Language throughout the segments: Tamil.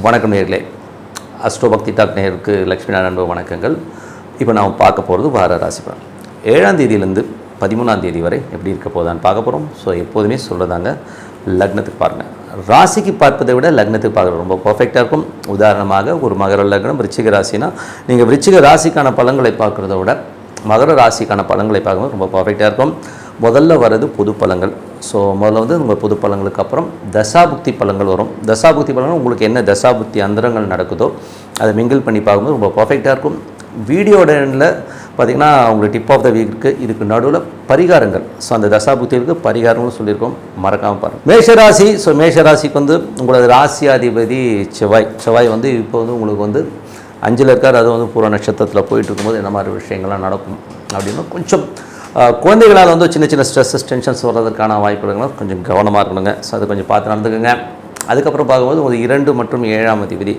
வணக்கம் நேயர்களே. அஸ்ட்ரோ பக்தி டாக் நேயருக்கு லக்ஷ்மி நாராயண வணக்கங்கள். இப்போ நாம் பார்க்க போகிறது வார ராசி பலன். 7ஆம் தேதியிலேருந்து 13ஆம் தேதி வரை எப்படி இருக்க போதான்னு பார்க்க போகிறோம். ஸோ எப்போதுமே சொல்கிறதாங்க, லக்னத்துக்கு பாருங்கள். ராசிக்கு பார்ப்பதை விட லக்னத்துக்கு பார்க்குறது ரொம்ப பர்ஃபெக்டாக இருக்கும். உதாரணமாக ஒரு மகர லக்னம் விருச்சிக ராசினா நீங்கள் விருச்சிக ராசிக்கான பலன்களை பார்க்குறத விட மகர ராசிக்கான பலன்களை பார்க்கும்போது ரொம்ப பர்ஃபெக்டாக இருக்கும். முதல்ல வர்றது பொது பலன்கள். ஸோ முதல்ல வந்து உங்கள் பொது பலன்களுக்கு அப்புறம் தசாபுக்தி பலன்கள் வரும். தசாபுக்தி பலன்கள் உங்களுக்கு என்ன தசாபுக்தி அந்தரங்கள் நடக்குதோ அதை மிங்கிள் பண்ணி பார்க்கும்போது ரொம்ப பர்ஃபெக்டாக இருக்கும். வீடியோட எண்ணில் பார்த்திங்கன்னா உங்களுக்கு டிப் ஆஃப் த வீக்கு இதுக்கு நடுவில் பரிகாரங்கள். ஸோ அந்த தசாபுக்திகளுக்கு பரிகாரங்களும் சொல்லியிருக்கோம், மறக்காமல் பாருங்கள். மேஷராசி. ஸோ மேஷராசிக்கு வந்து உங்களது ராசியாதிபதி செவ்வாய் வந்து இப்போ வந்து உங்களுக்கு வந்து 5ல் இருக்கார். அது வந்து பூர்வ நட்சத்திரத்தில் போயிட்டு இருக்கும்போது என்ன மாதிரி விஷயங்கள்லாம் நடக்கும் அப்படின்னா கொஞ்சம் குழந்தைகளால் வந்து சின்ன சின்ன ஸ்ட்ரெஸ்ஸஸ் டென்ஷன்ஸ் வர்றதுக்கான வாய்ப்புகள் கொஞ்சம் கவனமாக இருக்கணுங்க. ஸோ அதை கொஞ்சம் பார்த்து நடந்துக்குங்க. அதுக்கப்புறம் பார்க்கும்போது ஒரு 2 மற்றும் 7ஆம் அதிபதி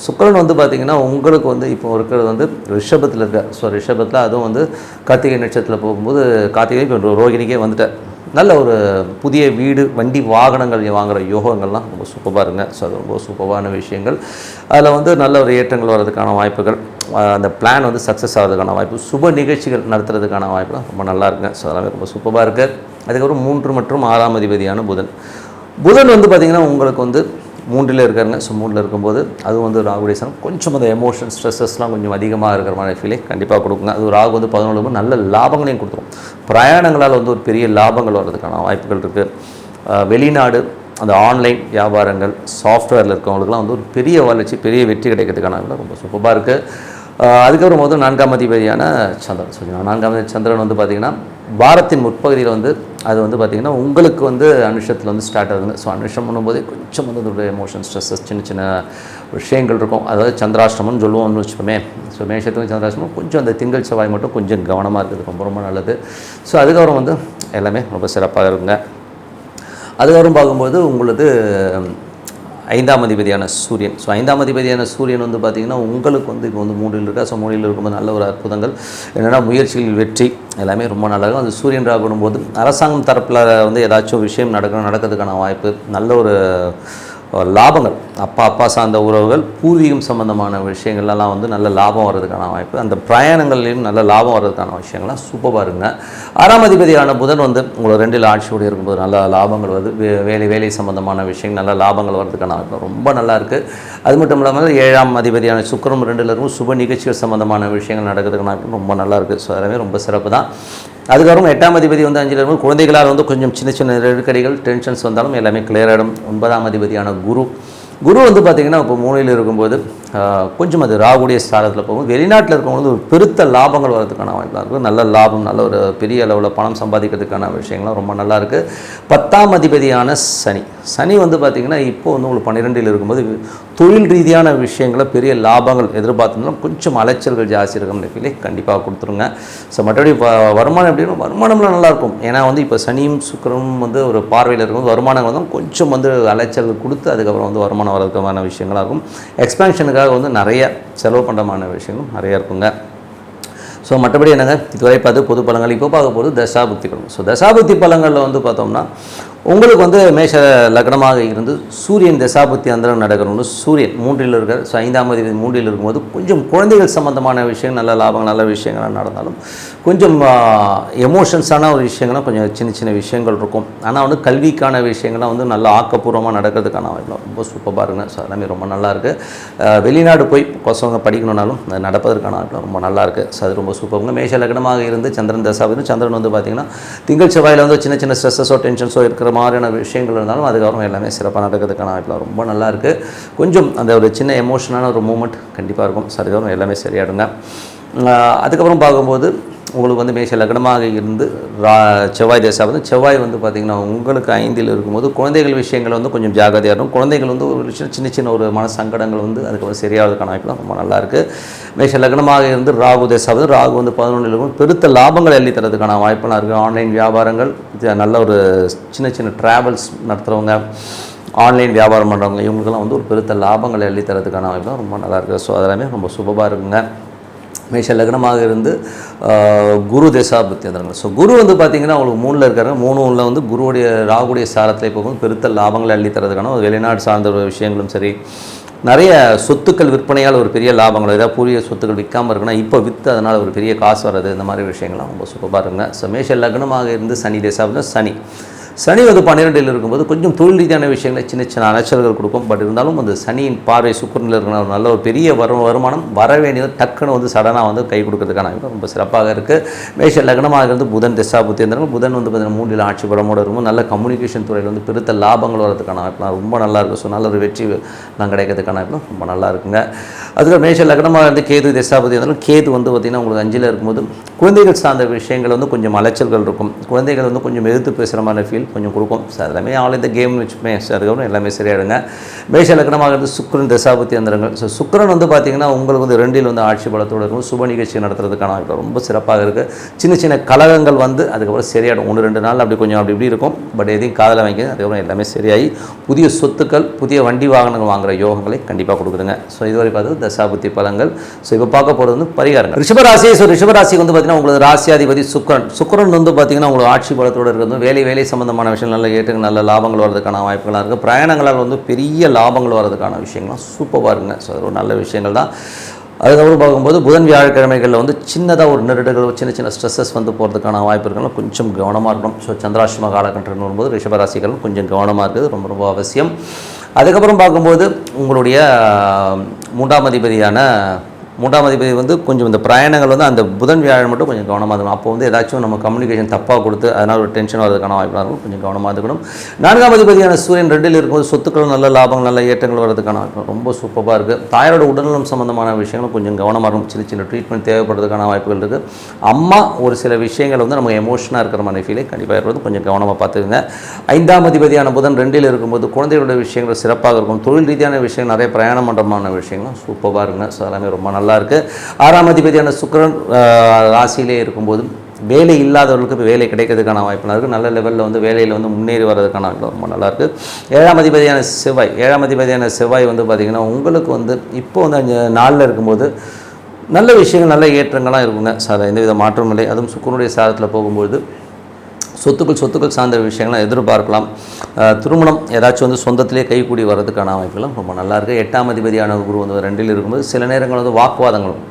சுக்கிரன் வந்து பார்த்திங்கன்னா உங்களுக்கு வந்து இப்போ இருக்கிறது வந்து ரிஷபத்தில் இருக்கார். ஸோ ரிஷபத்தில் அதுவும் வந்து கார்த்திகை நட்சத்திரத்தில் போகும்போது கார்த்திகை இப்போ ரோகிணிக்கே வந்துட்டார். நல்ல ஒரு புதிய வீடு வண்டி வாகனங்கள் வாங்குகிற யோகங்கள்லாம் ரொம்ப சூப்பராக இருங்க. ஸோ அது ரொம்ப சூப்பரான விஷயங்கள். அதில் வந்து நல்ல ஒரு ஏற்றங்கள் வர்றதுக்கான வாய்ப்புகள், அந்த பிளான் வந்து சக்ஸஸ் ஆகிறதுக்கான வாய்ப்பு, சுப நிகழ்ச்சிகள் நடத்துறதுக்கான வாய்ப்புலாம் ரொம்ப நல்லா இருக்குங்க. ஸோ அதெல்லாமே ரொம்ப சூப்பராக இருக்குது. அதுக்கப்புறம் 3 மற்றும் 6ஆம் அதிபதியான புதன் வந்து பார்த்திங்கன்னா உங்களுக்கு வந்து 3ல் இருக்காருங்க. ஸோ 3ல் இருக்கும்போது அதுவும் வந்து ராகுடைய சனம் கொஞ்சம் அந்த எமோஷன் ஸ்ட்ரெஸ்ஸஸ்லாம் கொஞ்சம் அதிகமாக இருக்கிற மாதிரி ஃபீலே கண்டிப்பாக கொடுக்குங்க. அது ராகு வந்து 11 நல்ல லாபங்களையும் கொடுத்துரும். பிரயாணங்களால் வந்து ஒரு பெரிய லாபங்கள் வர்றதுக்கான வாய்ப்புகள் இருக்குது. வெளிநாடு அந்த ஆன்லைன் வியாபாரங்கள் சாஃப்ட்வேரில் இருக்கவங்களுக்குலாம் வந்து ஒரு பெரிய வளர்ச்சி, பெரிய வெற்றி கிடைக்கிறதுக்கான ரொம்ப சூப்பராக இருக்குது. அதுக்கப்புறம் முதல் 4ஆம் அதிபதியான சந்திரன். ஸோ 4ஆம் அதிபதி சந்திரன் வந்து பார்த்திங்கன்னா வாரத்தின் முற்பகுதியில் வந்து அது வந்து பார்த்திங்கன்னா உங்களுக்கு வந்து அனுஷத்தில் வந்து ஸ்டார்ட் ஆகுதுங்க. ஸோ அனுஷம் பண்ணும்போதே கொஞ்சம் வந்து அதோட எமோஷன் ஸ்ட்ரெஸ்ஸஸ் சின்ன சின்ன விஷயங்கள் இருக்கும். அதாவது சந்திராஷ்டமம்னு சொல்லுவோம்னு வச்சுப்போமே. ஸோ மேஷத்துக்கு சந்திராஷ்டமம் கொஞ்சம் அந்த திங்கள் செவ்வாய் மட்டும் கொஞ்சம் கவனமாக இருக்குது, ரொம்ப ரொம்ப நல்லது. ஸோ அதுக்கப்புறம் வந்து எல்லாமே ரொம்ப சிறப்பாக இருக்குங்க. அதுக்கப்புறம் பார்க்கும்போது உங்களுக்கு 5ஆம் அதிபதியான சூரியன். ஸோ 5ஆம் அதிபதியான சூரியன் வந்து பார்த்திங்கன்னா உங்களுக்கு வந்து இப்போ வந்து 3ல் இருக்கா. ஸோ 3ல் இருக்கும்போது நல்ல ஒரு அற்புதங்கள் என்னென்னா முயற்சிகளில் வெற்றி எல்லாமே ரொம்ப நல்லா இருக்கும். அது சூரியன் ராகும்போது அரசாங்கம் தரப்பில் வந்து ஏதாச்சும் விஷயம் நடக்கிறதுக்கான வாய்ப்பு, நல்ல ஒரு லாபங்கள், அப்பா சார்ந்த உறவுகள், பூர்வீகம் சம்பந்தமான விஷயங்கள்லாம் வந்து நல்ல லாபம் வர்றதுக்கான வாய்ப்பு, அந்த பிரயாணங்கள்லேயும் நல்ல லாபம் வர்றதுக்கான விஷயங்கள்லாம் சூப்பராக இருங்க. 6ஆம் அதிபதியான புதன் வந்து உங்களை 2ல் ஆட்சியோடு இருக்கும்போது நல்ல லாபங்கள் வருது. வேலை சம்பந்தமான விஷயங்கள் நல்ல லாபங்கள் வர்றதுக்கான வாய்ப்பு ரொம்ப நல்லா இருக்குது. அது மட்டும் இல்லாமல் 7ஆம் அதிபதியான சுக்கிரன் 2ல் இருக்கும் சுப நிகழ்ச்சிகள் சம்பந்தமான விஷயங்கள் நடக்கிறதுக்கான வாய்ப்பு ரொம்ப நல்லா இருக்குது. ஸோ எல்லாமே ரொம்ப சிறப்பு தான். அதுக்கப்புறம் 8ஆம் அதிபதி வந்து 5ல் இருக்கும். குழந்தைகளால் வந்து கொஞ்சம் சின்ன சின்ன நெருக்கடிகள் டென்ஷன்ஸ் வந்தாலும் எல்லாமே கிளியர் ஆகிடும். 9ஆம் அதிபதியான குரு வந்து பார்த்திங்கன்னா இப்போ 3ல் இருக்கும்போது கொஞ்சம் அது ராகுடைய ஸ்தானத்தில் போகும். வெளிநாட்டில் இருக்கவங்களுக்கு ஒரு பெருத்த லாபங்கள் வரதுக்கான வாய்ப்பாக இருக்கும். நல்ல லாபம், நல்ல ஒரு பெரிய அளவில் பணம் சம்பாதிக்கிறதுக்கான விஷயங்கள்லாம் ரொம்ப நல்லா இருக்குது. 10ஆம் அதிபதியான சனி வந்து பார்த்திங்கன்னா இப்போ வந்து உங்களுக்கு 12ல் இருக்கும்போது தொழில் ரீதியான விஷயங்களை பெரிய லாபங்கள் எதிர்பார்த்துருந்தாலும் கொஞ்சம் அலைச்சல்கள் ஜாஸ்தி இருக்கும்னு ஃபீலே கண்டிப்பாக கொடுத்துருங்க. ஸோ மற்றபடி வருமானம் எப்படின்னா வருமானம்லாம் நல்லாயிருக்கும். ஏன்னா வந்து இப்போ சனியும் சுக்கிரனும் வந்து ஒரு பார்வையில் இருக்கும்போது வருமானங்கள் வந்து கொஞ்சம் வந்து அலைச்சல் கொடுத்து அதுக்கப்புறம் வந்து வருமானம் வரதுக்கான விஷயங்களாக இருக்கும். எக்ஸ்பேன்ஷனுக்காக வந்து நிறைய செலவு பண்ணுறமான விஷயங்களும் நிறையா இருக்குங்க. ஸோ மற்றபடி என்னங்க இதுவரை பார்த்து பொது பலன்கள். இப்போ பார்க்க போது தசாபுக்திகள். ஸோ தசாபுக்தி பலன்களில் வந்து பார்த்தோம்னா உங்களுக்கு வந்து மேஷ லக்னமாக இருந்து சூரியன் தசாபுக்தி அந்தரம் நடக்கணும்னு சூரியன் 3ல் இருக்கார். ஸோ 5ஆம் அதிபதி 3ல் இருக்கும்போது கொஞ்சம் குழந்தைகள் சம்பந்தமான விஷயம் நல்ல லாபம் நல்ல விஷயங்கள்லாம் நடந்தாலும் கொஞ்சம் எமோஷன்ஸான ஒரு விஷயங்கள்லாம் கொஞ்சம் சின்ன சின்ன விஷயங்கள் இருக்கும். ஆனால் வந்து கல்விக்கான விஷயங்கள்லாம் வந்து நல்ல ஆக்கப்பூர்வமாக நடக்கிறதுக்கான வாய்ப்புலாம் ரொம்ப சூப்பராக இருக்குங்க. ஸோ எல்லாமே ரொம்ப நல்லாயிருக்கு. வெளிநாடு போய் பசங்க படிக்கணுன்னாலும் அது நடப்பதற்கான வாய்ப்புலாம் ரொம்ப நல்லாயிருக்கு. ஸோ அது ரொம்ப சூப்பருங்க. மேஷ லக்னமாக இருந்து சந்திரன் தசாபுக்தி. சந்திரன் வந்து பார்த்திங்கன்னா திங்கள் செவ்வாயில் வந்து சின்ன சின்ன ஸ்ட்ரெஸ்ஸோ டென்ஷன்ஸோ இருக்கிற மாதிரியான விஷயங்கள் இருந்தாலும் அதுக்கப்புறம் எல்லாமே சிறப்பாக நடக்கிறதுக்கான வாய்ப்புலாம் ரொம்ப நல்லா இருக்குது. கொஞ்சம் அந்த ஒரு சின்ன எமோஷனான ஒரு மூமெண்ட் கண்டிப்பாக இருக்கும். ஸோ அதுக்கப்புறம் எல்லாமே சரியாடுங்க. அதுக்கப்புறம் பார்க்கும்போது உங்களுக்கு வந்து மேஷ லக்னமாக இருந்து செவ்வாய் செவ்வாய் வந்து பார்த்திங்கன்னா உங்களுக்கு 5ல் இருக்கும்போது குழந்தைகள் விஷயங்கள் வந்து கொஞ்சம் ஜாகிரதையாக இருக்கும். குழந்தைகள் வந்து ஒரு விஷயம் சின்ன சின்ன ஒரு மன சங்கடங்கள் வந்து அதுக்கப்புறம் சரியாகிறதுக்கான வாய்ப்புலாம் ரொம்ப நல்லாயிருக்கு. மேஷ லக்னமாக இருந்து ராகு வந்து 11ல் இருக்கும். பெருத்த லாபங்கள் அள்ளி தரதுக்கான வாய்ப்பெல்லாம் இருக்குது. ஆன்லைன் வியாபாரங்கள், நல்ல ஒரு சின்ன சின்ன ட்ராவல்ஸ் நடத்துகிறவங்க, ஆன்லைன் வியாபாரம் பண்ணுறவங்க இவங்களுக்கெல்லாம் வந்து ஒரு பெருத்த லாபங்களை அள்ளி தரதுக்கான வாய்ப்புலாம் ரொம்ப நல்லாயிருக்கு. ஸோ அதெல்லாமே ரொம்ப சூப்பராக இருக்குங்க. மேஷ லக்னமாக இருந்து குரு தசாபுத்தி அந்தரங்கள். ஸோ குரு வந்து பார்த்திங்கன்னா உங்களுக்கு 3ல் இருக்காங்க. 3ல் வந்து குருவுடைய ராகுடைய சாரத்தில் போகும்போது பெருத்த லாபங்களை அள்ளி தரதுக்கான வெளிநாடு சார்ந்த விஷயங்களும் சரி, நிறைய சொத்துக்கள் விற்பனையால் ஒரு பெரிய லாபங்கள், ஏதாவது பூரிய சொத்துக்கள் விற்காமல் இருக்குன்னா இப்போ விற்று அதனால் ஒரு பெரிய காசு வர்றது, இந்த மாதிரி விஷயங்கள்லாம் ரொம்ப சூப்பராக இருக்குங்க. ஸோ மேஷ லக்னமாக இருந்து சனி தசாபுத்தி சனி வந்து 12ல் இருக்கும்போது கொஞ்சம் தொழில் ரீதியான விஷயங்களை சின்ன சின்ன அலைச்சல்கள் கொடுக்கும். பட் இருந்தாலும் அந்த சனியின் பார்வை சுக்கிரனில் இருக்கிற ஒரு நல்ல ஒரு பெரிய வருமானம் வர வேண்டியது டக்குன்னு வந்து சடனாக வந்து கை கொடுக்கறதுக்கான ரொம்ப சிறப்பாக இருக்குது. மேஷ லக்னமாக இருந்து புதன் தசாபுத்தி இருந்தாலும் புதன் வந்து பார்த்தீங்கன்னா 3ல் ஆட்சி பலமோடு இருக்கும்போது நல்ல கம்யூனிகேஷன் துறையில் வந்து பெருத்த லாபங்கள் வரதுக்கான வாய்ப்புலாம் ரொம்ப நல்லா இருக்குது. ஸோ நல்ல ஒரு வெற்றி நான் கிடைக்கிறதுக்கான வாய்ப்புலாம் ரொம்ப நல்லா இருக்குங்க. அதுக்கு மேஷ லக்னமாக இருந்து கேது தசாபுத்தி இருந்தாலும் கேது வந்து பார்த்திங்கன்னா உங்களுக்கு 5ல் இருக்கும்போது குழந்தைகள் சார்ந்த விஷயங்கள் வந்து கொஞ்சம் அலைச்சல்கள் இருக்கும். குழந்தைகள் வந்து கொஞ்சம் எதிர்த்து பேசுகிற மாதிரி ஃபீல் கொஞ்சம் கொடுக்கும். ஸோ எல்லாமே ஆல் இந்த கேம் வச்சுமே அதுக்கப்புறம் எல்லாமே சரியாயிடுங்க. மேஷ லக்னமாக இருந்து சுக்கிரன் தசாபுத்தி அந்தரங்கள். ஸோ சுக்கிரன் வந்து பார்த்திங்கன்னா உங்களுக்கு வந்து 2ல் வந்து ஆட்சி பலத்தோடு இருக்கும். சுப நிகழ்ச்சி நடத்துறதுக்கான வாய்ப்பு ரொம்ப சிறப்பாக இருக்குது. சின்ன சின்ன கலகங்கள் வந்து அதுக்கப்புறம் சரியாயிடும். 1-2 நாள் அப்படி கொஞ்சம் அப்படி இப்படி இருக்கும். பட் எதையும் காதில் வாங்கி அதுக்கப்புறம் எல்லாமே சரியாகி புதிய சொத்துக்கள் புதிய வண்டி வாகனங்கள் வாங்குகிற யோகங்களை கண்டிப்பாக கொடுக்குதுங்க. ஸோ இதுவரை பார்த்து தசாபுத்தி பலங்கள். ஸோ இப்போ பார்க்க போகிறது வந்து பரிகாரங்கள். ரிஷபராசி. ஸோ ரிஷபராசிக்கு வந்து பார்த்திங்கன்னா உங்களுக்கு ராசியாதிபதி சுக்கிரன் வந்து பார்த்திங்கன்னா உங்களுக்கு ஆட்சி பலத்தோடு இருக்கிறது வேலை சம்பந்தமான விஷயம் நல்ல ஏற்றுக்கு நல்ல லாபங்கள் வரதுக்கான வாய்ப்புகளாக இருக்குது. பிரயாணங்களால் வந்து பெரிய லாபங்கள் வரதுக்கான விஷயங்கள்லாம் சூப்பராக இருக்குங்க. ஸோ அது ஒரு நல்ல விஷயங்கள் தான். அதுக்கப்புறம் பார்க்கும்போது புதன் வியாழக்கிழமைகளில் வந்து சின்னதாக ஒரு நெருடுகள் சின்ன சின்ன ஸ்ட்ரெஸ்ஸஸ் வந்து போகிறதுக்கான வாய்ப்பு இருக்குன்னா கொஞ்சம் கவனமாக இருக்கணும். ஸோ சந்திராஷ்டம காலகட்டம்னு வரும்போது ரிஷபராசிகள் கொஞ்சம் கவனமாக இருக்குது, ரொம்ப ரொம்ப அவசியம். அதுக்கப்புறம் பார்க்கும்போது உங்களுடைய 3ஆம் அதிபதி வந்து கொஞ்சம் இந்த பிரயாணங்கள் வந்து அந்த புதன் வியாழன் மட்டும் கொஞ்சம் கவனமாக இருக்கணும். அப்போ வந்து ஏதாச்சும் நம்ம கம்யூனிகேஷன் தப்பாக கொடுத்து அதனால் ஒரு டென்ஷன் வரதுக்கான வாய்ப்பாக இருக்கும், கொஞ்சம் கவனமாக இருக்கணும். 4ஆம் அதிபதியான சூரியன் 2ல் இருக்கும்போது சொத்துக்கள் நல்ல லாபங்கள் நல்ல ஏற்றங்கள் வரதுக்கான வாய்ப்பு ரொம்ப சூப்பராக இருக்குது. தாயாரோட உடல்நலம் சம்பந்தமான விஷயங்களும் கொஞ்சம் கவனமாக இருக்கும். சின்ன சின்ன ட்ரீட்மெண்ட் தேவைப்படுறதுக்கான வாய்ப்புகள் இருக்குது. அம்மா ஒரு சில விஷயங்கள் வந்து நமக்கு எமோஷனாக இருக்கிற மாதிரி ஃபீலை கண்டிப்பாக இருக்கிறது கொஞ்சம் கவனமாக பார்த்துக்குங்க. 5ஆம் அதிபதியான புதன் 2ல் இருக்கும்போது குழந்தைகளோட விஷயங்கள் சிறப்பாக இருக்கும். தொழில் ரீதியான விஷயங்கள் நிறைய பிரயாணம் பண்ணுறமான விஷயங்களும் சூப்பராக இருக்குங்க. ஸோ எல்லாமே ரொம்ப நல்லா இருக்குது. 6ஆம் அதிபதியான சுக்கிரன் ராசியிலே இருக்கும்போது வேலை இல்லாதவர்களுக்கு வேலை கிடைக்கிறதுக்கான வாய்ப்புலாம் இருக்குது. நல்ல லெவலில் வந்து வேலையில் வந்து முன்னேறி வர்றதுக்கான வாய்ப்பு ரொம்ப நல்லாயிருக்கு. 7ஆம் அதிபதியான செவ்வாய் வந்து பார்த்திங்கன்னா உங்களுக்கு வந்து இப்போ வந்து 4ல் இருக்கும்போது நல்ல விஷயங்கள் நல்ல ஏற்றங்கள்லாம் இருக்குங்க. சார் எந்தவித மாற்றம் இல்லை. அதுவும் சுக்கிரனுடைய சாரத்தில் போகும்போது சொத்துக்கள் சார்ந்த விஷயங்கள்லாம் எதிர்பார்க்கலாம். திருமணம் ஏதாச்சும் வந்து சொந்தத்திலே கைக்கூடி வர்றதுக்கான வாய்ப்புகளும் ரொம்ப நல்லாயிருக்கு. 8ஆம் அதிபதியான குரு வந்து 2ல் இருக்கும்போது சில நேரங்கள் வந்து வாக்குவாதங்களும்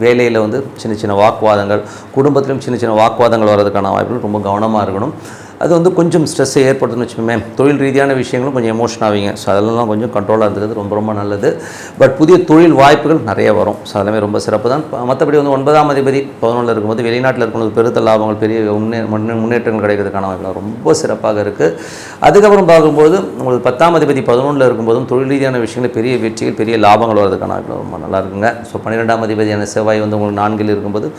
வேலையில் வந்து சின்ன சின்ன வாக்குவாதங்கள், குடும்பத்திலும் சின்ன சின்ன வாக்குவாதங்கள் வர்றதுக்கான வாய்ப்புகள் ரொம்ப கவனமாக இருக்கணும். அது வந்து கொஞ்சம் ஸ்ட்ரெஸ்ஸை ஏற்படுத்துன்னு வச்சுக்கோமே. தொழில் ரீதியான விஷயங்களும் கொஞ்சம் எமோஷன் ஆவீங்க. ஸோ அதெல்லாம் கொஞ்சம் கண்ட்ரோலாக இருந்தது ரொம்ப ரொம்ப நல்லது. பட் புதிய தொழில் வாய்ப்புகள் நிறைய வரும். ஸோ அதெல்லாமே ரொம்ப சிறப்பு தான். மற்றபடி வந்து 9ஆம் அதிபதி 11ல் இருக்கும்போது வெளிநாட்டில் இருக்கும்போது பெருத்த லாபங்கள் பெரிய முன்னேற்றங்கள் கிடைக்கிறதுக்கான வாய்ப்புகள் ரொம்ப சிறப்பாக இருக்குது. அதுக்கப்புறம் பார்க்கும்போது உங்களுக்கு 10ஆம் அதிபதி 11ல் இருக்கும்போதும் தொழில் ரீதியான விஷயங்கள் பெரிய வெற்றிகள் பெரிய லாபங்கள் வரதுக்கான வாய்ப்புகள் ரொம்ப நல்லா இருக்குங்க. ஸோ 12ஆம் அதிபதியான செவ்வாய் வந்து உங்களுக்கு 4ல் இருக்கும்போது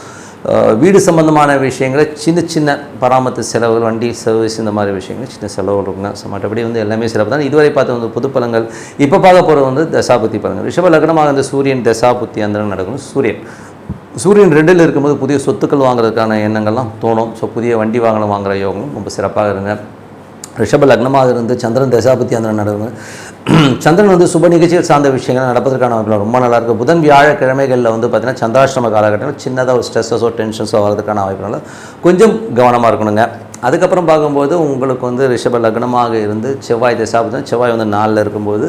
வீடு சம்பந்தமான விஷயங்களை சின்ன பராமரிப்பு செலவுகள், வண்டி சர்வீஸ், இந்த மாதிரி விஷயங்கள் சின்ன செலவுகள் இருக்குங்க. ஸோ மற்றபடி வந்து எல்லாமே சிறப்பு தான். இதுவரை பார்த்து வந்து புது பலங்கள். இப்போ பார்க்க போகிறது வந்து தசாபுத்தி பலங்கள். ரிஷப லக்னமாக இந்த சூரியன் தசாபுத்தி அந்த நடக்கணும். சூரியன் 2ல் இருக்கும்போது புதிய சொத்துக்கள் வாங்குறதுக்கான எண்ணங்கள்லாம் தோணும். ஸோ புதிய வண்டி வாகனம் வாங்குகிற யோகம் ரொம்ப சிறப்பாக இருங்க. ரிஷப லக்னமாக இருந்து சந்திரன் தசாபுத்தி அந்த நடக்குங்க. சந்திரன் வந்து சுப நிகழ்ச்சிகள் சார்ந்த விஷயங்கள் நடப்பதற்கான வாய்ப்புகள் ரொம்ப நல்லாயிருக்கு. புதன் வியாழக்கிழமைகளில் வந்து பார்த்திங்கன்னா சந்திராஷ்டம காலகட்டத்தில் சின்னதாக ஒரு ஸ்ட்ரெஸ்ஸோ டென்ஷன்ஸோ வரதுக்கான வாய்ப்புனால கொஞ்சம் கவனமாக இருக்கணுங்க. அதுக்கப்புறம் பார்க்கும்போது உங்களுக்கு வந்து ரிஷப லக்னமாக இருந்து செவ்வாய் தசாபுத்தி, செவ்வாய் வந்து 4ல் இருக்கும்போது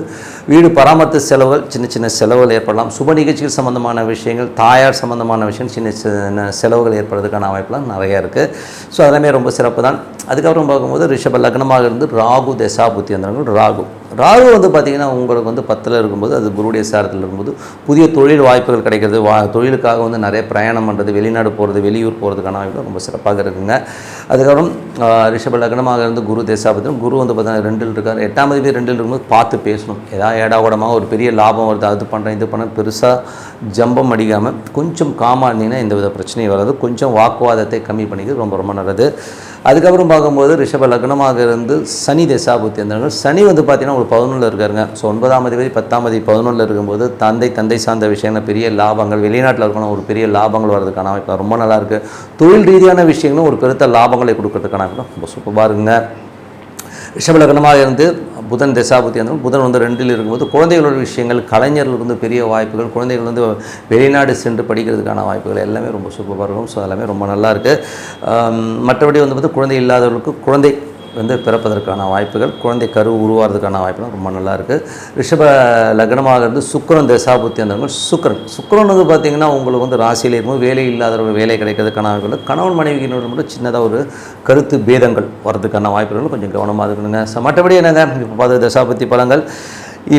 வீடு பராமரிப்பு செலவுகள் சின்ன செலவுகள் ஏற்படலாம். சுப நிகழ்ச்சிகள் சம்பந்தமான விஷயங்கள், தாயார் சம்பந்தமான விஷயம் சின்ன செலவுகள் ஏற்படுறதுக்கான வாய்ப்புலாம் நிறையா இருக்குது. ஸோ அதெல்லாமே ரொம்ப சிறப்பு தான். அதுக்கப்புறம் பார்க்கும்போது ரிஷப லக்னமாக இருந்து ராகு தசாபுத்தி அந்த ராகு வந்து பார்த்திங்கன்னா உங்களுக்கு வந்து 10ல் இருக்கும்போது அது குருடைய சாரத்தில் இருக்கும்போது புதிய தொழில் வாய்ப்புகள் கிடைக்கிறது, தொழிலுக்காக வந்து நிறைய பிரயாணம் பண்ணுறது, வெளிநாடு போகிறது, வெளியூர் போகிறதுக்கான வாய்ப்பு ரொம்ப சிறப்பாக இருக்குங்க. அதுக்கப்புறம் ரிஷப லக்னமாக இருந்து குரு தசாபுத்தி, குரு வந்து பார்த்தீங்கன்னா 2ல் இருக்கார். 8ஆம் அதிபதி 2ல் இருக்கும்போது பார்த்து பேசணும். ஏதாவது ஏடாகூடமாக ஒரு பெரிய லாபம் வருது, அது பண்ணுறேன் இது பண்ண பெருசாக ஜம்பம் அடிக்காமல் கொஞ்சம் காமாக இருந்தீங்கன்னா எந்த வித பிரச்சனையும் வராது. கொஞ்சம் வாக்குவாதத்தை கம்மி பண்ணிக்கிறது ரொம்ப ரொம்ப நல்லது. அதுக்கப்புறம் பார்க்கும்போது ரிஷப லக்னமாக இருந்து சனி தசாபுத்தி அந்த சனி வந்து பார்த்திங்கன்னா ஒரு 11ல் இருக்காருங்க. ஸோ 9ஆம் அதிபதி 10ஆம் அதிபதி 11ல் இருக்கும்போது தந்தை சார்ந்த விஷயங்கள் பெரிய லாபங்கள், வெளிநாட்டில் இருக்கணும் ஒரு பெரிய லாபங்கள் வர்றதுக்கான வாய்ப்பு ரொம்ப நல்லாயிருக்கு. தொழில் ரீதியான விஷயங்களும் ஒரு பெருத்த லாபங்களை கொடுக்கறதுக்கான வாய்ப்பு ரொம்ப சூப்பராக இருக்குங்க. ரிஷப லக்னமாக இருந்து புதன் தசாபுத்தி இருந்தாலும் புதன் வந்து 2ல் இருக்கும்போது குழந்தைகளோட விஷயங்கள், கலைஞர்களுக்கு வந்து பெரிய வாய்ப்புகள், குழந்தைகள் வந்து வெளிநாடு சென்று படிக்கிறதுக்கான வாய்ப்புகள் எல்லாமே ரொம்ப சூப்பராக இருக்கும். ஸோ எல்லாமே ரொம்ப நல்லாயிருக்கு. மற்றபடி வந்து பார்த்து குழந்தை இல்லாதவர்களுக்கு குழந்தை வந்து பிறப்பதற்கான வாய்ப்புகள், குழந்தை கரு உருவாகிறதுக்கான வாய்ப்புகள் ரொம்ப நல்லாயிருக்கு. ரிஷப லக்னமாக இருந்து சுக்கிரன் தசாபுத்தி அந்த சுக்கிரன் வந்து பார்த்திங்கன்னா உங்களுக்கு வந்து ராசியில் இருக்கும்போது வேலை இல்லாதவர்கள் வேலை கிடைக்கிறதுக்கான வாய்ப்புகள், கணவன் மனைவிக்கு மட்டும் சின்னதாக ஒரு கருத்து பேதங்கள் வரதுக்கான வாய்ப்புகள் கொஞ்சம் கவனமாக இருக்கணுங்க. மற்றபடி என்னங்க இப்போ பார்த்து தசாபுத்தி பலங்கள்.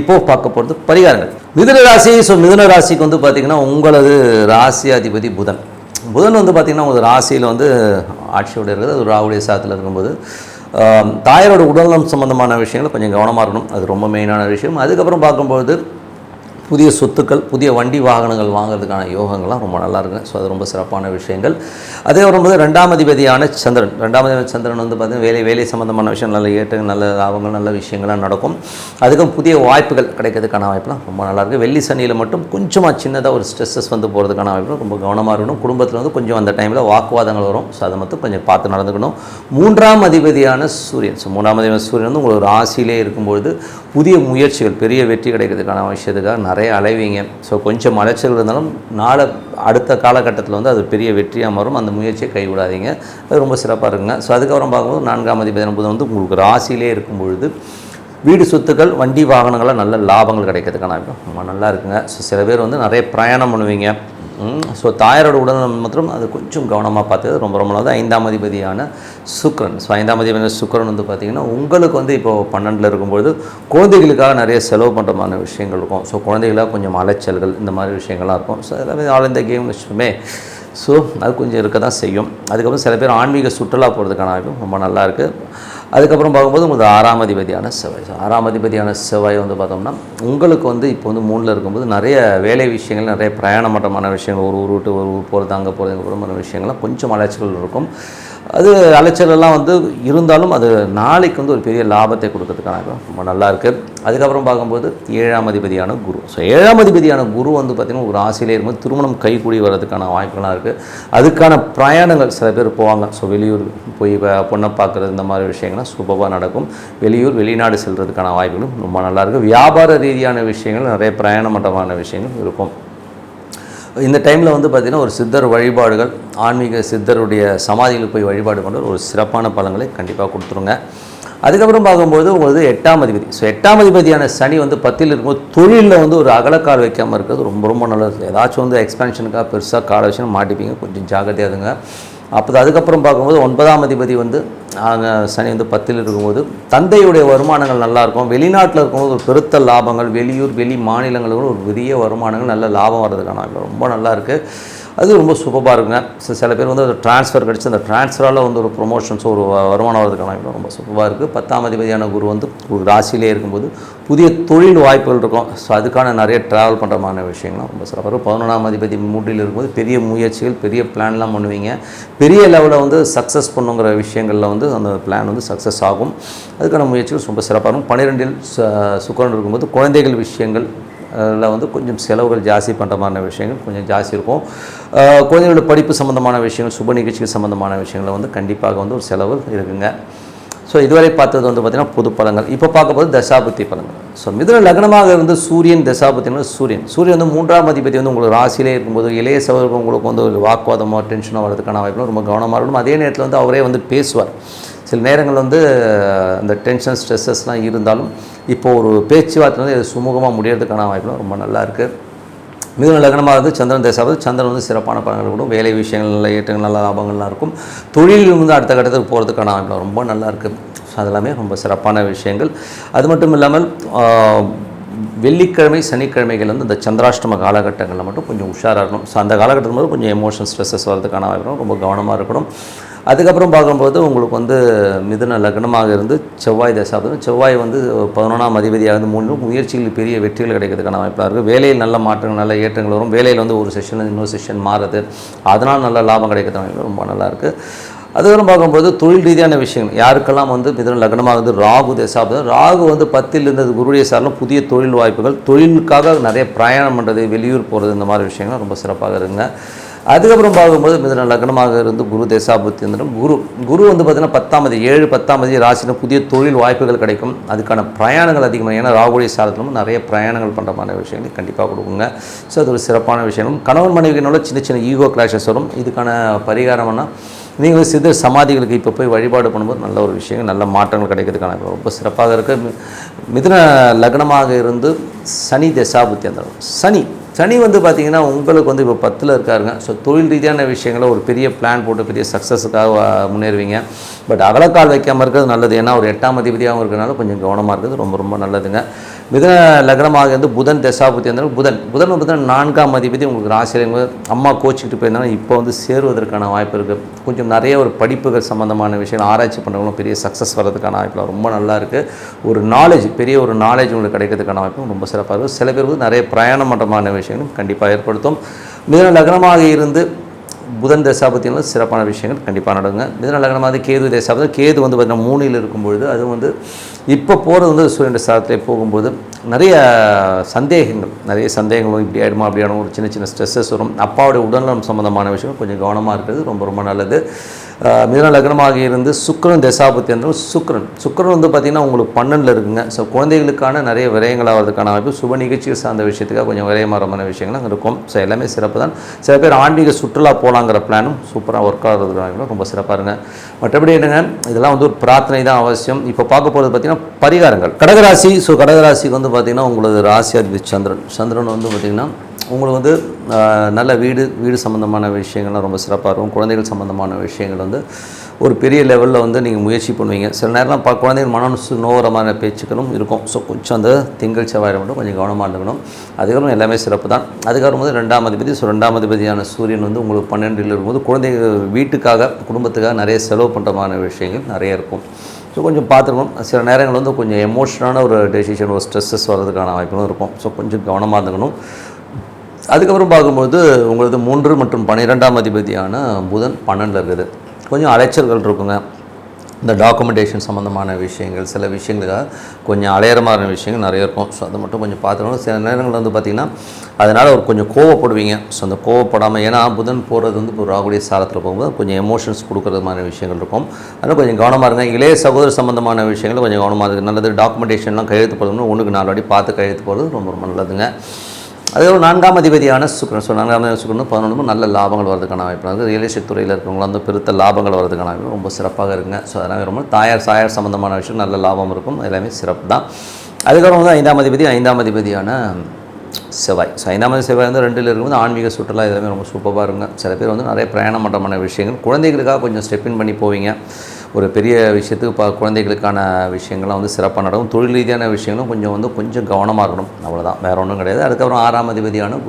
இப்போது பார்க்க போகிறது பரிகாரங்கள். மிதுன ராசி. ஸோ மிதுன ராசிக்கு வந்து பார்த்திங்கன்னா உங்களது ராசி அதிபதி புதன் வந்து பார்த்திங்கன்னா உங்கள் ராசியில் வந்து ஆட்சியோடு இருக்குது. அது ராகுடைய சாத்தில் இருக்கும்போது தாயாரோட உடல்நலம் சம்மந்தமான விஷயங்கள் கொஞ்சம் கவனமாக இருக்கணும். அது ரொம்ப மெயினான விஷயம். அதுக்கப்புறம் பார்க்கும்போது புதிய சொத்துக்கள், புதிய வண்டி வாகனங்கள் வாங்குறதுக்கான யோகங்கள்லாம் ரொம்ப நல்லா இருக்குங்க. ஸோ அது ரொம்ப சிறப்பான விஷயங்கள். அதே வரும்போது 2ஆம் அதிபதியான சந்திரன் வந்து பார்த்திங்கன்னா வேலை சம்மந்தமான விஷயம் நல்ல ஏற்றங்கள், நல்ல லாபங்கள், நல்ல விஷயங்கள்லாம் நடக்கும். அதுக்கும் புதிய வாய்ப்புகள் கிடைக்கிறதுக்கான வாய்ப்புலாம் ரொம்ப நல்லாயிருக்கு. வெள்ளி சனியில் மட்டும் கொஞ்சமாக சின்னதாக ஒரு ஸ்ட்ரெஸ்ஸஸ் வந்து போகிறதுக்கான வாய்ப்புகள் ரொம்ப கவனமாக இருக்கணும். குடும்பத்தில் வந்து கொஞ்சம் அந்த டைமில் வாக்குவாதங்கள் வரும். ஸோ அதை மட்டும் கொஞ்சம் பார்த்து நடந்துக்கணும். 3ஆம் அதிபதியான சூரியன். ஸோ 3ஆம் அதிபதியான சூரியன் வந்து உங்களுக்கு ராசியிலே இருக்கும்பொழுது புதிய முயற்சிகள், பெரிய வெற்றி கிடைக்கிறதுக்கான விஷயத்துக்காக நிறைய அலைவீங்க. ஸோ கொஞ்சம் அலைச்சல் இருந்தாலும் அடுத்த காலகட்டத்தில் வந்து அது பெரிய வெற்றியாக மாறும். அந்த முயற்சியை கைவிடாதீங்க. அது ரொம்ப சிறப்பாக இருக்குங்க. ஸோ அதுக்கப்புறம் பார்க்கும்போது 4ஆம் அதிபதி புதன் வந்து உங்களுக்கு ராசியிலே இருக்கும்பொழுது வீடு சொத்துக்கள், வண்டி வாகனங்களாக நல்ல லாபங்கள் கிடைக்கிறதுக்கான ரொம்ப நல்லா இருக்குங்க. ஸோ சில பேர் வந்து நிறைய பிரயாணம் பண்ணுவீங்க. ஸோ தாயாரோட உடல்நலம் மற்றும் அது கொஞ்சம் கவனமாக பார்த்தது ரொம்ப நல்லது. 5ஆம் அதிபதியான சுக்கிரன். ஸோ 5ஆம் அதிபதியான சுக்கிரன் வந்து பார்த்திங்கன்னா உங்களுக்கு வந்து இப்போது 12ல் இருக்கும்போது குழந்தைகளுக்காக நிறைய செலவு பண்ணுறமான விஷயங்கள் இருக்கும். ஸோ குழந்தைகளாக கொஞ்சம் அலைச்சல்கள் இந்த மாதிரி விஷயங்கள்லாம் இருக்கும். ஸோ எல்லாமே ஆல் இந்த கேம் வச்சுமே ஸோ அது கொஞ்சம் இருக்க தான் செய்யும். அதுக்கப்புறம் சில பேர் ஆன்மீக சுற்றுலா போகிறதுக்கான வாய்ப்பு ரொம்ப நல்லாயிருக்கு. அதுக்கப்புறம் பார்க்கும்போது உங்களுக்கு 6ஆம் அதிபதியான செவ்வாய். 6ஆம் அதிபதியான செவ்வாய் வந்து பார்த்தோம்னா உங்களுக்கு வந்து இப்போ வந்து 3ல் இருக்கும்போது நிறைய வேலை விஷயங்கள், நிறைய பிரயாண மட்டமான விஷயங்கள், ஒரு ஊர் விட்டு ஒரு ஊர் போகிறது, அங்கே போகிறது, இங்கே போகிற விஷயங்கள்லாம் கொஞ்சம் அலைச்சல்கள் இருக்கும். அது அலைச்சலெல்லாம் வந்து இருந்தாலும் அது நாளைக்கு வந்து ஒரு பெரிய லாபத்தை கொடுக்கறதுக்கான ரொம்ப நல்லாயிருக்கு. அதுக்கப்புறம் பார்க்கும்போது 7ஆம் அதிபதியான குரு. ஸோ 7ஆம் அதிபதியான குரு வந்து பார்த்திங்கன்னா ஒரு ராசியிலே இருக்கும்போது திருமணம் கைகூடி வர்றதுக்கான வாய்ப்புகள்லாம் இருக்குது. அதுக்கான பிரயாணங்கள் சில பேர் போவாங்க. ஸோ வெளியூர் போய் பொண்ணை பார்க்குறது இந்த மாதிரி விஷயங்கள்லாம் சூப்பராக நடக்கும். வெளிநாடு செல்கிறதுக்கான வாய்ப்புகளும் ரொம்ப நல்லாயிருக்கு. வியாபார ரீதியான விஷயங்கள், நிறைய பிரயாண மட்டமான விஷயங்கள் இருக்கும். இந்த டைமில் வந்து பார்த்திங்கன்னா ஒரு சித்தர் வழிபாடுகள், ஆன்மீக சித்தருடைய சமாதிகளுக்கு போய் வழிபாடு கொண்டு ஒரு சிறப்பான பலன்களை கண்டிப்பாக கொடுத்துருங்க. அதுக்கப்புறம் பார்க்கும்போது உங்களுக்கு 8ஆம் அதிபதி. ஸோ 8ஆம் அதிபதியான சனி வந்து 10ல் இருக்கும்போது தொழிலில் வந்து ஒரு அகலக்கால் வைக்காமல் இருக்கிறது ரொம்ப நல்லது. ஏதாச்சும் வந்து எக்ஸ்பென்ஷனுக்காக பெருசாக கால் வச்சுன்னு மாட்டிப்பீங்க. கொஞ்சம் ஜாகிரதையாக இருங்க. அதுக்கப்புறம் பார்க்கும்போது 9ஆம் அதிபதி வந்து சனி வந்து 10ல் இருக்கும்போது தந்தையுடைய வருமானங்கள் நல்லாயிருக்கும். வெளிநாட்டில் இருக்கும்போது ஒரு பெருத்த லாபங்கள், வெளி மாநிலங்களுக்கு ஒரு பெரிய வருமானங்கள், நல்ல லாபம் வர்றதுக்கான ரொம்ப நல்லாயிருக்கு. அது ரொம்ப சூப்பராக இருக்குங்க. சில பேர் வந்து ஒரு ட்ரான்ஸ்ஃபர் கிடச்சி அந்த ட்ரான்ஸ்ஃபரால் வந்து ஒரு ப்ரொமோஷன்ஸ், ஒரு வருமானம் வரதுக்கான ரொம்ப சூப்பராக இருக்குது. 10ஆம் அதிபதியான குரு வந்து ஒரு ராசியிலே இருக்கும்போது புதிய தொழில் வாய்ப்புகள் இருக்கும். ஸோ அதுக்கான நிறைய ட்ராவல் பண்ணுறமான விஷயங்கள்லாம் ரொம்ப சிறப்பாக இருக்கும். 11ஆம் அதிபதி 3ல் இருக்கும்போது பெரிய முயற்சிகள், பெரிய பிளான்லாம் பண்ணுவீங்க. பெரிய லெவலில் வந்து சக்ஸஸ் பண்ணுங்கிற விஷயங்களில் வந்து அந்த பிளான் வந்து சக்ஸஸ் ஆகும். அதுக்கான முயற்சிகள் ரொம்ப சிறப்பாக இருக்கும். 12ல் சுக்கிரன் இருக்கும்போது குழந்தைகள் விஷயங்கள் வந்து கொஞ்சம் செலவுகள் ஜாஸ்தி பண்ணுற மாதிரி விஷயங்கள் கொஞ்சம் ஜாஸ்தி இருக்கும். குழந்தைகளோட படிப்பு சம்மந்தமான விஷயங்கள், சுப நிகழ்ச்சிகள் சம்மந்தமான விஷயங்களில் வந்து கண்டிப்பாக வந்து ஒரு செலவு இருக்குங்க. ஸோ இதுவரை பார்த்தது வந்து பார்த்திங்கன்னா பொது பலங்கள். இப்போ பார்க்க போது தசாபுத்தி பலங்கள். ஸோ மிதுன லக்னமாக இருந்து சூரியன் தசாபுத்தினா சூரியன் வந்து 3ஆம் அதிபதி வந்து உங்களுக்கு ராசியிலே இருக்கும்போது இளைய சகோதரர்கள் உங்களுக்கு வந்து ஒரு வாக்குவாதமோ டென்ஷனோ வரதுக்கான வாய்ப்புகளும் ரொம்ப கவனமாக இருக்கணும். அதே நேரத்தில் வந்து அவரே வந்து பேசுவார். சில நேரங்கள் வந்து அந்த டென்ஷன் ஸ்ட்ரெஸ்ஸஸ்லாம் இருந்தாலும் இப்போது ஒரு பேச்சுவார்த்தை வந்து இது சுமூகமாக முடியறதுக்கான வாய்ப்புலாம் ரொம்ப நல்லாயிருக்கு. மிதுன லக்னமாக இருந்து சந்திரன் தசாபதி. சந்திரன் வந்து சிறப்பான பலன்கள் கொடுக்கும். வேலை விஷயங்கள், நல்ல ஏற்றங்கள், நல்ல லாபங்கள்லாம் இருக்கும். தொழிலில் வந்து அடுத்த கட்டத்துக்கு போகிறதுக்கான வாய்ப்புலாம் ரொம்ப நல்லாயிருக்கு. ஸோ அதெல்லாமே ரொம்ப சிறப்பான விஷயங்கள். அது மட்டும் இல்லாமல் வெள்ளிக்கிழமை, சனிக்கிழமைகள் வந்து இந்த சந்திராஷ்டம காலகட்டங்களில் மட்டும் கொஞ்சம் உஷாராக இருக்கணும். ஸோ அந்த காலகட்டத்தில் போது கொஞ்சம் எமோஷன் ஸ்ட்ரெஸ்ஸஸ் வரதுக்கான வாய்ப்பு ரொம்ப கவனமாக இருக்கணும். அதுக்கப்புறம் பார்க்கும்போது உங்களுக்கு வந்து மிதுன லக்னமாக இருந்து செவ்வாய் தசாபதி. செவ்வாய் வந்து 11ஆம் அதிபதியாக இருந்து 3 முயற்சிகளில் பெரிய வெற்றிகள் கிடைக்கிறதுக்கான வாய்ப்பாக இருக்குது. வேலையில் நல்ல மாற்றங்கள், நல்ல ஏற்றங்கள் வரும். வேலையில் வந்து ஒரு செஷன் இன்னொரு செஷன் மாறுது, அதனால் நல்ல லாபம் கிடைக்கிறதுக்கான வாய்ப்பு ரொம்ப நல்லாயிருக்கு. அதுக்கப்புறம் பார்க்கும்போது தொழில் ரீதியான விஷயங்கள் யாருக்கெல்லாம் வந்து மிதுன லக்னமாக வந்து ராகு தசாபதி. ராகு வந்து 10ல் இருந்தது குருடைய சார்லும் புதிய தொழில் வாய்ப்புகள், தொழிலுக்காக நிறைய பிரயாணம் பண்ணுறது, வெளியூர் போகிறது, இந்த மாதிரி விஷயங்கள் ரொம்ப சிறப்பாக இருக்குங்க. அதுக்கப்புறம் பார்க்கும்போது மிதுன லக்னமாக இருந்து குரு தேசாபுத்தி இருந்துடும். குரு வந்து பார்த்திங்கன்னா 10ஆம் தேதி 7-10ஆம் தேதி ராசியில் புதிய தொழில் வாய்ப்புகள் கிடைக்கும். அதுக்கான பிரயாணங்கள் அதிகமாக, ஏன்னா ராகுடைய சாதத்திலும் நிறைய பிரயாணங்கள் பண்ணுற மாதிரி விஷயங்கள் கண்டிப்பாக கொடுக்குங்க. ஸோ அது ஒரு சிறப்பான விஷயம். கணவன் மனைவியினோட சின்ன சின்ன ஈகோ கிளாஷஸ் வரும். இதுக்கான பரிகாரம்னா நீங்கள் சித்தர் சமாதிகளுக்கு இப்போ போய் வழிபாடு பண்ணும்போது நல்ல ஒரு விஷயம், நல்ல மாற்றங்கள் கிடைக்கிறதுக்கான ரொம்ப சிறப்பாக இருக்குது. மிதுன லக்னமாக இருந்து சனி தசாபுத்தி அந்த சனி வந்து பார்த்திங்கன்னா உங்களுக்கு வந்து இப்போ 10ல் இருக்காருங்க. ஸோ தொழில் ரீதியான விஷயங்களை ஒரு பெரிய பிளான் போட்டு பெரிய சக்ஸஸுக்காக முன்னேறுவீங்க. பட் அகலக்கால் வைக்காமல் இருக்கிறது நல்லது. ஏன்னா ஒரு 8ஆம் அதிபதியாகவும் இருக்கிறனால கொஞ்சம் கவனமாக இருக்கிறது ரொம்ப ரொம்ப நல்லதுங்க. மிதுன லக்னமாக இருந்து புதன் தசாபுத்தி இருந்தாலும் புதன் வந்து 4ஆம் அதிபதி உங்களுக்கு ராசியில் அம்மா கோச்சிக்கிட்டு போயிருந்தாலும் இப்போ வந்து சேருவதற்கான வாய்ப்பு இருக்குது. கொஞ்சம் நிறைய ஒரு படிப்புகள் சம்மந்தமான விஷயங்கள் ஆராய்ச்சி பண்ணுறவங்களும் பெரிய சக்ஸஸ் வர்றதுக்கான வாய்ப்பு ரொம்ப நல்லா இருக்குது. ஒரு நாலேஜ், பெரிய ஒரு நாலேஜ் உங்களுக்கு கிடைக்கிறதுக்கான வாய்ப்பும் ரொம்ப சிறப்பாக இருக்குது. சில பேருக்கு நிறைய பிரயாண மட்டமான விஷயங்களும் கண்டிப்பாக ஏற்படுத்தும். மிதுன லக்னமாக இருந்து புதன் தசாபத்தியும் சிறப்பான விஷயங்கள் கண்டிப்பாக நடக்குங்க. மிதுன லக்னமாக கேது தசாபதி, கேது வந்து பார்த்திங்கன்னா 3ல் இருக்கும்பொழுது அது வந்து இப்போ போகிறது வந்து சூரியன் தசாபத்திலே போகும்போது நிறைய சந்தேகங்கள் இப்படி ஆகிடுமா அப்படி ஆகிடும், ஒரு சின்ன சின்ன ஸ்ட்ரெஸ்ஸஸ் வரும். அப்பாவுடைய உடல்நலம் சம்மந்தமான விஷயம் கொஞ்சம் கவனமாக இருக்கிறது ரொம்ப ரொம்ப நல்லது. மிதுன லக்னமாக இருந்து சுக்கிரன் தசாபத்தி இருந்தாலும் சுக்கிரன் வந்து பார்த்திங்கன்னா உங்களுக்கு 12ல் இருக்குங்க. ஸோ குழந்தைகளுக்கான நிறைய விரயங்களாகிறதுக்கான வாய்ப்பு, சுப நிகழ்ச்சிகள் சார்ந்த விஷயத்துக்காக கொஞ்சம் விரயமாரமான விஷயங்களும் இருக்கும். ஸோ எல்லாமே சிறப்பு தான். சில பேர் ஆன்மீக சுற்றுலா போகலாங்கிற பிளானும் சூப்பராக ஒர்க் ஆகிறதுக்காக ரொம்ப சிறப்பாக இருங்க. மற்றபடி என்னங்க, இதெல்லாம் வந்து ஒரு பிரார்த்தனை தான் அவசியம். இப்போ பார்க்க போகிறது பார்த்திங்கன்னா பரிகாரங்கள். கடகராசி. ஸோ கடகராசிக்கு வந்து பார்த்திங்கன்னா உங்களது ராசி அதிபதி சந்திரன் வந்து பார்த்திங்கன்னா உங்களுக்கு வந்து நல்ல வீடு சம்மந்தமான விஷயங்கள்லாம் ரொம்ப சிறப்பாக இருக்கும். குழந்தைகள் சம்மந்தமான விஷயங்கள் வந்து ஒரு பெரிய லெவலில் வந்து நீங்கள் முயற்சி பண்ணுவீங்க. சில நேரம்லாம் குழந்தைகள் மனசு நோரமான பேச்சுக்களும் இருக்கும். ஸோ கொஞ்சம் அந்த திங்கள் செவ்வாய் மட்டும் கொஞ்சம் கவனமாக இருக்கணும். அதுக்கப்புறம் எல்லாமே சிறப்பு தான். அதுக்கப்புறம் வந்து 2ஆம் அதிபதி. ஸோ 2ஆம் அதிபதியான சூரியன் வந்து உங்களுக்கு 12ல் இருக்கும்போது குழந்தைகள் வீட்டுக்காக குடும்பத்துக்காக நிறைய செலவு பண்ணுறமான விஷயங்கள் நிறைய இருக்கும். ஸோ கொஞ்சம் பார்த்துருக்கணும். சில நேரங்கள் வந்து கொஞ்சம் எமோஷனான ஒரு டெசிஷன், ஒரு ஸ்ட்ரெஸ்ஸஸ் வர்றதுக்கான வாய்ப்புகளும் இருக்கும். ஸோ கொஞ்சம் கவனமாக இருந்துக்கணும். அதுக்கப்புறம் பார்க்கும்போது உங்களுக்கு 3 மற்றும் 12ஆம் அதிபதியான புதன் 12ல் இருக்குது. கொஞ்சம் அலைச்சல்கள் இருக்குங்க. இந்த டாக்குமெண்டேஷன் சம்மந்தமான விஷயங்கள், சில விஷயங்களுக்காக கொஞ்சம் அலையறமான விஷயங்கள் நிறைய இருக்கும். ஸோ அதை மட்டும் கொஞ்சம் பார்த்துக்கணும். சில நேரங்கள் வந்து பார்த்திங்கன்னா அதனால் ஒரு கொஞ்சம் கோவப்படுவீங்க. ஸோ அந்த கோவப்படாமல், ஏன்னா புதன் போகிறது வந்து இப்போ ராகுடைய சாரத்தில் போகும்போது கொஞ்சம் எமோஷன்ஸ் கொடுக்குறது மாதிரி விஷயங்கள் இருக்கும். அதனால் கொஞ்சம் கவனமாக இருங்க. இளைய சகோதர சம்மந்தமான விஷயங்கள் கொஞ்சம் கவனமாக இருக்குது. நல்லது. டாக்குமெண்டேஷன்லாம் கையெழுத்து போடணும்னு 1க்கு 4 வாட்டி பார்த்து கையெழுத்து போகிறது ரொம்ப ரொம்ப நல்லதுங்க. அதே ஒரு 4ஆம் அதிபதியான சுக்கிரன். ஸோ 4ஆம் அதிபதி சுக்கிரன் 11 நல்ல லாபங்கள் வரதுக்கான வாய்ப்பு இருக்குது. ரியல் எஸ்டேட் துறையில் இருக்கிறவங்களாம் வந்து பெருத்த லாபங்கள் வரதுக்கான வாய்ப்பு ரொம்ப சிறப்பாக இருக்குங்க. ஸோ அதெல்லாம் ரொம்ப சாயார் சம்மந்தமான விஷயம் நல்ல லாபம் இருக்கும். எல்லாமே சிறப்பு தான். அதுக்கப்புறம் வந்து 5ஆம் அதிபதியான செவ்வாய். ஸோ 5ஆம் அதிபதி செவ்வாய் வந்து 2ல் இருக்கும்போது ஆன்மீக சுற்றுலா எல்லாமே ரொம்ப சூப்பராக இருக்குங்க. சில பேர் வந்து நிறைய பிரயாண மட்டமான விஷயங்கள் குழந்தைகளுக்காக கொஞ்சம் ஸ்டெப்பின் பண்ணி போவீங்க. ஒரு பெரிய விஷயத்துக்கு குழந்தைகளுக்கான விஷயங்கள்லாம் வந்து சிறப்பாக நடக்கும். தொழில் ரீதியான விஷயங்களும் கொஞ்சம் கவனமாக இருக்கணும். அவ்வளோதான், வேறு ஒன்றும் கிடையாது. அதுக்கப்புறம் 6ஆம் அதிபதியான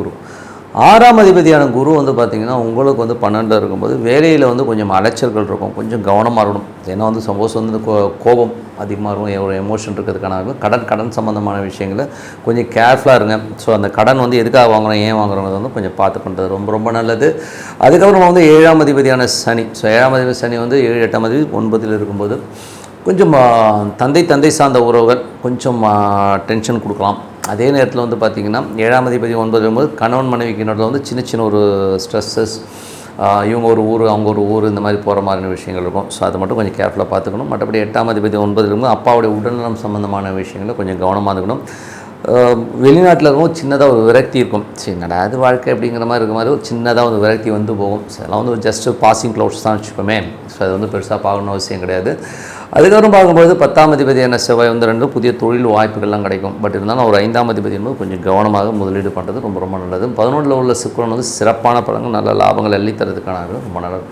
குரு வந்து பார்த்திங்கன்னா உங்களுக்கு வந்து 12ல் இருக்கும்போது வேலையில் வந்து கொஞ்சம் அலைச்சல்கள் இருக்கும். கொஞ்சம் கவனமாக இருக்கணும். ஏன்னா வந்து சப்போஸ் வந்து கோபம் அதிகமாக இருக்கும், ஒரு எமோஷன் இருக்கிறதுக்கான கடன் சம்மந்தமான விஷயங்களை கொஞ்சம் கேர்ஃபுல்லாக இருங்க. ஸோ அந்த கடன் வந்து எதுக்காக வாங்குகிறோம், ஏன் வாங்குறோங்கிறது வந்து கொஞ்சம் பார்த்து பண்ணுறது ரொம்ப ரொம்ப நல்லது. அதுக்கப்புறம் வந்து 7ஆம் அதிபதியான சனி. ஸோ 7ஆம் அதிபதி சனி வந்து 7, 8ஆம் அதிபதி 9ல் இருக்கும்போது கொஞ்சம் தந்தை சார்ந்த உறவுகள் கொஞ்சம் டென்ஷன் கொடுக்கலாம். அதே நேரத்தில் வந்து பார்த்திங்கன்னா 7ஆம் அதிபதி 9ல் இருக்கும்போது கணவன் மனைவிக்கு நடுவில் வந்து சின்ன ஒரு ஸ்ட்ரெஸ்ஸஸ், இவங்க ஒரு ஊர் அவங்க ஒரு ஊர் இந்த மாதிரி போகிற மாதிரியான விஷயங்கள் இருக்கும். ஸோ அதை மட்டும் கொஞ்சம் கேர்ஃபுல்லாக பார்த்துக்கணும். மற்றபடி 8ஆம் அதிபதி 9ல் இருக்கும்போது அப்பாவுடைய உடல்நலம் சம்மந்தமான விஷயங்களை கொஞ்சம் கவனமாக இருக்கணும். வெளிநாட்டில் இருக்கும் சின்னதாக ஒரு விரக்தி இருக்கும். என்னடா அது வாழ்க்கை அப்படிங்கிற மாதிரி இருக்கிற மாதிரி ஒரு சின்னதாக ஒரு விரக்தி வந்து போகும். ஸோ அதெல்லாம் வந்து ஜஸ்ட் பாசிங் க்ளவுட்ஸ் தான் வச்சுப்போமே. ஸோ அது வந்து பெருசாக பார்க்கணும் அவசியம் கிடையாது. அதுக்கப்புறம் பார்க்கும்போது 10ஆம் அதிபதியான செவ்வாய் வந்து 2 புதிய தொழில் வாய்ப்புகள்லாம் கிடைக்கும். பட் இருந்தாலும் ஒரு 5ஆம் அதிபதி என்பது கொஞ்சம் கவனமாக முதலீடு பண்ணுறது ரொம்ப ரொம்ப நல்லது. 11ல் உள்ள சுக்கிரன் வந்து சிறப்பான பலன்கள், நல்ல லாபங்கள் அள்ளி தரதுக்கான ரொம்ப நல்லது.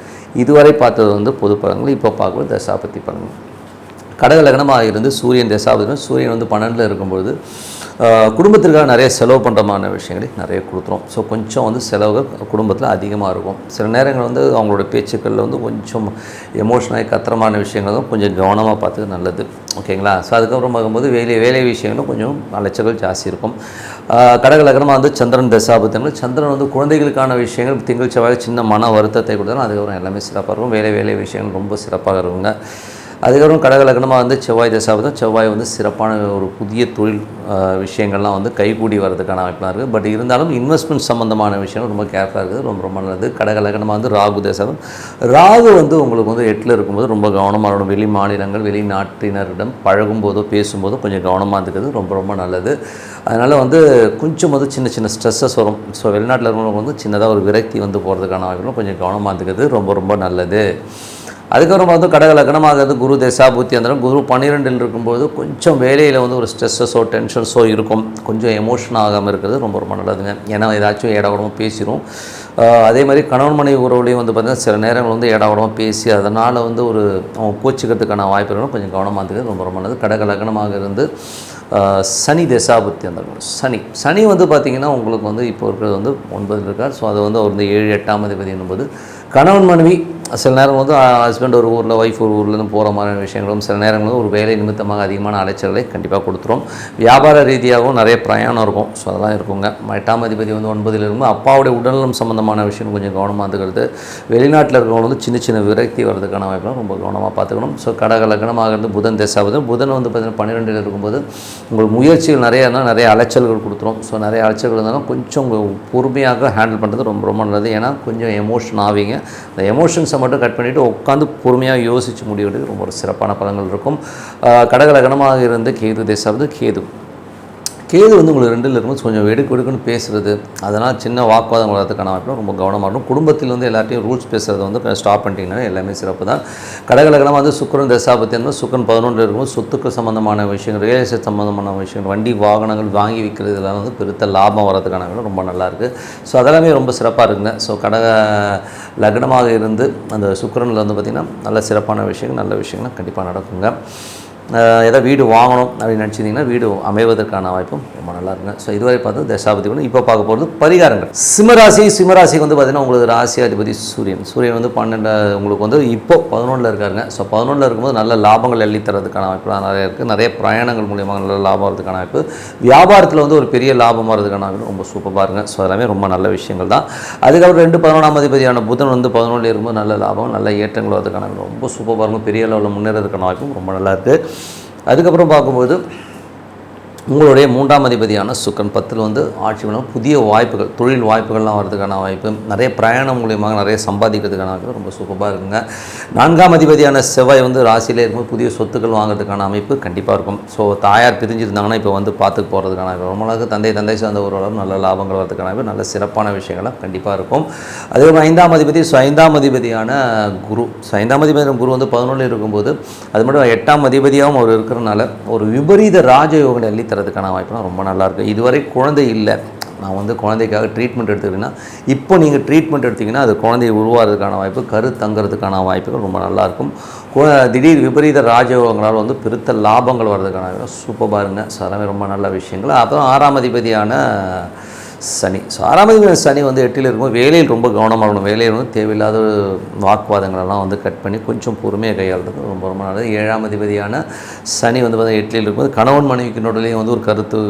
இதுவரை பார்த்தது வந்து பொது பலன்கள். இப்போ பார்க்குறது தசாபத்தி பலன்கள். கடக லக்னமாக இருந்து சூரியன் தசாபதி. சூரியன் வந்து 12ல் இருக்கும்போது குடும்பத்திற்காக நிறைய செலவு பண்ணுறமான விஷயங்களை நிறைய கொடுத்துரும். ஸோ கொஞ்சம் வந்து செலவுகள் குடும்பத்தில் அதிகமாக இருக்கும். சில நேரங்கள் வந்து அவங்களோட பேச்சுக்களில் வந்து கொஞ்சம் எமோஷனாகி கத்திரமான விஷயங்களும் கொஞ்சம் கவனமாக பார்த்துக்க நல்லது. ஓகேங்களா? ஸோ அதுக்கப்புறம் பார்க்கும்போது வேலை விஷயங்களும் கொஞ்சம் அலைச்சல்கள் ஜாஸ்தி இருக்கும். கடக லக்னமாக வந்து சந்திரன் தசாபுத்தங்கள். சந்திரன் வந்து குழந்தைகளுக்கான விஷயங்கள் திங்கள் செவ்வாய் சின்ன மன வருத்தத்தை கொடுத்தாலும் அதுக்கப்புறம் எல்லாமே சிறப்பாக இருக்கும். வேலை விஷயங்கள் ரொம்ப சிறப்பாக இருக்குங்க. அதுக்கப்புறம் கடக லக்னமாக வந்து செவ்வாய் தசாபதி, செவ்வாய் வந்து சிறப்பான ஒரு புதிய தொழில் விஷயங்கள்லாம் வந்து கைகூடி வரதுக்கான வாய்ப்பாக இருக்குது. பட் இருந்தாலும் இன்வெஸ்ட்மெண்ட் சம்மந்தமான விஷயங்கள் ரொம்ப கேர்ஃபுல்லாக இருக்குது, ரொம்ப ரொம்ப நல்லது. கடக லக்னமாக வந்து ராகு தசாபதி, ராகு வந்து உங்களுக்கு வந்து 8ல் இருக்கும்போது ரொம்ப கவனமாக இருக்கணும். வெளி மாநிலங்கள் வெளிநாட்டினரிடம் பழகும்போதோ பேசும்போதோ கொஞ்சம் கவனமாக இருக்கிறது ரொம்ப ரொம்ப நல்லது. அதனால் வந்து கொஞ்சம் வந்து சின்ன சின்ன ஸ்ட்ரெஸ்ஸஸ் வரும். ஸோ வெளிநாட்டில் இருக்கிறவங்க வந்து சின்னதாக ஒரு விரக்தி வந்து போகிறதுக்கான வாய்ப்புகளும் கொஞ்சம் கவனமாக இருக்கிறது ரொம்ப ரொம்ப நல்லது. அதுக்கப்புறம் வந்து கடக லக்னமாகிறது குரு தசாபுத்தி, அந்த குரு 12ல் இருக்கும்போது கொஞ்சம் வேலையில் வந்து ஒரு ஸ்ட்ரெஸ்ஸஸோ டென்ஷன்ஸோ இருக்கும். கொஞ்சம் எமோஷன் ஆகாமல் இருக்கிறது ரொம்ப ரொம்ப நல்லதுங்க. ஏன்னா ஏதாச்சும் ஏடாவிடமாக பேசிடும். அதே மாதிரி கணவன் மனைவி உறவுலையும் வந்து பார்த்திங்கன்னா சில நேரங்கள் வந்து ஏடாவிடமாக பேசி அதனால் வந்து ஒரு அவங்க கோச்சிக்கிறதுக்கான வாய்ப்புகளும் கொஞ்சம் கவனமாக இருக்கிறது ரொம்ப ரொம்ப நல்லது. கடக லக்னமாக இருந்து சனி தசாபுத்தி, அந்த சனி வந்து பார்த்திங்கன்னா உங்களுக்கு வந்து இப்போ இருக்கிறது வந்து 9ல் இருக்கார். ஸோ அது வந்து அவர் வந்து 7 8ஆம் அதிபதி என்னும்போது கணவன் மனைவி சில நேரம் வந்து ஹஸ்பண்ட் ஒரு ஊரில் ஒய்ஃப் ஒரு ஊர்லேருந்து போகிற மாதிரியான விஷயங்களும் சில நேரங்களும் ஒரு வேலை நிமித்தமாக அதிகமான அலைச்சல்களை கண்டிப்பாக கொடுத்துரும். வியாபார ரீதியாகவும் நிறைய பிரயாணம் இருக்கும். ஸோ அதெல்லாம் இருக்குங்க. 8ஆம் அதிபதி வந்து 9ல் இருக்கும்போது அப்பாவுடைய உடல்நலம் சம்மந்தமான விஷயம் கொஞ்சம் கவனமாக இருந்துக்கிறது. வெளிநாட்டில் இருக்கிறவங்க வந்து சின்ன சின்ன விரக்தி வரதுக்கான வாய்ப்புலாம் ரொம்ப கவனமாக பார்த்துக்கணும். ஸோ கடக லக்னமாக இருந்து புதன் தசாபதி, புதன் வந்து பார்த்திங்கன்னா 12ல் இருக்கும்போது உங்களுக்கு முயற்சிகள் நிறைய இருந்தால் நிறைய அலைச்சல்கள் கொடுத்துரும். ஸோ நிறைய அலைச்சல்கள் இருந்தாலும் கொஞ்சம் பொறுமையாக ஹேண்டில் பண்ணுறது ரொம்ப ரொம்ப நல்லது. ஏன்னா கொஞ்சம் எமோஷன் ஆவீங்க. அந்த எமோஷன்ஸை மட்டும் கட் பண்ணிவிட்டு உட்காந்து பொறுமையாக யோசித்து முடிவெடுக்க ரொம்ப ஒரு சிறப்பான பலன்கள் இருக்கும். கடக லக்னமாக இருந்து கேது தசாபதி, கேது வந்து உங்களுக்கு 2ல் இருக்கும்போது கொஞ்சம் வெடுக்குன்னு பேசுகிறது, அதனால் சின்ன வாக்குவாதம் வளர்கிறதுக்கான வாய்ப்பு ரொம்ப கவனமாக இருக்கும். குடும்பத்தில் வந்து எல்லாத்தையும் ரூல்ஸ் பேசுகிறத வந்து ஸ்டாப் பண்ணிட்டீங்கன்னா எல்லாமே சிறப்பு தான். கடக லக்னமாக வந்து சுக்கிரன் தசாபதி வந்து சுக்கிரன் 11ல் இருக்கும்போது சொத்துக்கு சம்மந்தமான விஷயங்கள், ரியல் எஸ்டேட் சம்மந்தமான விஷயங்கள், வண்டி வாகனங்கள் வாங்கி விற்கிறது இதெல்லாம் வந்து பெருத்த லாபம் வரதுக்கான வாய்ப்பு ரொம்ப நல்லாயிருக்கு. ஸோ அதெல்லாமே ரொம்ப சிறப்பாக இருக்குங்க. ஸோ கடக லக்னமாக இருந்து அந்த சுக்கிரனில் வந்து பார்த்திங்கன்னா நல்ல சிறப்பான விஷயங்கள் நல்ல விஷயங்கள்லாம் கண்டிப்பாக நடக்குங்க. ஏதாவது வீடு வாங்கணும் அப்படின்னு நினச்சிட்டிங்கன்னா வீடு அமைவதற்கான வாய்ப்பும் ரொம்ப நல்லா இருக்குங்க. ஸோ இதுவரை பார்த்து தசாபதி ஒன்று. இப்போ பார்க்க போகிறது பரிகாரங்கள். சிம்மராசிக்கு வந்து பார்த்திங்கன்னா உங்களுக்கு ராசி அதிபதி சூரியன் வந்து 12 உங்களுக்கு வந்து இப்போ 11ல் இருக்காருங்க. ஸோ 11ல் இருக்கும்போது நல்ல லாபங்கள் எள்ளி தரதுக்கான வாய்ப்புலாம் நிறைய இருக்குது. நிறைய பிரயாணங்கள் மூலியமாக நல்ல லாபம் வரதுக்கான வாய்ப்பு, வியாபாரத்தில் வந்து ஒரு பெரிய லாபம் வரதுக்கான வாய்ப்பு ரொம்ப சூப்பராக இருங்க. ஸோ எல்லாமே ரொம்ப நல்ல விஷயங்கள் தான். அதுக்கப்புறம் 11ஆம் அதிபதியான புதன் வந்து 11ல் இருக்கும்போது நல்ல லாபம் நல்ல ஏற்றங்கள் வரதுக்கான ரொம்ப சூப்பராக இருக்கும். பெரிய லெவலில் முன்னேறதுக்கான வாய்ப்பும் ரொம்ப நல்லா இருக்குது. அதுக்கப்புறம் பார்க்கும்போது உங்களுடைய 3ஆம் அதிபதியான சுக்கிரன் 10ல் வந்து ஆட்சி பண்ணணும். புதிய வாய்ப்புகள் தொழில் வாய்ப்புகள்லாம் வரதுக்கான வாய்ப்பு, நிறைய பிரயாணம் மூலியமாக நிறைய சம்பாதிக்கிறதுக்கான வாய்ப்பு ரொம்ப சூப்பராக இருக்குங்க. 4ஆம் அதிபதியான செவ்வாய் வந்து ராசியிலே இருக்கும்போது புதிய சொத்துக்கள் வாங்குறதுக்கான அமைப்பு கண்டிப்பாக இருக்கும். ஸோ தாயார் பிரிஞ்சிருந்தாங்கன்னா இப்போ வந்து பார்த்துக்கு போகிறதுக்கான வாய்ப்பு ரொம்ப நாளுக்கு தந்தை சார்ந்த ஒரு நல்ல லாபங்கள் வரதுக்கான வாய்ப்பு நல்ல சிறப்பான விஷயங்கள்லாம் கண்டிப்பாக இருக்கும். அதே மாதிரி 5ஆம் அதிபதி 5ஆம் அதிபதியான குரு 5ஆம் அதிபதியான குரு வந்து 11ல் இருக்கும்போது அது மட்டும் 8ஆம் அதிபதியாகவும் அவர் இருக்கிறனால ஒரு விபரீத ராஜயோகங்களை அள்ளி தரதுக்கான வாய்ப்புலாம் ரொம்ப நல்லாயிருக்கு. இதுவரை குழந்தை இல்லை, நான் வந்து குழந்தைக்காக ட்ரீட்மெண்ட் எடுத்துக்கிட்டேன்னா இப்போ நீங்கள் ட்ரீட்மெண்ட் எடுத்திங்கன்னா அது குழந்தையை உருவாகிறதுக்கான வாய்ப்பு, கரு தங்கிறதுக்கான வாய்ப்புகள் ரொம்ப நல்லாயிருக்கும். திடீர் விபரீத ராஜயோகங்களால் வந்து பெருத்த லாபங்கள் வர்றதுக்கான வாய்ப்பு சூப்பராக இருங்க. ஸோ அதெல்லாமே ரொம்ப நல்ல விஷயங்கள். அப்புறம் 6ஆம் அதிபதியான சனி. ஸோ 6ஆம் அதிபதி சனி வந்து 8ல் இருக்கும்போது வேலையில் ரொம்ப கவனமாக இருக்கணும். வேலையில் வந்து தேவையில்லாத வாக்குவாதங்களெல்லாம் வந்து கட் பண்ணி கொஞ்சம் பொறுமையாக கையாளுறது ரொம்ப ரொம்ப நல்லது. 7ஆம் அதிபதியான சனி வந்து 8ல் இருக்கும்போது கணவன் மனைவிக்கு நடுவுலேயும் வந்து ஒரு கருத்து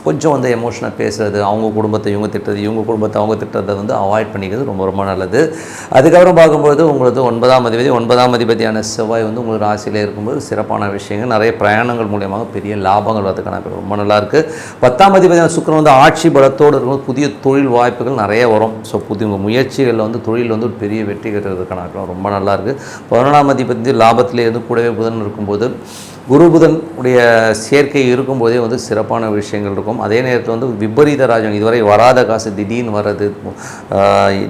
கொஞ்சம் வந்து எமோஷனாக பேசுகிறது, அவங்க குடும்பத்தை இவங்க திட்டுறது, இவங்க குடும்பத்தை அவங்க திட்டுறதை வந்து அவாய்ட் பண்ணிக்கிறது ரொம்ப ரொம்ப நல்லது. அதுக்கப்புறம் பார்க்கும்போது உங்களுக்கு 9ஆம் அதிபதியான செவ்வாய் வந்து உங்களுக்கு ராசியில் இருக்கும்போது சிறப்பான விஷயங்கள், நிறைய பிரயாணங்கள் மூலியமாக பெரிய லாபங்கள் வரதுக்கான ரொம்ப நல்லாயிருக்கு. 10ஆம் அதிபதியான சுக்கிரன் வந்து ஆட்சி பலத்தோடு இருக்கும்போது புதிய தொழில் வாய்ப்புகள் நிறைய வரும். ஸோ புதிய முயற்சிகளில் வந்து தொழில் வந்து ஒரு பெரிய வெற்றி பெறுறதுக்கான ரொம்ப நல்லாயிருக்கு. 11ஆம் அதிபதி லாபத்திலே இருந்து கூடவே புதன் இருக்கும்போது குரு புதன் உடைய சேர்க்கை இருக்கும்போதே வந்து சிறப்பான விஷயங்கள் இருக்கும். அதே நேரத்தில் வந்து விபரீத ராஜம் இதுவரை வராத காசு திடீர்னு வர்றது,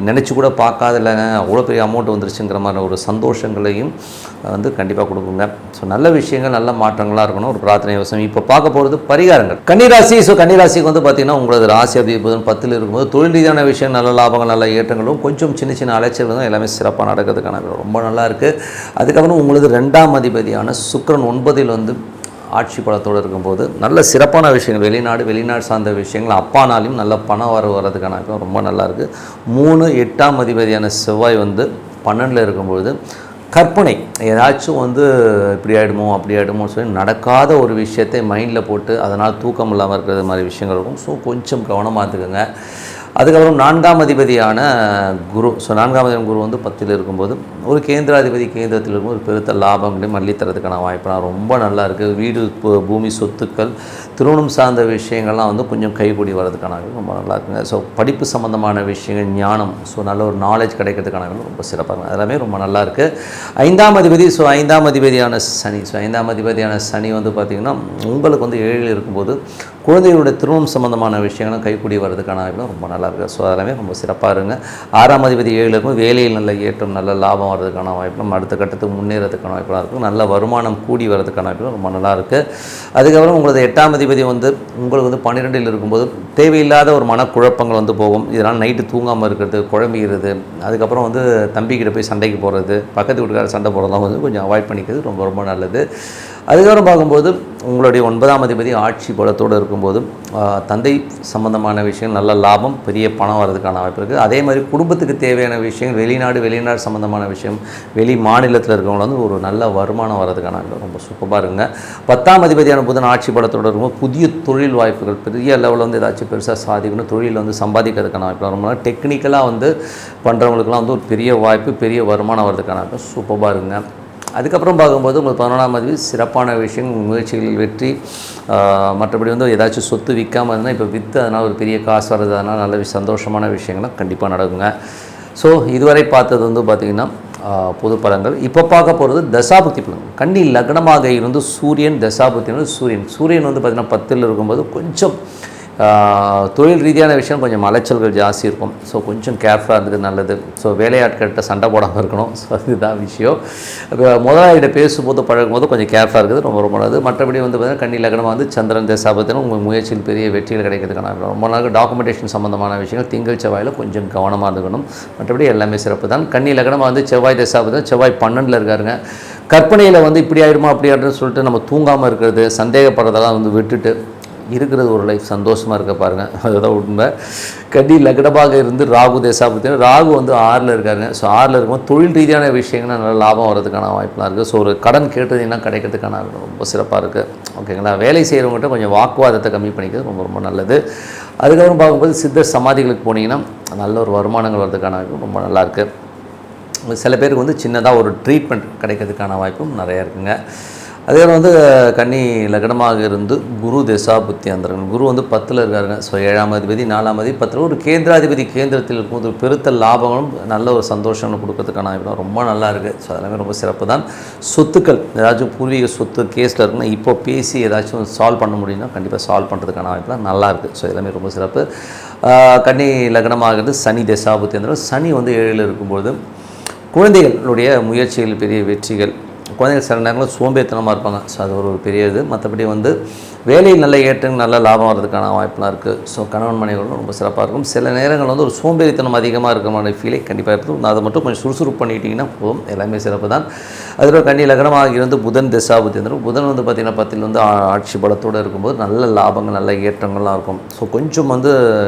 நினச்சி கூட பார்க்காதில்லைங்க அவ்வளோ பெரிய அமௌண்ட் வந்துருச்சுங்கிற மாதிரி ஒரு சந்தோஷங்களையும் வந்து கண்டிப்பாக கொடுக்குங்க. ஸோ நல்ல விஷயங்கள் நல்ல மாற்றங்களாக இருக்கணும். ஒரு பிரார்த்தனை அவசியம். இப்போ பார்க்க போகிறது பரிகாரங்கள். கன்னிராசி. ஸோ கன்னிராசிக்கு வந்து பார்த்திங்கன்னா உங்களது ராசி அதிபதி புதன் 10ல் இருக்கும்போது தொழில் ரீதியான விஷயம் நல்ல லாபங்கள் நல்ல ஏற்றங்களும் கொஞ்சம் சின்ன சின்ன அலைச்சல்களும் எல்லாமே சிறப்பாக நடக்கிறதுக்கான ரொம்ப நல்லா இருக்குது. அதுக்கப்புறம் உங்களது 2ஆம் அதிபதியான சுக்கிரன் 9ல் வந்து ஆட்சி பலத்தோடு இருக்கும்போது நல்ல சிறப்பான விஷயங்கள் வெளிநாடு சார்ந்த விஷயங்கள் அப்பானாலையும் நல்ல பணம் வர்றதுக்கான ரொம்ப நல்லாயிருக்கு. 3 8ஆம் அதிபதியான செவ்வாய் வந்து 12ல் இருக்கும்பொழுது கற்பனை ஏதாச்சும் வந்து இப்படி ஆகிடுமோ சொல்லி நடக்காத ஒரு விஷயத்தை மைண்டில் போட்டு அதனால் தூக்கம் இல்லாமல் இருக்கிறது மாதிரி விஷயங்கள் இருக்கும். ஸோ கொஞ்சம் கவனமாக இருந்துக்கோங்க. அதுக்கப்புறம் 4ஆம் அதிபதியான குரு. ஸோ 4ஆம் அதிபதி குரு வந்து 10ல் இருக்கும்போது ஒரு கேந்திராதிபதி கேந்திரத்தில் இருக்கும்போது ஒரு பெருத்த லாபங்களையும் மல்லித்தரத்துக்கான வாய்ப்புலாம் ரொம்ப நல்லா இருக்குது. வீடு பூமி சொத்துக்கள் திருமணம் சார்ந்த விஷயங்கள்லாம் வந்து கொஞ்சம் கைகூடி வர்றதுக்கான ரொம்ப நல்லா இருக்குங்க. ஸோ படிப்பு சம்மந்தமான விஷயங்கள் ஞானம், ஸோ நல்ல ஒரு நாலேஜ் கிடைக்கிறதுக்கான ரொம்ப சிறப்பாக இருக்கும். அதெல்லாமே ரொம்ப நல்லா இருக்குது. 5ஆம் அதிபதி, ஸோ 5ஆம் அதிபதியான சனி. ஸோ 5ஆம் அதிபதியான சனி வந்து பார்த்திங்கன்னா உங்களுக்கு வந்து 7ல் இருக்கும்போது குழந்தைகளுடைய திருமணம் சம்மந்தமான விஷயங்களும் கைக்கூடி வர்றதுக்கான வாய்ப்புலாம் ரொம்ப நல்லா இருக்குது. ஸோ அதெல்லாமே ரொம்ப சிறப்பாக இருங்க. 6ஆம் அதிபதி 7ல் இருக்கும், வேலையில் நல்ல ஏற்றம் நல்ல லாபம் வர்றதுக்கான வாய்ப்பும் அடுத்த கட்டத்துக்கு முன்னேறதுக்கான வாய்ப்புலாம் இருக்கும். நல்ல வருமானம் கூடி வர்றதுக்கான வாய்ப்புலாம் ரொம்ப நல்லா இருக்குது. அதுக்கப்புறம் உங்களது 8ஆம் அதிபதி வந்து உங்களுக்கு வந்து 12ல் இருக்கும்போது தேவையில்லாத ஒரு மனக்குழப்பங்கள் வந்து போகும். இதனால் நைட்டு தூங்காமல் இருக்கிறது, குழம்பிக்கிறது, அதுக்கப்புறம் வந்து தம்பிக்கிட்ட போய் சண்டைக்கு போகிறது, பக்கத்து வீட்டுக்கார சண்டை போகிறதெல்லாம் வந்து கொஞ்சம் அவாய்ட் பண்ணிக்கிறது ரொம்ப ரொம்ப நல்லது. அதுக்கப்புறம் பார்க்கும்போது உங்களுடைய 9ஆம் அதிபதி ஆட்சி பலத்தோடு இருக்கும்போது தந்தை சம்பந்தமான விஷயம் நல்ல லாபம், பெரிய பணம் வர்றதுக்கான வாய்ப்பு இருக்குது. அதே மாதிரி குடும்பத்துக்கு தேவையான விஷயம் வெளிநாடு சம்மந்தமான விஷயம், வெளி மாநிலத்தில் இருக்கிறவங்க வந்து ஒரு நல்ல வருமானம் வர்றதுக்கான ரொம்ப சூப்பராக இருக்குங்க. 10ஆம் அதிபதியான புதன் ஆட்சி பலத்தோடு இருக்கும்போது புதிய தொழில் வாய்ப்புகள், பெரிய லெவலில் வந்து ஏதாச்சும் பெருசாக சாதிக்கணும், தொழில் வந்து சம்பாதிக்கிறதுக்கான வாய்ப்பு ரொம்ப டெக்னிக்கலாக வந்து பண்ணுறவங்களுக்குலாம் வந்து ஒரு பெரிய வாய்ப்பு, பெரிய வருமானம் வர்றதுக்கான வாய்ப்பு சூப்பராக இருக்குங்க. அதுக்கப்புறம் பார்க்கும்போது உங்களுக்கு 11ஆம் அதிபதி சிறப்பான விஷயம், முயற்சிகளில் வெற்றி, மற்றபடி வந்து ஏதாச்சும் சொத்து விற்காமல் இருந்தால் இப்போ விற்று அதனால் ஒரு பெரிய காசு வர்றது, அதனால் நல்ல சந்தோஷமான விஷயங்கள்லாம் கண்டிப்பாக நடக்குங்க. ஸோ இதுவரை பார்த்தது வந்து பார்த்திங்கன்னா பொது பலன்கள். இப்போ பார்க்க போகிறது தசாபுத்தி பலன். கன்னி லக்னமாக இருந்து சூரியன் தசாபுத்தி, சூரியன் வந்து பார்த்திங்கன்னா 10ல் இருக்கும்போது கொஞ்சம் தொழில் ரீதியான விஷயம் கொஞ்சம் அலைச்சல்கள் ஜாஸ்தி இருக்கும். ஸோ கொஞ்சம் கேர்ஃபுல்லாக இருந்தது நல்லது. ஸோ வேலையாட்கிட்ட சண்டை போடாமல் இருக்கணும். ஸோ அதுதான் விஷயம். முதலாளிகிட்ட பேசும்போது பழகும்போது கொஞ்சம் கேர்ஃபுல்லாக இருக்குது ரொம்ப ரொம்ப நல்லது. மற்றபடி வந்து பார்த்திங்கன்னா கன்னி லக்னமாக வந்து சந்திரன் தசாபத்தினா உங்கள் முயற்சியில் பெரிய வெற்றிகள் கிடைக்கிறதுக்கான ரொம்ப நாள் டாக்குமெண்டேஷன் சம்மந்தமான விஷயங்கள் திங்கள் செவ்வாயில் கொஞ்சம் கவனமாக இருந்துக்கணும். மற்றபடி எல்லாமே சிறப்பு தான். கன்னி லக்னமாக வந்து செவ்வாய் தசாபத்தினா செவ்வாய் 12ல் இருக்காருங்க. கற்பனையில் வந்து இப்படி ஆகிடுமா அப்படி ஆகிடுன்னு சொல்லிட்டு நம்ம தூங்காமல் இருக்கிறது, சந்தேகப்படுறதெல்லாம் வந்து விட்டுட்டு இருக்கிறது ஒரு லைஃப் சந்தோஷமாக இருக்க பாருங்கள். அதுதான் உண்மை. கன்னி லக்னமாக இருந்து ராகு தசாபுத்தி, ராகு வந்து 6ல் இருக்காருங்க. ஸோ 6ல் இருக்கும்போது தொழில் ரீதியான விஷயங்கள் நல்ல லாபம் வர்றதுக்கான வாய்ப்புலாம் இருக்குது. ஸோ ஒரு கடன் கேட்டதுன்னா கிடைக்கிறதுக்கான ரொம்ப சிறப்பாக இருக்குது. ஓகேங்களா. வேலை செய்கிறவங்ககிட்ட கொஞ்சம் வாக்குவாதத்தை கம்மி பண்ணிக்கிறது ரொம்ப ரொம்ப நல்லது. அதுக்கப்புறம் பார்க்கும்போது சித்தர் சமாதிகளுக்கு போனீங்கன்னா நல்ல ஒரு வருமானங்கள் வர்றதுக்கான ரொம்ப நல்லாயிருக்கு. சில பேருக்கு வந்து சின்னதாக ஒரு ட்ரீட்மெண்ட் கிடைக்கிறதுக்கான வாய்ப்பும் நிறையா இருக்குங்க. அதே வந்து கன்னி லக்னமாக இருந்து குரு தசாபுத்தி அந்தரன், குரு வந்து 10ல் இருக்காருங்க. ஸோ 7ஆம் அதிபதி 4ஆம் அதிபதி 10ல் ஒரு கேந்திராதிபதி கேந்திரத்தில் இருக்கும்போது பெருத்த லாபங்களும் நல்ல ஒரு சந்தோஷம் கொடுக்கறதுக்கான ரொம்ப நல்லா இருக்குது. ஸோ அதெல்லாமே ரொம்ப சிறப்பு தான். சொத்துக்கள் ஏதாச்சும் பூர்வீக சொத்து கேஸில் இருக்குன்னா இப்போ பேசி ஏதாச்சும் சால்வ் பண்ண முடியும்னா கண்டிப்பாக சால்வ் பண்ணுறதுக்கான வாய்ப்புலாம் நல்லா இருக்குது. ஸோ எல்லாமே ரொம்ப சிறப்பு. கன்னி லக்னமாக இருந்து சனி தசாபுத்தி அந்தரன், சனி வந்து 7ல் இருக்கும்போது குழந்தைகளுடைய முயற்சிகள் பெரிய வெற்றிகள், குழந்தைகள் சில நேரங்களில் சோம்பேறித்தனமாக இருப்பாங்க. ஸோ அது ஒரு பெரிய இது. மற்றபடி வந்து வேலையில் நல்ல ஏற்றம் நல்ல லாபம் வர்றதுக்கான வாய்ப்புலாம் இருக்குது. ஸோ கணவன் மனைவிகளும் ரொம்ப சிறப்பாக இருக்கும். சில நேரங்கள் வந்து ஒரு சோம்பேறித்தனம் அதிகமாக இருக்கிற மாதிரி ஃபீலை கண்டிப்பாக இருக்கும். அதை மட்டும் கொஞ்சம் சுறுசுறுப்பு பண்ணிக்கிட்டிங்கன்னா போதும், எல்லாமே சிறப்பு தான். அதில் கன்னி லக்னமாக இருந்து புதன் தசாபுத்தி வந்துடும். புதன் வந்து பார்த்திங்கன்னா 10ல் வந்து ஆட்சி பலத்தோடு இருக்கும்போது நல்ல லாபங்கள் நல்ல ஏற்றங்கள்லாம் இருக்கும். ஸோ கொஞ்சம் வந்து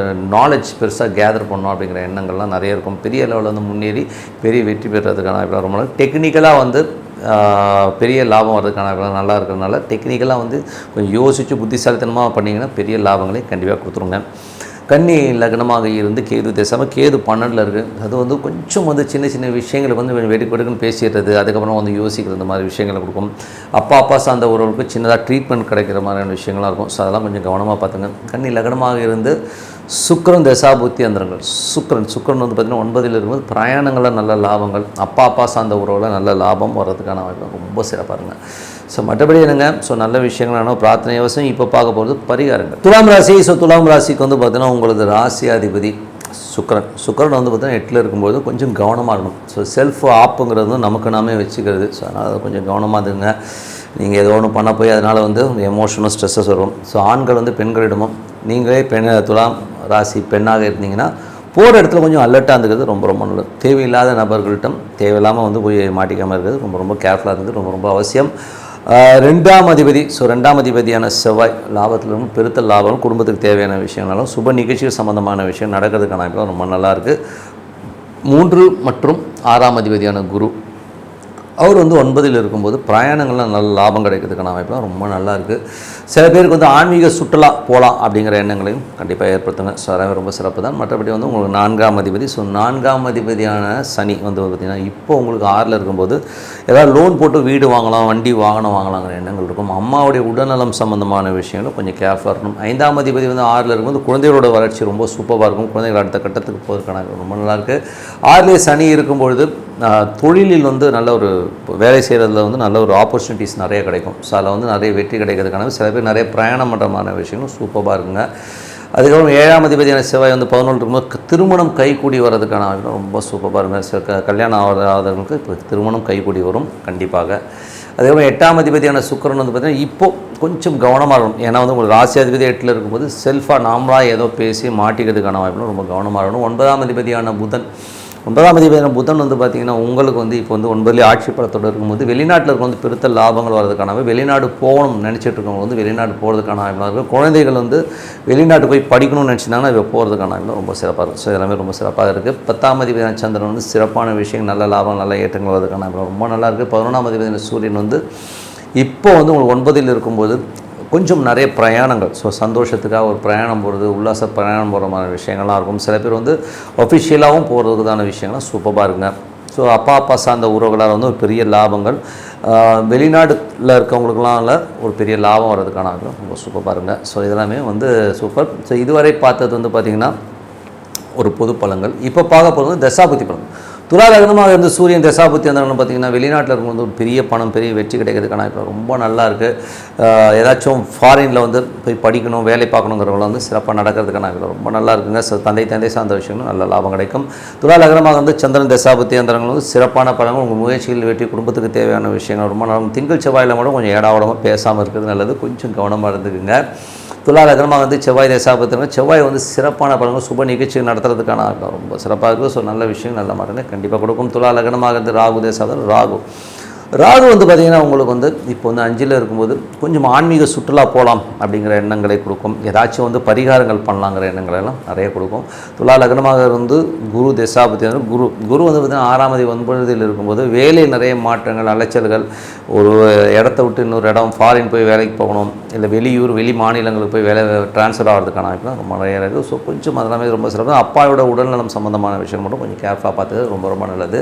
நாலேஜ் பெருசாக கேதர் பண்ணணும் அப்படிங்கிற எண்ணங்கள்லாம் நிறைய இருக்கும். பெரிய லெவலில் வந்து முன்னேறி பெரிய வெற்றி பெறுறதுக்கான ரொம்ப டெக்னிக்கலாக வந்து பெரிய லாபம் வர்றதுக்கான நல்லா இருக்கிறதுனால டெக்னிக்கலாக வந்து கொஞ்சம் யோசித்து புத்திசாலித்தனமாக பண்ணிங்கன்னா பெரிய லாபங்களை கண்டிப்பாக கொடுத்துருங்க. கன்னி லக்னமாக இருந்து கேது தசாமல் கேது 12ல் இருக்குது. அது வந்து கொஞ்சம் வந்து சின்ன சின்ன விஷயங்களை வந்து வெடுக்குன்னு பேசிடுறது, அதுக்கப்புறம் வந்து யோசிக்கிறது, இந்த மாதிரி விஷயங்களை கொடுக்கும். அப்பா சார்ந்த ஒருவருக்கு சின்னதாக ட்ரீட்மெண்ட் கிடைக்கிற மாதிரியான விஷயங்களாக இருக்கும். ஸோ அதெல்லாம் கொஞ்சம் கவனமாக பார்த்துங்க. கன்னி லக்னமாக இருந்து சுக்கிரன் தசாபுத்தி அந்தரங்கள், சுக்கிரன் வந்து பார்த்திங்கன்னா 9ல் இருக்கும்போது பிரயாணங்களில் நல்ல லாபங்கள், அப்பா சார்ந்த உறவில் நல்ல லாபம் வர்றதுக்கான வாய்ப்பு ரொம்ப சிறப்பாக இருங்க. ஸோ மற்றபடி என்னங்க, ஸோ நல்ல விஷயங்களான பிரார்த்தனை அவசியம். இப்போ பார்க்க போகிறது பரிகாரங்கள். துலாம் ராசி. ஸோ துலாம் ராசிக்கு வந்து பார்த்திங்கன்னா உங்களது ராசியாதிபதி சுக்கிரன் வந்து பார்த்திங்கன்னா 8ல் இருக்கும்போது கொஞ்சம் கவனமாக இருக்கணும். ஸோ செல்ஃப் ஆப்புங்கிறது வந்து நமக்கு நாமே வச்சுக்கிறது. ஸோ அதனால் அதை கொஞ்சம் கவனமாக இருங்க. நீங்கள் ஏதோ ஒன்று பண்ண போய் அதனால் வந்து எமோஷனல் ஸ்ட்ரெஸ்ஸஸ் வரும். ஸோ ஆண்கள் வந்து பெண்களிடமும், நீங்களே துலாம் ராசி பெண்ணாக இருந்தீங்கன்னா போகிற இடத்துல கொஞ்சம் அலர்ட்டாக இருந்துக்கிறது ரொம்ப ரொம்ப நல்லது. தேவையில்லாத நபர்கள்ட்ட தேவையில்லாமல் வந்து போய் மாட்டிக்காமல் இருக்கிறது ரொம்ப ரொம்ப கேர்ஃபுல்லாக இருந்தது ரொம்ப ரொம்ப அவசியம். 2ஆம் அதிபதி. ஸோ 2ஆம் அதிபதியான செவ்வாய் லாபத்தில் பெருத்த லாபம், குடும்பத்துக்கு தேவையான விஷயங்களும் சுப நிகழ்ச்சிகள் சம்மந்தமான விஷயம் நடக்கிறதுக்கான ரொம்ப நல்லாயிருக்கு. 3 மற்றும் 6ஆம் அதிபதியான குரு அவர் வந்து 9ல் இருக்கும்போது பிரயாணங்கள்லாம் நல்ல லாபம் கிடைக்கிறதுக்கான வாய்ப்புலாம் ரொம்ப நல்லா இருக்குது. சில பேருக்கு வந்து ஆன்மீக சுற்றுலா போகலாம் அப்படிங்கிற எண்ணங்களையும் கண்டிப்பாக ஏற்படுத்துங்க. ஸோ அதெல்லாம் ரொம்ப சிறப்பு தான். மற்றபடி வந்து உங்களுக்கு 4ஆம் அதிபதி, ஸோ 4ஆம் அதிபதியான சனி வந்து பார்த்திங்கன்னா இப்போ உங்களுக்கு 6ல் இருக்கும்போது ஏதாவது லோன் போட்டு வீடு வாங்கலாம், வண்டி வாகனம் வாங்கலாங்கிற எண்ணங்கள் இருக்கும். அம்மாவுடைய உடல்நலம் சம்மந்தமான விஷயங்களும் கொஞ்சம் கேர்ஃபுல்லாக இருக்கணும். 5ஆம் அதிபதி வந்து 6ல் இருக்கும்போது குழந்தைகளோட வளர்ச்சி ரொம்ப சூப்பராக இருக்கும். குழந்தைகள் அடுத்த கட்டத்துக்கு போகிறதுக்கான ரொம்ப நல்லாயிருக்கு. 6லே சனி இருக்கும்பொழுது தொழிலில் வந்து நல்ல ஒரு வேலை செய்கிறதுல வந்து நல்ல ஒரு ஆப்பர்ச்சுனிட்டிஸ் நிறைய கிடைக்கும். ஸோ அதில் வந்து நிறைய வெற்றி கிடைக்கிறதுக்கான சில பேர் நிறைய பிரயாணம் பண்ணுறமான விஷயங்களும் சூப்பராக இருக்குங்க. அதுக்கப்புறம் 7ஆம் அதிபதியான செவ்வாய் வந்து 11 இருக்கும்போது திருமணம் கைக்கூடி வர்றதுக்கான ரொம்ப சூப்பராக இருக்குங்க. கல்யாணம் ஆகாதவங்களுக்கு இப்போ திருமணம் கைக்கூடி வரும் கண்டிப்பாக. அதுக்கப்புறம் 8ஆம் அதிபதியான சுக்கிரன் வந்து பார்த்திங்கன்னா இப்போது கொஞ்சம் கவனமாக இருக்கணும். ஏன்னா வந்து உங்களுக்கு ராசி அதிபதி 8ல் இருக்கும்போது செல்ஃபாக நாமளாக ஏதோ பேசி மாட்டிக்கிறதுக்கான வாய்ப்புலாம் ரொம்ப கவனமாக இருக்கணும். 9ஆம் அதிபதியான புதன், 9ஆம் அதிபதியான புதன் வந்து பார்த்திங்கன்னா உங்களுக்கு வந்து இப்போ வந்து 9லேயே ஆட்சி பலத்தோடு இருக்கும்போது வெளிநாட்டில் இருக்க வந்து பெருத்த லாபங்கள் வர்றதுக்கான, வெளிநாடு போகணும் நினச்சிட்டு இருக்கவங்க வந்து வெளிநாடு போகிறதுக்கான வாய்ப்பு இருக்குது. குழந்தைகள் வந்து வெளிநாட்டு போய் படிக்கணும்னு நினச்சிட்டாங்கன்னா இப்போ போகிறதுக்கான வாய்ப்பு ரொம்ப சிறப்பாக இருக்குது. ஸோ எல்லாமே ரொம்ப சிறப்பாக இருக்குது. 10ஆம் அதிபதியான சந்திரன் வந்து சிறப்பான விஷயம், நல்ல லாபம், நல்ல ஏற்றங்கள் வர்றதுக்கான வாய்ப்பு ரொம்ப நல்லா இருக்குது. 11ஆம் அதிபதியான சூரியன் வந்து இப்போ வந்து உங்களுக்கு 9ல் இருக்கும்போது கொஞ்சம் நிறைய பிரயாணங்கள், ஸோ சந்தோஷத்துக்காக ஒரு பிரயாணம் போகிறது, உல்லாச பிரயாணம் போகிற மாதிரி விஷயங்கள்லாம் இருக்கும். சில பேர் வந்து ஒஃபிஷியலாகவும் போகிறதுக்கான விஷயங்கள்லாம் சூப்பராக இருக்குங்க. ஸோ அப்பா சார்ந்த உறவுகளால் வந்து ஒரு பெரிய லாபங்கள், வெளிநாட்டில் இருக்கவங்களுக்குலாம் ஒரு பெரிய லாபம் வர்றதுக்கான ரொம்ப சூப்பராக இருங்க. ஸோ இதெல்லாமே வந்து சூப்பர். ஸோ இதுவரை பார்த்தது வந்து பார்த்திங்கன்னா ஒரு பொது பலன்கள். இப்போ பார்க்க போகிறது தசாபுத்தி பலன். துலா லக்னமாக இருந்து சூரியன் தசாபுத்தி வந்தாங்கன்னு பார்த்திங்கன்னா வெளிநாட்டில் இருக்கும்போது ஒரு பெரிய பணம், பெரிய வெற்றி கிடைக்கிறதுக்கான இப்போ ரொம்ப நல்லா இருக்குது. ஏதாச்சும் ஃபாரினில் வந்து போய் படிக்கணும், வேலை பார்க்கணுங்கிறவங்கள வந்து சிறப்பாக நடக்கிறதுக்கான ரொம்ப நல்லா இருக்குங்க. தந்தை சார்ந்த விஷயங்களும் நல்ல லாபம் கிடைக்கும். துலா லக்னமாக வந்து சந்திரன் தசாபுத்தி வந்தாங்களும் வந்து சிறப்பான பலன்கள், உங்கள் முயற்சிகள் வெற்றி, குடும்பத்துக்கு தேவையான விஷயங்கள் ரொம்ப நல்லா. திங்கள் செவ்வாயில் மட்டும் கொஞ்சம் ஏடாவடமாக பேசாமல் இருக்கிறது நல்லது, கொஞ்சம் கவனமாக இருந்துக்குங்க. துலா லக்னமாக வந்து செவ்வாய் தசாபுத்தினா செவ்வாய் வந்து சிறப்பான பலன்கள், சுப நிகழ்ச்சி நடத்துறதுக்கான ரொம்ப சிறப்பாக இருக்குது. ஸோ நல்ல விஷயம், நல்ல மாற்றங்களை கண்டிப்பாக கொடுக்கும். துலா லக்னமாக இருந்து ராகு தசாபுத்தினா ராகு வந்து பார்த்திங்கன்னா உங்களுக்கு வந்து இப்போ வந்து 5ல் இருக்கும்போது கொஞ்சம் ஆன்மீக சுற்றுலா போகலாம் அப்படிங்கிற எண்ணங்களை கொடுக்கும். ஏதாச்சும் வந்து பரிகாரங்கள் பண்ணலாங்கிற எண்ணங்கள் எல்லாம் நிறைய கொடுக்கும். துலா லக்னமாக இருந்து குரு தசாபுத்தி குரு வந்து பார்த்திங்கன்னா 6ஆம் அதிபதி 9ல் இருக்கும்போது வேலையில் நிறைய மாற்றங்கள், அலைச்சல்கள், ஒரு இடத்த விட்டு இன்னொரு இடம், ஃபாரின் போய் வேலைக்கு போகணும், இல்லை வெளியூர் வெளி மாநிலங்களுக்கு போய் வேலை ட்ரான்ஸ்ஃபர் ஆகிறதுக்கான வாய்ப்புலாம் ரொம்ப நிறைய இருக்குது. ஸோ கொஞ்சம் அதெல்லாமே ரொம்ப சிறப்பு. அப்பாவோட உடல்நலம் சம்மந்தமான விஷயம் மட்டும் கொஞ்சம் கேர்ஃபுல்லாக பார்த்துக்கிறது ரொம்ப நல்லது.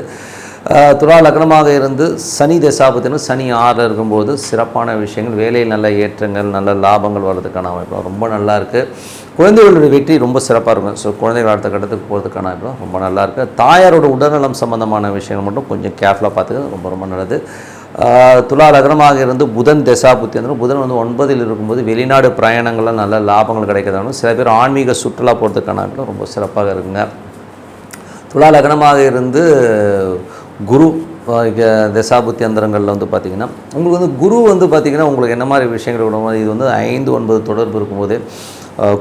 துலா லக்னமாக இருந்து சனி தசாபத்தினும் சனி 6ல் இருக்கும்போது சிறப்பான விஷயங்கள், வேலையில் நல்ல ஏற்றங்கள், நல்ல லாபங்கள் வர்றதுக்கான வாய்ப்பு ரொம்ப நல்லா இருக்குது. குழந்தைகளுடைய வெற்றி ரொம்ப சிறப்பாக இருக்கும். ஸோ குழந்தைகள் அடுத்த கட்டத்துக்கு போகிறதுக்கான வாய்ப்பு ரொம்ப நல்லா இருக்குது. தாயாரோட உடல்நலம் சம்மந்தமான விஷயங்கள் மட்டும் கொஞ்சம் கேர்ஃபுல்லாக பார்த்துக்கிறது ரொம்ப நல்லது. துலா லக்னமாக இருந்து புதன் தசாபுத்தி வந்துடும். புதன் வந்து 9ல் இருக்கும்போது வெளிநாடு பிரயாணங்கள்லாம் நல்ல லாபங்கள் கிடைக்கிறதாலும் சில பேர் ஆன்மீக சுற்றுலா போகிறதுக்கான ரொம்ப சிறப்பாக இருக்குங்க. துலா லக்னமாக இருந்து குரு தசாபுத்தி அந்தரங்களில் வந்து பார்த்திங்கன்னா உங்களுக்கு வந்து குரு வந்து பார்த்திங்கன்னா உங்களுக்கு என்ன மாதிரி விஷயங்கள் விடும்போது இது வந்து 5-9 தொடர்பு இருக்கும்போது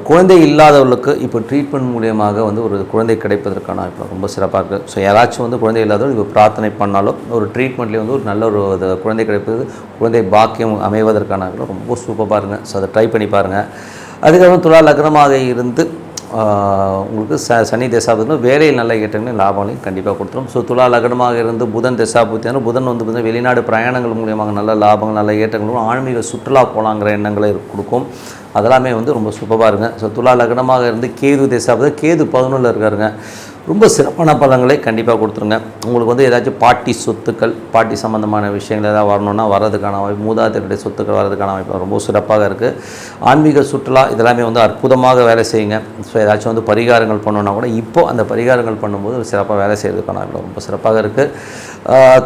குழந்தை இல்லாதவர்களுக்கு இப்போ ட்ரீட்மெண்ட் மூலியமாக வந்து ஒரு குழந்தை கிடைப்பதற்கான இப்போ ரொம்ப சிறப்பாக இருக்குது. ஸோ யாராச்சும் வந்து குழந்தை இல்லாதவர்கள் இப்போ பிரார்த்தனை பண்ணாலும் ஒரு ட்ரீட்மெண்ட்லேயே வந்து ஒரு நல்ல ஒரு குழந்தை கிடைப்பது, குழந்தை பாக்கியம் அமைவதற்கான ரொம்ப சூப்பராக இருங்க. ஸோ அதை ட்ரை பண்ணி பாருங்கள். அதுக்கப்புறம் துலா லக்னமாக இருந்து உங்களுக்கு சனி தசாபுத்தினா வேலையில் நல்ல ஏற்றங்களையும் லாபங்களையும் கண்டிப்பாக கொடுத்துரும். ஸோ துலா லக்னமாக இருந்து புதன் தசாபுத்தினா புதன் வந்து பார்த்திங்கன்னா வெளிநாடு பிரயாணங்கள் மூலியமாக நல்ல லாபங்கள், நல்ல ஏற்றங்களும், ஆன்மீக சுற்றுலா போகலாங்கிற எண்ணங்களை கொடுக்கும். அதெல்லாமே வந்து ரொம்ப சூப்பராக இருங்க. ஸோ துலா லக்னமாக இருந்து கேது தசாபுத்தி, கேது 11ல் இருக்காருங்க, ரொம்ப சிறப்பான பலன்களை கண்டிப்பாக கொடுத்துருங்க. உங்களுக்கு வந்து ஏதாச்சும் பாட்டி சொத்துக்கள், பாட்டி சம்மந்தமான விஷயங்கள் ஏதாவது வரணுன்னா வர்றதுக்கான வாய்ப்பு, மூதாதையருடைய சொத்துக்கள் வர்றதுக்கான வாய்ப்பு ரொம்ப சிறப்பாக இருக்குது. ஆன்மீக சுற்றுலா இதெல்லாமே வந்து அற்புதமாக வேலை செய்யுங்க. ஸோ ஏதாச்சும் வந்து பரிகாரங்கள் பண்ணணுன்னா கூட இப்போது அந்த பரிகாரங்கள் பண்ணும்போது சிறப்பாக வேலை செய்கிறதுக்கான வாய்ப்பு ரொம்ப சிறப்பாக இருக்குது.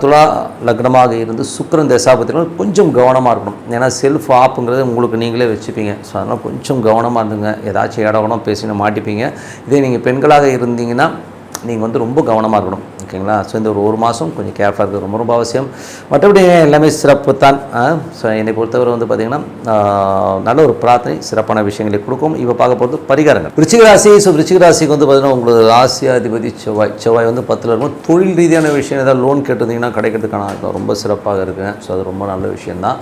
துலா லக்னமாக இருந்து சுக்கிரன் தசாபத்தினால் கொஞ்சம் கவனமாக இருக்கணும். ஏன்னா செல்ஃப் ஆப்புங்கிறது உங்களுக்கு நீங்களே வச்சுப்பீங்க. ஸோ அதனால் கொஞ்சம் கவனமாக இருந்துங்க. ஏதாச்சும் இடவனம் பேசினா மாட்டிப்பீங்க. இதே நீங்கள் பெண்களாக இருந்தீங்கன்னா நீங்கள் வந்து ரொம்ப கவனமாக இருக்கணும். ஓகேங்களா? ஸோ இந்த ஒரு மாதம் கொஞ்சம் கேர்ஃபுல்லாக இருக்குது ரொம்ப அவசியம். மற்றபடி எல்லாமே சிறப்பு தான். ஸோ என்னை பொறுத்தவரை வந்து பார்த்திங்கன்னா நல்ல ஒரு பிரார்த்தனை சிறப்பான விஷயங்களை கொடுக்கும். இப்போ பார்க்க போகிறது பரிகாரங்கள். விருச்சிக ராசி. ஸோ விருச்சிக ராசிக்கு வந்து பார்த்திங்கன்னா உங்களுக்கு ராசியாதிபதி செவ்வாய் வந்து 10ல் இருக்கும். தொழில் ரீதியான விஷயம் ஏதாவது லோன் கேட்டிருந்தீங்கன்னா கிடைக்கிறதுக்கான ரொம்ப சிறப்பாக இருக்குங்க. ஸோ அது ரொம்ப நல்ல விஷயந்தான்.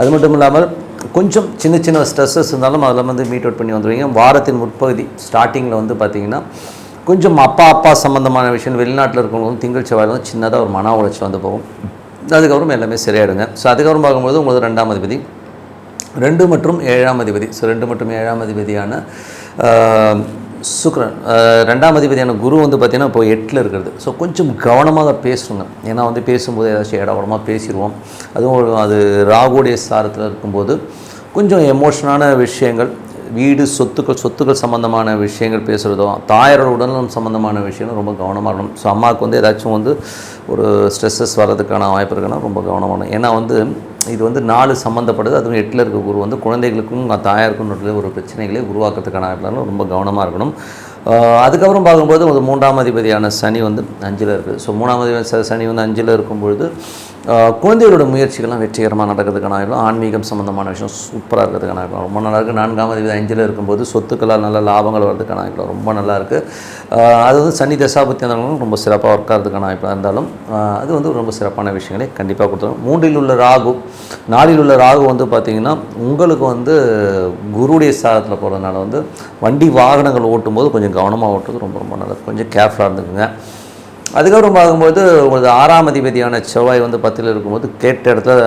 அது மட்டும் இல்லாமல் கொஞ்சம் சின்ன ஸ்ட்ரெஸ்ஸஸ் இருந்தாலும் அதில் வந்து மீட் அவுட் பண்ணி வந்துடுவீங்க. வாரத்தின் முற்பகுதி ஸ்டார்டிங்கில் வந்து பார்த்திங்கன்னா கொஞ்சம் அப்பா சம்மந்தமான விஷயம் வெளிநாட்டில் இருக்கவங்க வந்து திங்கள் செவ்வாயில் வந்து சின்னதாக ஒரு மன உளைச்சல் வந்து போகும். அதுக்கப்புறம் எல்லாமே சரியாயிடுங்க. ஸோ அதுக்கப்புறம் பார்க்கும்போது உங்களுக்கு 2ஆம் அதிபதி 2 மற்றும் 7ஆம் அதிபதி. ஸோ 2 மற்றும் 7ஆம் அதிபதியான சுக்கிரன், 2ஆம் அதிபதியான குரு வந்து பார்த்திங்கன்னா இப்போ 8ல் இருக்கிறது. ஸோ கொஞ்சம் கவனமாக பேசுங்க. ஏன்னா வந்து பேசும்போது ஏதாச்சும் இடவடமாக பேசிடுவோம். அதுவும் அது ராகுடைய சாரத்தில் இருக்கும்போது கொஞ்சம் எமோஷனான விஷயங்கள், வீடு சொத்துக்கள் சம்மந்தமான விஷயங்கள் பேசுகிறதோ, தாயாரோட உடல்நலம் சம்மந்தமான விஷயங்கள் ரொம்ப கவனமாக இருக்கணும். ஸோ அம்மாவுக்கு வந்து ஏதாச்சும் வந்து ஒரு ஸ்ட்ரெஸ்ஸஸ் வர்றதுக்கான வாய்ப்பு இருக்குன்னா ரொம்ப கவனமாக இருக்கணும். ஏன்னா வந்து இது வந்து 4 சம்மந்தப்படுது. அதுவும் 8ல் இருக்க குரு வந்து குழந்தைகளுக்கும் தாயாருக்கும் ஒரு பிரச்சனைகளை உருவாக்குறதுக்கான வாய்ப்பு ரொம்ப கவனமாக இருக்கணும். அதுக்கப்புறம் பார்க்கும்போது ஒரு 3ஆம் அதிபதியான சனி வந்து 5ல் இருக்குது. ஸோ 3ஆம் அதிபதி சனி வந்து 5ல் இருக்கும்பொழுது குழந்தைகளோட முயற்சிகள்லாம் வெற்றிகரமாக நடக்கிறதுக்கான வாய்ப்பு, ஆன்மீகம் சம்மந்தமான விஷயம் சூப்பராக இருக்கிறதுக்கான வாய்ப்பு ரொம்ப நல்லா இருக்குது. 4ஆம் அதிபதி 5ல் இருக்கும்போது சொத்துக்களால் நல்ல லாபங்கள் வர்றதுக்கான வாய்ப்பு ரொம்ப நல்லா இருக்குது. அது வந்து சனி தசாபத்தி இருந்தாலும் ரொம்ப சிறப்பாக ஒர்க் ஆகிறதுக்கான வாய்ப்பாக இருந்தாலும் அது வந்து ரொம்ப சிறப்பான விஷயங்களை கண்டிப்பாக கொடுத்துரும். 3ல் உள்ள ராகு 4ல் உள்ள ராகு வந்து பார்த்திங்கன்னா உங்களுக்கு வந்து குருடைய சாரத்தில் போகிறதுனால வந்து வண்டி வாகனங்கள் ஓட்டும்போது கொஞ்சம் கவனமாக ஓட்டுறது ரொம்ப ரொம்ப நல்லது. கொஞ்சம் கேர்ஃபுல்லாக இருந்துக்குங்க. அதுக்கப்புறம் பார்க்கும்போது உங்களுக்கு 6ஆம் அதிபதியான செவ்வாய் வந்து 10ல் இருக்கும்போது கேட்ட இடத்துல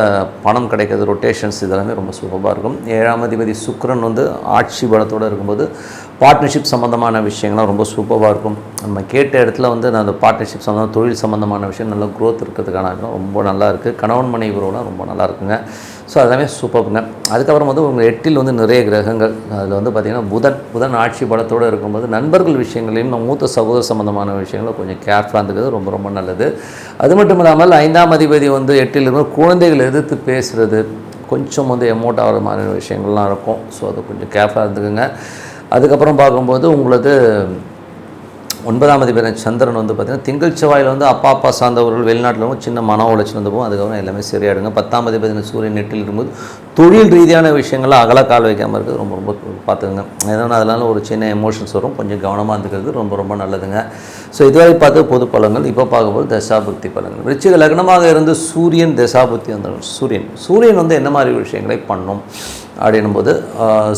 பணம் கிடைக்கிறது, ரொட்டேஷன்ஸ் இதெல்லாமே ரொம்ப சூப்பராக இருக்கும். 7ஆம் அதிபதி சுக்கிரன் வந்து ஆட்சி பலத்தோடு இருக்கும்போது பார்ட்னர்ஷிப் சம்மந்தமான விஷயங்கள்லாம் ரொம்ப சூப்பராக இருக்கும். நம்ம கேட்ட இடத்துல வந்து அந்த பார்ட்னர்ஷிப் சம்மந்தம் தொழில் சம்மந்தமான விஷயம் நல்ல க்ரோத் இருக்கிறதுக்கான ரொம்ப நல்லா இருக்குது. கணவன் மனைவி உறவுலாம் ரொம்ப நல்லா இருக்குங்க. ஸோ அதெல்லாமே சூப்பர்ங்க. அதுக்கப்புறம் வந்து உங்கள் 8ல் வந்து நிறைய கிரகங்கள், அதில் வந்து பார்த்திங்கன்னா புதன் ஆட்சி பலத்தோடு இருக்கும்போது நண்பர்கள் விஷயங்களையும் மூத்த சகோதர சம்மந்தமான விஷயங்களும் கொஞ்சம் கேர்ஃபுல்லாக இருந்துக்கிறது ரொம்ப ரொம்ப நல்லது. அது மட்டும் இல்லாமல் 5ஆம் அதிபதி வந்து 8ல் இருந்து குழந்தைகள் எதிர்த்து பேசுகிறது, கொஞ்சம் வந்து எமோட் ஆகிற மாதிரி விஷயங்கள்லாம் இருக்கும். ஸோ அது கொஞ்சம் கேர்ஃபுல்லாக இருந்துக்குங்க. அதுக்கப்புறம் பார்க்கும்போது உங்களது 9ஆம் அதிபதி சந்திரன் வந்து பார்த்திங்கன்னா திங்கள் செவ்வாயில் வந்து அப்பா சார்ந்தவர்கள் வெளிநாட்டில் சின்ன மன உளைச்சல் வந்து போகும். அதுக்கப்புறம் எல்லாமே சரியாயிடுங்க. 10ஆம் அதிபதி சூரியன் 8ல் இருக்கும்போது தொழில் ரீதியான விஷயங்கள்லாம் அகலக்கால் வைக்காமல் இருக்குது ரொம்ப ரொம்ப பார்த்துக்குங்க. ஏன்னா அதனால ஒரு சின்ன எமோஷன்ஸ் வரும். கொஞ்சம் கவனமாக இருந்துக்கிறது ரொம்ப ரொம்ப நல்லதுங்க. ஸோ இதுவரை பார்த்து பொது பலன்கள். இப்போ பார்க்கும்போது தசாபுக்தி பலன்கள். விருச்சிக லக்னமாக இருந்து சூரியன் தசாபுக்தி வந்தாலும் சூரியன் வந்து என்ன மாதிரி விஷயங்களை பண்ணும் அப்படின்னும்போது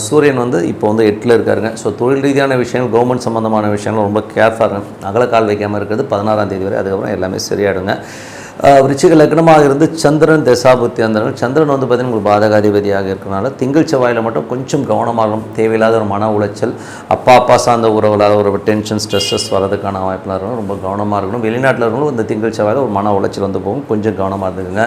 சூரியன் வந்து இப்போ வந்து 8ல் இருக்காருங்க. ஸோ தொழில் ரீதியான விஷயங்கள், கவர்மெண்ட் சம்மந்தமான விஷயங்கள் ரொம்ப கேர்ஃபுல்லாக இருக்கும். அகலக்கால் வைக்காமல் இருக்கிறது 16ஆம் தேதி வரை. அதுக்கப்புறம் எல்லாமே சரியாயிடுங்க. விருச்சிக லக்னமாக இருந்து சந்திரன் தசாபுக்தி வந்தாலும் சந்திரன் வந்து பார்த்திங்கன்னா உங்களுக்கு பாதகாதிபதியாக இருக்கிறனால திங்கள் செவ்வாயில் மட்டும் கொஞ்சம் கவனமாகும். தேவையில்லாத ஒரு மன உளைச்சல், அப்பா சார்ந்த உறவுகளால் ஒரு டென்ஷன் ஸ்ட்ரெஸ்ஸஸ் வரதுக்கான வாய்ப்புலாம் இருக்கணும். ரொம்ப கவனமாக இருக்கணும். வெளிநாட்டில் இருக்கணும் இந்த திங்கள் செவ்வாயில் ஒரு மன உளைச்சல் வந்து போகும். கொஞ்சம் கவனமாக இருந்துக்குங்க.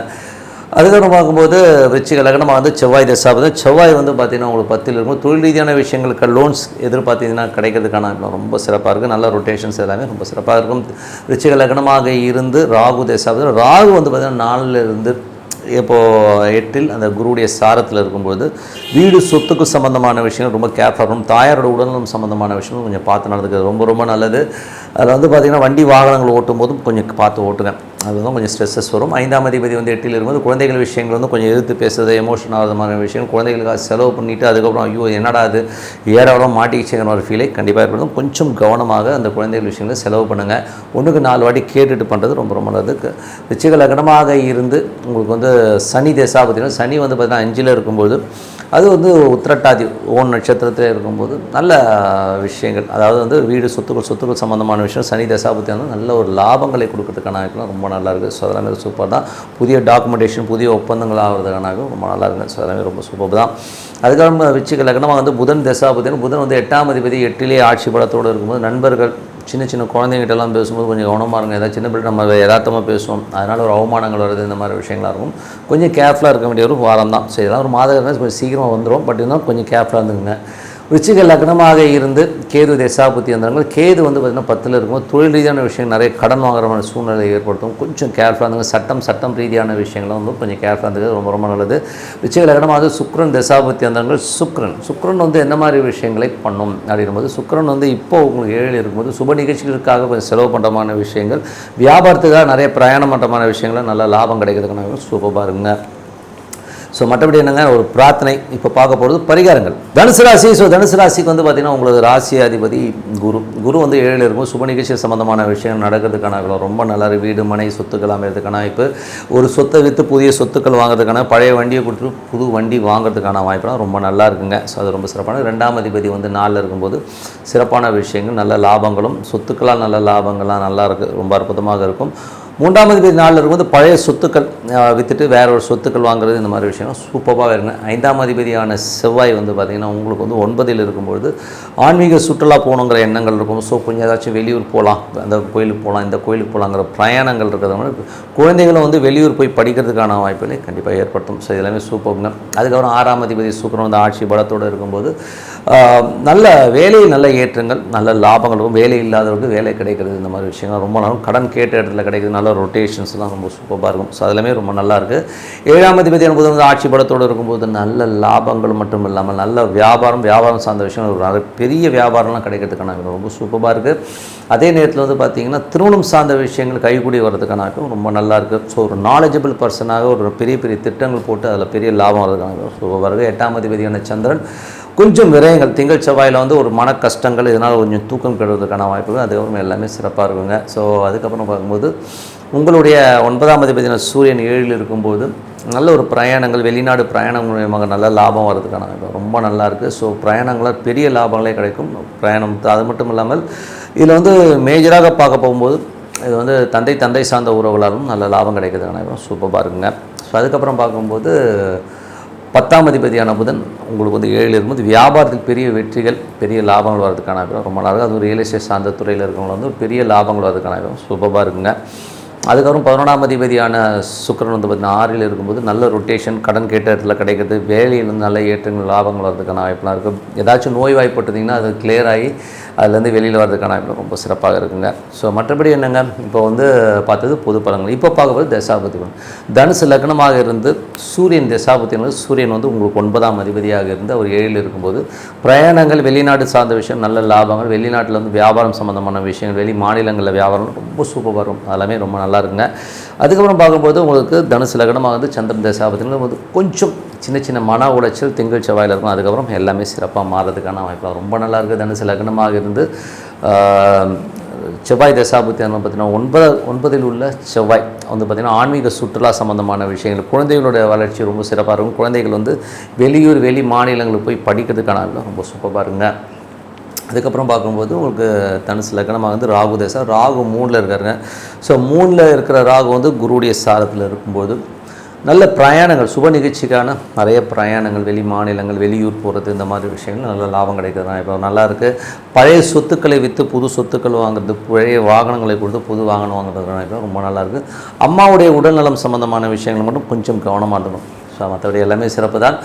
அதுக்கப்புறம் பார்க்கும்போது விருச்சிக லக்னமாக வந்து செவ்வாய் தசாபதி. செவ்வாய் வந்து பார்த்திங்கன்னா உங்களுக்கு 10ல் இருக்கும். தொழில் ரீதியான விஷயங்களுக்கு லோன்ஸ் எதிர்பார்த்திங்கன்னா கிடைக்கிறதுக்கான ரொம்ப சிறப்பாக இருக்குது. நல்ல ரொட்டேஷன்ஸ் எல்லாமே ரொம்ப சிறப்பாக இருக்கும். விருச்சிக லக்னமாக இருந்து ராகு தசாபதி. ராகு வந்து பார்த்திங்கன்னா 4ல் இருந்து இப்போது 8ல் அந்த குருவுடைய சாரத்தில் இருக்கும்போது வீடு சொத்துக்கு சம்மந்தமான விஷயங்கள் ரொம்ப கேர்ஃபுல்லாக இருக்கும். தாயாரோட உடல்நலம் சம்மந்தமான விஷயங்கள் கொஞ்சம் பார்த்து நடந்துக்கிறது ரொம்ப ரொம்ப நல்லது. அதில் வந்து பார்த்திங்கன்னா வண்டி வாகனங்கள் ஓட்டும் போதும் கொஞ்சம் பார்த்து ஓட்டுங்க. அதுதான் கொஞ்சம் ஸ்ட்ரெஸ்ஸஸ் வரும். 5ஆம் அதிபதி வந்து 8ல் இருக்கும்போது குழந்தைகள் விஷயங்கள் வந்து கொஞ்சம் எதிர்த்து பேசுறது, எமோஷன் ஆகிறதுமான விஷயங்கள், குழந்தைகளுக்காக செலவு பண்ணிவிட்டு அதுக்கப்புறம் ஐயோ என்னடா அது ஏறாவரம் மாட்டிக்கிச்சுங்கிற ஒரு ஃபீலை கண்டிப்பாக ஏற்படும். கொஞ்சம் கவனமாக அந்த குழந்தைகள் விஷயங்களை செலவு பண்ணுங்கள். 1க்கு 4 வாட்டி கேட்டுட்டு பண்ணுறது ரொம்ப ரொம்ப நல்லது. விருச்சிக லக்னமாக இருந்து உங்களுக்கு வந்து சனி தசாபதினா சனி வந்து பார்த்திங்கன்னா 5ல் இருக்கும்போது அது வந்து உத்திரட்டாதி ஓன் நட்சத்திரத்தில் இருக்கும்போது நல்ல விஷயங்கள், அதாவது வந்து வீடு சொத்துக்கள் சம்மந்தமான விஷயம் சனி தசாபதி வந்து நல்ல ஒரு லாபங்களை கொடுக்கறதுக்கான வாய்ப்புலாம் ரொம்ப நல்லா இருக்குது. ஸோ அதெல்லாமே சூப்பர் தான். புதிய டாக்குமெண்டேஷன், புதிய ஒப்பந்தங்கள் ஆகிறதுக்கான ரொம்ப நல்லா இருக்குது. ஸோ அதெல்லாமே ரொம்ப சூப்பர் தான். அதுக்கப்புறம் விருச்சிக லக்னமாக வந்து புதன் தசாபதி. புதன் வந்து 8ஆம் அதிபதி 8லே ஆட்சி பலத்தோடு இருக்கும்போது நண்பர்கள் சின்ன குழந்தைங்கிட்டலாம் பேசும்போது கொஞ்சம் கவனமாக இருங்க. ஏதாவது சின்ன பிள்ளை நம்ம யதார்த்தமாக பேசுவோம், அதனால் ஒரு அவமானங்கள் வருது, இந்த மாதிரி விஷயங்களாக இருக்கும். கொஞ்சம் கேர்ஃபுல்லாக இருக்க வேண்டிய ஒரு வாரம் தான். சரி, இதெல்லாம் ஒரு மாதம் கொஞ்சம் சீக்கிரமாக வந்துடும். பட் இருந்தாலும் கொஞ்சம் கேர்ஃபுல்லாக இருந்துங்க. விருச்சிக லக்னமாக இருந்து கேது தசாபுத்தி வந்தாங்க. கேது வந்து பார்த்திங்கன்னா 10ல் இருக்கும்போது தொழில் ரீதியான விஷயங்கள் நிறைய கடன் வாங்குற மாதிரி சூழ்நிலை ஏற்படுத்தும். கொஞ்சம் கேர்ஃபுல்லாக இருந்துங்க. சட்டம் ரீதியான விஷயங்களும் வந்து கொஞ்சம் கேர்ஃபுல்லாக இருந்தது ரொம்ப ரொம்ப நல்லது. விருச்சிக லக்னமாக சுக்கிரன் தசாபுத்தி வந்தாங்க. சுக்கிரன் வந்து என்ன மாதிரி விஷயங்களை பண்ணும் அப்படின்போது சுக்கிரன் வந்து இப்போ உங்களுக்கு 7ல் இருக்கும்போது சுப நிகழ்ச்சிகளுக்காக கொஞ்சம் செலவு பண்ணுறமான விஷயங்கள், வியாபாரத்துக்காக நிறைய பிரயாணம் பண்ணுறமான விஷயங்கள் நல்ல லாபம் கிடைக்கிறதுக்கான சூப்பராக இருங்க. ஸோ மற்றபடி என்னங்க ஒரு பிரார்த்தனை. இப்போ பார்க்க போகிறது பரிகாரங்கள். தனுசு ராசி. ஸோ தனுசு ராசிக்கு வந்து பார்த்திங்கன்னா உங்களுக்கு ராசி அதிபதி குரு வந்து 7ல் இருக்கும். சுப நிகழ்ச்சி சம்மந்தமான விஷயங்கள் நடக்கிறதுக்கான ரொம்ப நல்லா வீடு மனை சொத்துக்கள் அமைகிறதுக்கான வாய்ப்பு, ஒரு சொத்தை விற்று புதிய சொத்துக்கள் வாங்குறதுக்கான, பழைய வண்டியை கொடுத்துட்டு புது வண்டி வாங்குறதுக்கான வாய்ப்புலாம் ரொம்ப நல்லா இருக்குங்க. ஸோ அது ரொம்ப சிறப்பான. 2ஆம் அதிபதி வந்து 4ல் இருக்கும்போது சிறப்பான விஷயங்கள், நல்ல லாபங்களும் சொத்துக்களால் நல்ல லாபங்கள்லாம் நல்லா இருக்குது, ரொம்ப அற்புதமாக இருக்கும். 3ஆம் அதிபதி 4ல் இருக்கும்போது பழைய சொத்துக்கள் விற்றுட்டு வேற ஒரு சொத்துக்கள் வாங்குறது இந்த மாதிரி விஷயம் சூப்பராக இருங்க. 5ஆம் அதிபதியான செவ்வாய் வந்து பார்த்திங்கன்னா உங்களுக்கு வந்து 9ல் இருக்கும்பொழுது ஆன்மீக சுற்றுலா போகணுங்கிற எண்ணங்கள் இருக்கும். ஸோ கொஞ்சம் ஏதாச்சும் வெளியூர் போகலாம், அந்த கோயிலுக்கு போகலாம், இந்த கோயிலுக்கு போகலாங்கிற பிரயாணங்கள் இருக்கிறதுனால குழந்தைகளும் வந்து வெளியூர் போய் படிக்கிறதுக்கான வாய்ப்புகளை கண்டிப்பாக ஏற்படுத்தும். ஸோ இதெல்லாமே சூப்பருங்க. அதுக்கப்புறம் 6ஆம் அதிபதி சுக்கிரன் வந்து ஆட்சி பலத்தோடு இருக்கும்போது நல்ல வேலை, நல்ல ஏற்றங்கள், நல்ல லாபங்களும், வேலை இல்லாதவர்களுக்கு வேலை கிடைக்கிறது, இந்த மாதிரி விஷயங்கள் ரொம்ப நாளும் கடன் கேட்ட இடத்துல கிடைக்கிறது, நல்ல ரொட்டேஷன்ஸ்லாம் ரொம்ப சூப்பராக இருக்கும். ஸோ அதெல்லாமே ரொம்ப நல்லாயிருக்கு. 7ஆம் அதிபதி என்பது வந்து ஆட்சி பலத்தோடு இருக்கும்போது நல்ல லாபங்கள் மட்டும் இல்லாமல் நல்ல வியாபாரம் சார்ந்த விஷயம், ஒரு பெரிய வியாபாரம்லாம் கிடைக்கிறதுக்கான ரொம்ப சூப்பராக இருக்குது. அதே நேரத்தில் வந்து பார்த்திங்கன்னா திருமணம் சார்ந்த விஷயங்கள் கைகூடி வர்றதுக்கான ரொம்ப நல்லா இருக்குது. ஸோ ஒரு நாலேஜபிள் பர்சனாக ஒரு பெரிய திட்டங்கள் போட்டு அதில் பெரிய லாபம் வர்றதுக்கான சூப்பராக இருக்குது. 8ஆம் அதிபதியான சந்திரன் கொஞ்சம் விரயங்கள், திங்கள் செவ்வாயில் வந்து ஒரு மன கஷ்டங்கள், இதனால் கொஞ்சம் தூக்கம் கெடுவதற்கான வாய்ப்புகள், அதுக்கப்புறம் எல்லாமே சிறப்பாக இருக்குங்க. ஸோ அதுக்கப்புறம் பார்க்கும்போது உங்களுடைய 9ஆம் அதிபதியான சூரியன் 7ல் இருக்கும்போது நல்ல ஒரு பிரயாணங்கள், வெளிநாடு பிரயாணம் மூலியமாக நல்ல லாபம் வர்றதுக்கான ரொம்ப நல்லாயிருக்கு. ஸோ பிரயாணங்களால் பெரிய லாபங்களே கிடைக்கும். பிரயாணம் அது மட்டும் இல்லாமல் இதில் வந்து மேஜராக பார்க்க போகும்போது இது வந்து தந்தை சார்ந்த உறவுகளாலும் நல்ல லாபம் கிடைக்கிறதுக்கான சூப்பராக இருக்குங்க. ஸோ அதுக்கப்புறம் பார்க்கும்போது 10ஆம் அதிபதியான புதன் உங்களுக்கு வந்து 7ல் இருக்கும்போது வியாபாரத்தில் பெரிய வெற்றிகள், பெரிய லாபங்கள் வர்றதுக்கான ரொம்ப நல்லா இருக்குது. அது ரியல் எஸ்டேட் சார்ந்த துறையில் இருக்கிறவங்க வந்து பெரிய லாபங்கள் வர்றதுக்கான சூப்பராக இருக்குங்க. அதுக்கப்புறம் 11ஆம் அதிபதியான சுக்கிரன் வந்து பார்த்திங்கன்னா 6ல் இருக்கும்போது நல்ல ரொட்டேஷன், கடன் கேட்ட இடத்துல கிடைக்கிறது, வேலையில் வந்து நல்ல ஏற்றங்கள், லாபங்கள் வர்றதுக்கான வாய்ப்புலாம் இருக்குது. ஏதாச்சும் நோய் வாய்ப்பட்டிருந்தீங்கன்னா அது கிளியர் ஆகி அதுலேருந்து வெளியில் வர்றதுக்கான வாய்ப்பு ரொம்ப சிறப்பாக இருக்குங்க. ஸோ மற்றபடி என்னங்க, இப்போ வந்து பார்த்தது பொது பலன்கள். இப்போ பார்க்கும்போது தசாபதி பலன். தனுசு லக்னமாக இருந்து சூரியன் தசாபதி, சூரியன் வந்து உங்களுக்கு 9ஆம் அதிபதியாக இருந்து அவர் 7ல் இருக்கும்போது பிரயாணங்கள், வெளிநாடு சார்ந்த விஷயம், நல்ல லாபங்கள், வெளிநாட்டில் வந்து வியாபாரம் சம்மந்தமான விஷயங்கள், வெளி மாநிலங்களில் வியாபாரம் ரொம்ப சூப்பராக இருக்கும். அதெல்லாமே ரொம்ப நல்லா இருக்குங்க. அதுக்கப்புறம் பார்க்கும்போது உங்களுக்கு தனுசு லக்னமாக வந்து சந்திரன் தசாபதியில் வந்து கொஞ்சம் சின்ன மன உளைச்சல் திங்கள் செவ்வாயில் இருக்கும். அதுக்கப்புறம் எல்லாமே சிறப்பாக மாறதுக்கான வாய்ப்பு ரொம்ப நல்லா இருக்குது. தனுசு லக்னமாக இருந்து செவ்வாய் தசாபுத்தி பார்த்திங்கன்னா 9ல் உள்ள செவ்வாய் வந்து பார்த்திங்கன்னா ஆன்மீக சுற்றுலா சம்மந்தமான விஷயங்கள், குழந்தைகளுடைய வளர்ச்சி ரொம்ப சிறப்பாக இருக்கும். குழந்தைகள் வந்து வெளியூர், வெளி மாநிலங்களுக்கு போய் படிக்கிறதுக்கான ரொம்ப சூப்பராக இருக்குங்க. அதுக்கப்புறம் பார்க்கும்போது உங்களுக்கு தனுசு லக்னமாக வந்து ராகு தசா, ராகு 3ல் இருக்காருங்க. ஸோ 3ல் இருக்கிற ராகு வந்து குருவுடைய சாரத்தில் இருக்கும்போது நல்ல பிரயாணங்கள், சுப நிகழ்ச்சிக்கான நிறைய பிரயாணங்கள், வெளி மாநிலங்கள், வெளியூர் போகிறது, இந்த மாதிரி விஷயங்கள் நல்ல லாபம் கிடைக்கிறது தான் இப்போ நல்லாயிருக்கு. பழைய சொத்துக்களை விற்று புது சொத்துக்கள் வாங்குறது, பழைய வாகனங்களை கொடுத்து புது வாகனம் வாங்குறதுனால இப்போ ரொம்ப நல்லாயிருக்கு. அம்மாவுடைய உடல்நலம் சம்மந்தமான விஷயங்கள் மட்டும் கொஞ்சம் கவனமாக இருக்கணும். ஸோ மற்றபடி எல்லாமே சிறப்பு தான்.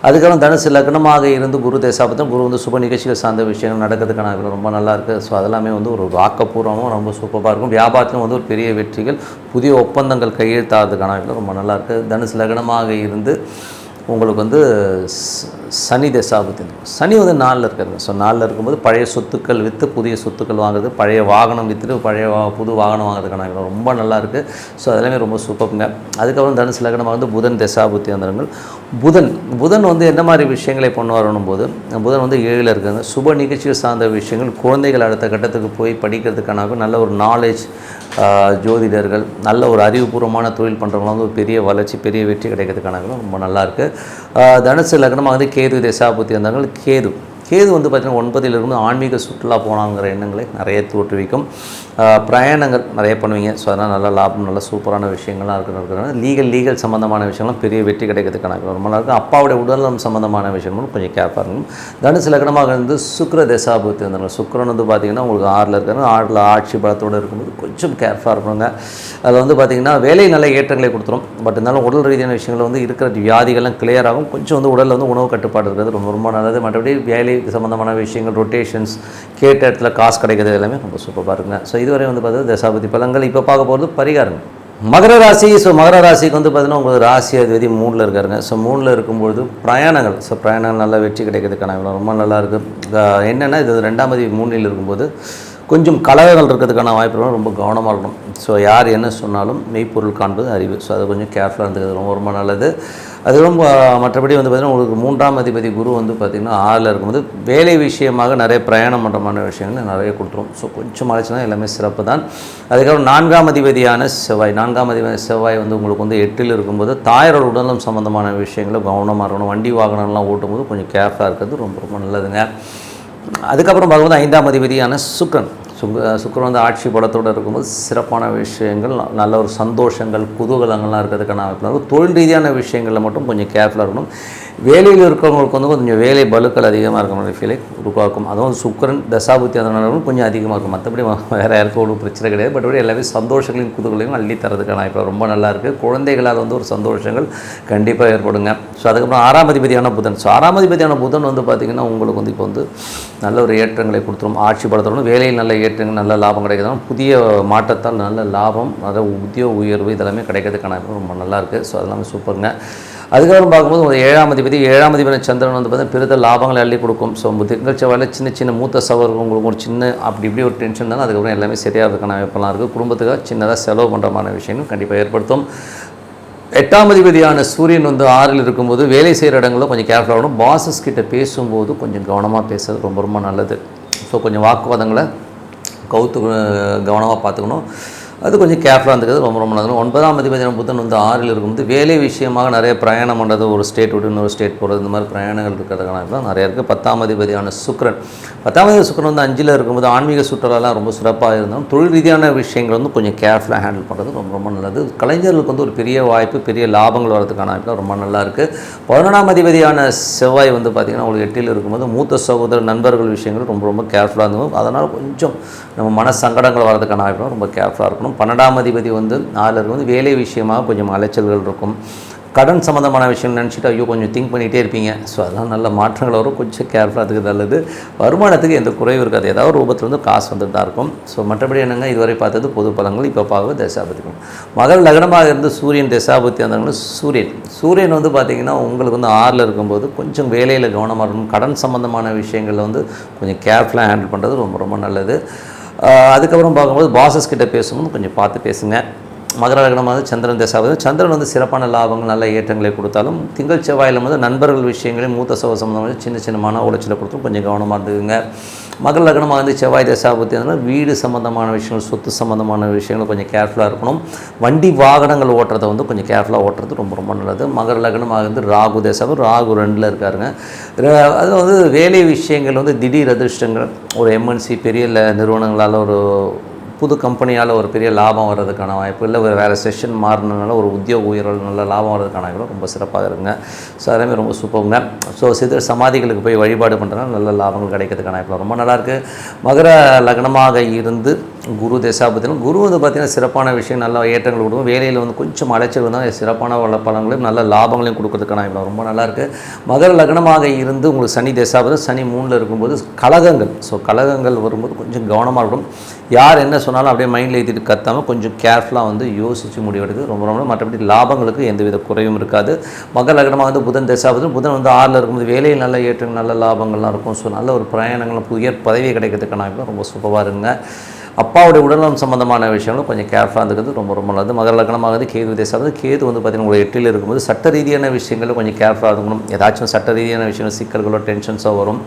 அதுக்கப்புறம் தனுசு லக்னமாக இருந்து குரு தசாபத்தம், குரு வந்து சுப நிகழ்ச்சிகள் சார்ந்த விஷயங்கள் நடக்கிறதுக்கான ரொம்ப நல்லாயிருக்கு. ஸோ அதெல்லாமே வந்து ஒரு ஆக்கப்பூர்வமும் ரொம்ப சூப்பராக இருக்கும். வியாபாரத்திலும் வந்து ஒரு பெரிய வெற்றிகள், புதிய ஒப்பந்தங்கள் கையெழுத்தாகிறதுக்கான ரொம்ப நல்லாயிருக்கு. தனுசு லக்னமாக இருந்து உங்களுக்கு வந்து சனி தசாபதி, சனி வந்து 4ல் இருக்காருங்க. ஸோ 4ல் இருக்கும்போது பழைய சொத்துக்கள் விற்று புதிய சொத்துக்கள் வாங்குறது, பழைய வாகனம் விற்றுட்டு புது வாகனம் வாங்குறதுக்கான ரொம்ப நல்லாயிருக்கு. ஸோ அதெல்லாமே ரொம்ப சூப்பருங்க. அதுக்கப்புறம் தனுசு லக்னமாக வந்து புதன் தசாபுத்தி வந்தவர்கள், புதன் வந்து என்ன மாதிரி விஷயங்களை கொண்டு வரணும் போது புதன் வந்து 7ல் இருக்காங்க. சுப நிகழ்ச்சிகள் சார்ந்த விஷயங்கள், குழந்தைகள் அடுத்த கட்டத்துக்கு போய் படிக்கிறதுக்கான நல்ல ஒரு நாலேஜ், ஜோதிடர்கள், நல்ல ஒரு அறிவுபூர்வமான தொழில் பண்ணுறவங்களாம் வந்து ஒரு பெரிய வளர்ச்சி, பெரிய வெற்றி கிடைக்கிறதுக்கான ரொம்ப நல்லாயிருக்கு. தனுசு லக்னமாக வந்து கேது தசாபுத்தி வந்தாங்க. கேது வந்து பார்த்திங்கன்னா 9ல் இருந்து ஆன்மீக சுற்றுலா போனாங்கிற எண்ணங்களை நிறைய தோற்றுவிக்கும். பிரயாணங்கள் நிறைய பண்ணுவீங்க. ஸோ அதனால் நல்ல லாபம், நல்ல சூப்பரான விஷயங்கள்லாம் இருக்கிறதுனால லீகல் சம்மந்தமான விஷயங்கள்லாம் பெரிய வெற்றி கிடைக்கிறதுக்கான ரொம்ப நல்லா இருக்கும். அப்பாவுடைய உடல்நலம் சம்மந்தமான விஷயங்களும் கொஞ்சம் கேர்ஃபாக இருக்கும். தனுசு லக்னமாக இருந்து சுக்கிர தசாபுத்தி வந்தாங்க. சுக்கிரன் வந்து பார்த்திங்கன்னா உங்களுக்கு 6ல் இருக்காரு. 6ல் ஆட்சி பலத்தோடு இருக்கும்போது கொஞ்சம் கேர்ஃபாக இருக்கணுங்க. அதில் வந்து பார்த்திங்கன்னா வேலை நல்ல ஏற்றங்களை கொடுத்துரும். பட் இருந்தாலும் உடல் ரீதியான விஷயங்கள் வந்து இருக்கிற வியாதிகள்லாம் கிளியர் ஆகும். கொஞ்சம் வந்து உடலில் வந்து உணவு கட்டுப்பாடு இருக்கிறது ரொம்ப நல்லது. மற்றபடி வேலை சம்மந்தமான விஷயங்கள், ரொட்டேஷன்ஸ், கேட்ட இடத்துல காசு கிடைக்கிறது எல்லாமே ரொம்ப சூப்பராக இருக்குங்க. ஸோ இதுவரை வந்து பார்த்தீங்கன்னா தசாபதி பலன்கள். இப்போ பார்க்க போகிறது பரிகாரங்கள். மகர ராசி. ஸோ மகர ராசிக்கு வந்து பார்த்திங்கன்னா உங்களுக்கு ராசி அதிபதி 3ல் இருக்காருங்க. ஸோ 3ல் இருக்கும்பொழுது பிரயாணங்கள், நல்ல வெற்றி கிடைக்கிறதுக்கான ரொம்ப நல்லாயிருக்கு. என்னென்னா இது 2ஆம் அதிபதி 3ல் இருக்கும்போது கொஞ்சம் கலவைகள் இருக்கிறதுக்கான வாய்ப்புகளும் ரொம்ப கவனமாக இருக்கணும். ஸோ யார் என்ன சொன்னாலும் மெய்ப்பொருள் காண்பது அறிவு. ஸோ அது கொஞ்சம் கேர்ஃபுல்லாக இருந்துக்கிறது ரொம்ப நல்லது. அது ரொம்ப மற்றபடி வந்து பார்த்திங்கன்னா உங்களுக்கு 3ஆம் அதிபதி குரு வந்து பார்த்திங்கன்னா 6ல் இருக்கும்போது வேலை விஷயமாக நிறைய பிரயாணம் பண்ணுறமான விஷயங்கள் நிறைய கொடுத்துரும். ஸோ கொஞ்சம் அழைச்சினா எல்லாமே சிறப்பு தான். அதுக்கப்புறம் 4ஆம் அதிபதியான செவ்வாய் வந்து உங்களுக்கு வந்து 8ல் இருக்கும்போது தாயாரோட உடல்நலம் சம்மந்தமான விஷயங்களும் கவனமாக இருக்கணும். வண்டி வாகனம்லாம் ஓட்டும்போது கொஞ்சம் கேர்ஃபுல்லாக இருக்கிறது ரொம்ப நல்லதுங்க. அதுக்கப்புறம் பார்க்கும்போது 5ஆம் அதிபதியான சுக்கிரன். சுக்கிரன் வந்து ஆட்சி பலத்தோடு இருக்கும்போது சிறப்பான விஷயங்கள், நல்ல ஒரு சந்தோஷங்கள், குதூகலங்கள்லாம் இருக்கிறதுக்கான வாய்ப்பு. தொழில் ரீதியான விஷயங்களில் மட்டும் கொஞ்சம் கேர்ஃபுல்லாக இருக்கணும். வேலையில் இருக்கிறவங்களுக்கு வந்து கொஞ்சம் வேலை பலுக்கள் அதிகமாக இருக்கிற ஃபீலை உருவாக்கும். அதுவும் சுக்கிரன் தசாபுத்தி அதனாலும் கொஞ்சம் அதிகமாக இருக்கும். மற்றபடி வேறு யாருக்கும் ஒரு பிரச்சனை கிடையாது. பட் எல்லாமே சந்தோஷங்களையும் குதூகலையும் அள்ளி தரதுக்கான வாய்ப்பு ரொம்ப நல்லாயிருக்கு. குழந்தைகளால் வந்து ஒரு சந்தோஷங்கள் கண்டிப்பாக ஏற்படுங்க. ஸோ அதுக்கப்புறம் 6ஆம் அதிபதியான புதன். ஸோ 6ஆம் அதிபதியான புதன் வந்து பார்த்திங்கன்னா உங்களுக்கு வந்து இப்போ வந்து நல்ல ஒரு ஏற்றங்களை கொடுத்துரும். ஆட்சி பலத்தோடு வேலையில் நல்ல ஏற்றங்கள், நல்ல லாபம் கிடைக்கிறதுனால புதிய மாற்றத்தால் நல்ல லாபம், அதாவது உத்தியோக உயர்வு இதெல்லாமே கிடைக்கிறதுக்கான வாய்ப்பு ரொம்ப நல்லாயிருக்கு. ஸோ அதெல்லாமே சூப்பருங்க. அதுக்கப்புறம் பார்க்கும்போது ஒரு 7ஆம் அதிபதி சந்திரன் வந்து பார்த்தீங்கன்னா பெருத்த லாபங்களை அள்ளி கொடுக்கும். ஸோ திங்கள் செவ்வாயில் சின்ன சின்ன மூத்த சவர்கள் உங்களுக்கு ஒரு சின்ன அப்படி இப்படி ஒரு டென்ஷன் தானே, அதுக்கப்புறம் எல்லாமே சரியாகிறதுக்கான வாய்ப்பெல்லாம் இருக்குது. குடும்பத்துக்காக சின்னதாக செலவு பண்ணுறமான விஷயங்கள் கண்டிப்பாக ஏற்படுத்தும். 8ஆம் அதிபதியான சூரியன் வந்து 6ல் இருக்கும்போது வேலை செய்கிற இடங்களில் கொஞ்சம் கேர்ஃபுல்லாக இருக்கணும். பாசஸ் கிட்ட பேசும்போது கொஞ்சம் கவனமாக பேசுறது ரொம்ப ரொம்ப நல்லது. ஸோ கொஞ்சம் வாக்குவாதங்களை கவனமாக பார்த்துக்கணும். அது கொஞ்சம் கேர்ஃபுல்லாக இருந்துக்கிறது ரொம்ப ரொம்ப நல்லது. 9ஆம் அதிபதியான புதன் வந்து 6ல் இருக்கும்போது வேலை விஷயமாக நிறைய பிரயாணம் பண்ணுறது, ஒரு ஸ்டேட் விட்டு இன்னொரு ஸ்டேட் போகிறது, இந்த மாதிரி பிரயாணங்கள் இருக்கிறதுக்கான நிறையா இருக்குது. 10ஆம் அதிபதியான சுக்கிரன் வந்து 5ல் இருக்கும்போது ஆன்மீக சுற்றுலாலாம் ரொம்ப சிறப்பாக இருந்தாலும் தொழில் ரீதியான விஷயங்கள் வந்து கொஞ்சம் கேர்ஃபுல்லாக ஹேண்டில் பண்ணுறது ரொம்ப ரொம்ப நல்லது. கலைஞர்களுக்கு வந்து ஒரு பெரிய வாய்ப்பு, பெரிய லாபங்கள் வரதுக்கான வாய்ப்பு ரொம்ப நல்லா இருக்குது. 11ஆம் அதிபதியான செவ்வாய் வந்து பார்த்திங்கன்னா உங்களுக்கு 8ல் இருக்கும்போது மூத்த சகோதர நண்பர்கள் விஷயங்கள் ரொம்ப ரொம்ப கேர்ஃபுல்லாக இருந்தோம். அதனால் கொஞ்சம் நம்ம மன சங்கடங்கள் வரதுக்கான வாய்ப்பு ரொம்ப கேர்ஃபுல்லாக இருக்கணும். 12ஆம் அதிபதி வந்து 4ல் இருக்கும்போது வேலை விஷயமாக கொஞ்சம் அலைச்சல்கள் இருக்கும். கடன் சம்மந்தமான விஷயம் நினச்சிட்டு ஐயோ கொஞ்சம் திங்க் பண்ணிகிட்டே இருப்பீங்க. ஸோ அதெல்லாம் நல்ல மாற்றங்கள் வரும். கொஞ்சம் கேர்ஃபுல்லாக அதுக்கு நல்லது. வருமானத்துக்கு எந்த குறைவு இருக்காது. ஏதாவது ரூபத்தில் வந்து காசு வந்துட்டு தான் இருக்கும். ஸோ மற்றபடி என்னங்க, இதுவரை பார்த்தது பொது பலன்கள். இப்போ பார்க்க தசாபதிக்கும் மகர லக்னமாக இருந்து சூரியன் தசாபதி வந்தாங்கன்னா சூரியன் வந்து பார்த்திங்கன்னா உங்களுக்கு வந்து 6ல் இருக்கும்போது கொஞ்சம் வேலையில் கவனமாக இருக்கணும். கடன் சம்மந்தமான விஷயங்களில் வந்து கொஞ்சம் கேர்ஃபுல்லாக ஹேண்டில் பண்ணுறது ரொம்ப ரொம்ப நல்லது. அதுக்கப்புறம் பார்க்கும்போது பாசஸ் கிட்ட பேசும்போது கொஞ்சம் பார்த்து பேசுங்க. மகர லக்னமாக சந்திரன் தசாபதி. சந்திரன் வந்து சிறப்பான லாபங்கள், நல்ல ஏற்றங்களை கொடுத்தாலும் திங்கள் செவ்வாயில் வந்து நண்பர்கள் விஷயங்களையும் மூத்த சகோதர சம்பந்தமாக சின்ன சின்ன மன உளைச்சலை கொடுத்தும் கொஞ்சம் கவனமாக இருந்துக்குங்க. மகர லக்னமாக வந்து செவ்வாய் தசாபதி அதனால் வீடு சம்மந்தமான விஷயங்கள், சொத்து சம்மந்தமான விஷயங்கள் கொஞ்சம் கேர்ஃபுல்லாக இருக்கணும். வண்டி வாகனங்கள் ஓட்டுறதை வந்து கொஞ்சம் கேர்ஃபுல்லாக ஓட்டுறது ரொம்ப ரொம்ப நல்லது. மகர லக்னமாக வந்து ராகு தசாபதி, ராகு 2ல் இருக்காருங்க. அது வந்து வேலை விஷயங்கள் வந்து திடீர் அதிர்ஷ்டங்கள், ஒரு எம்என்சி பெரிய நிறுவனங்களால் ஒரு புது கம்பெனியால் ஒரு பெரிய லாபம் வர்றதுக்கான வாய்ப்பு, இல்லை வேறு செஷன் மாறினால ஒரு உத்தியோக உயர்வு நல்ல லாபம் வர்றதுக்கான வாய்ப்பு ரொம்ப சிறப்பாக இருக்குங்க. ஸோ அதேமாதிரி ரொம்ப சூப்பருங்க. ஸோ சிதர் சமாதிகளுக்கு போய் வழிபாடு பண்ணுறதுனால நல்ல லாபங்கள் கிடைக்கிறதுக்கான வாய்ப்பு ரொம்ப நல்லாயிருக்கு. மகர லக்னமாக இருந்து குரு தசாபதியிலும் குரு வந்து பார்த்திங்கன்னா சிறப்பான விஷயம், நல்ல ஏற்றங்கள் கொடுக்கும். வேலையில் வந்து கொஞ்சம் அலைச்சல் இருந்தால் சிறப்பான பலங்களையும் நல்ல லாபங்களையும் கொடுக்கறதுக்கான வாய்ப்பு ரொம்ப நல்லாயிருக்கு. மகர லக்னமாக இருந்து உங்களுக்கு சனி தசாபதி, சனி 3ல் இருக்கும்போது கலகங்கள், ஸோ கலகங்கள் வரும்போது கொஞ்சம் கவனமாக இருக்கும். யார் என்ன சொன்னாலும் அப்படியே மைண்டில் ஏற்றிட்டு கத்தாமல் கொஞ்சம் கேர்ஃபுல்லாக வந்து யோசித்து முடிவெடுக்குது ரொம்ப ரொம்ப. மற்றபடி லாபங்களுக்கு எந்தவித குறையும் இருக்காது. மகர லக்னமாக வந்து புதன் தசாபதி, புதன் வந்து 6ல் இருக்கும்போது வேலையில் நல்ல ஏற்றங்கள், நல்ல லாபங்கள்லாம் இருக்கும். ஸோ நல்ல ஒரு பிரயாணங்கள், உயர் பதவி கிடைக்கிறதுக்கான வாய்ப்பு ரொம்ப சூப்பராக இருக்குங்க. அப்பாவுடைய உடல்நலம் சம்பந்தமான விஷயங்களும் கொஞ்சம் கேர்ஃபுல்லாக இருக்கிறது ரொம்ப ரொம்ப நல்லது. மகர லக்னமாகுது கேது தசாபதி, கேது வந்து பார்த்திங்கன்னா உங்களுக்கு 8ல் இருக்கும்போது சட்ட ரீதியான விஷயங்களும் கொஞ்சம் கேர்ஃபுல்லாக இருக்கணும். ஏதாச்சும் சட்ட ரீதியான விஷயங்கள் சிக்கல்களோ டென்ஷன்ஸோ வரும்.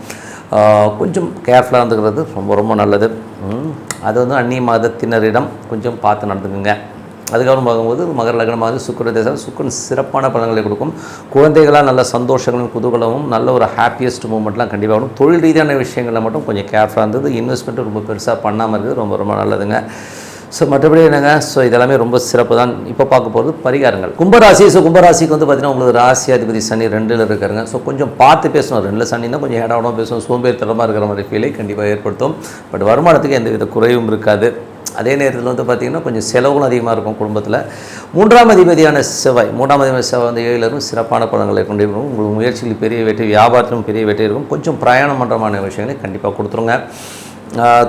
கொஞ்சம் கேர்ஃபுல்லாக இருந்துக்கிறது ரொம்ப ரொம்ப நல்லது. அது வந்து அந்நிய மதத்தினரிடம் கொஞ்சம் பார்த்து நடந்துக்குங்க. அதுக்கப்புறம் பார்க்கும்போது மகர லக்னமாக சுக்கிர தசை, சுக்கிரன் சிறப்பான பலன்களை கொடுக்கும். குழந்தைகளாக நல்ல சந்தோஷங்களும் குதூகலமும் நல்ல ஒரு ஹாப்பியஸ்ட் மூமெண்ட்லாம் கண்டிப்பாக வரும். தொழில் ரீதியான விஷயங்களில் மட்டும் கொஞ்சம் கேர்ஃபுல்லாக இருந்தது. இன்வெஸ்ட்மெண்ட்டு ரொம்ப பெருசாக பண்ணாமல் இருக்குது ரொம்ப ரொம்ப நல்லதுங்க. ஸோ மற்றபடி என்னங்க, ஸோ இதெல்லாமே ரொம்ப சிறப்பு தான். இப்போ பார்க்க போகிறது பரிகாரங்கள். கும்பராசி. ஸோ கும்பராசிக்கு வந்து பார்த்திங்கன்னா உங்களுக்கு ராசி அதிபதி சனி 2ல் இருக்காருங்க. ஸோ கொஞ்சம் பார்த்து பேசணும். 2ல் சனின்னா கொஞ்சம் ஏடாவிடம் பேசணும், சோம்பேறித்தனமாக இருக்கிற மாதிரி ஃபீலை கண்டிப்பாக ஏற்படுத்தும். பட் வருமானத்துக்கு எந்தவித குறைவும் இருக்காது. அதே நேரத்தில் வந்து பார்த்திங்கன்னா கொஞ்சம் செலவும் அதிகமாக இருக்கும் குடும்பத்தில். 3ஆம் அதிபதியான செவ்வாய் வந்து 7ல் இருக்கும். சிறப்பான பலன்களை கொண்டிருக்கும். உங்களுக்கு முயற்சியில் பெரிய வெற்றி, வியாபாரத்திலும் பெரிய வெற்றி இருக்கும். கொஞ்சம் பிரயாணம் பண்ணுறமான விஷயங்களை கண்டிப்பாக கொடுத்துருங்க.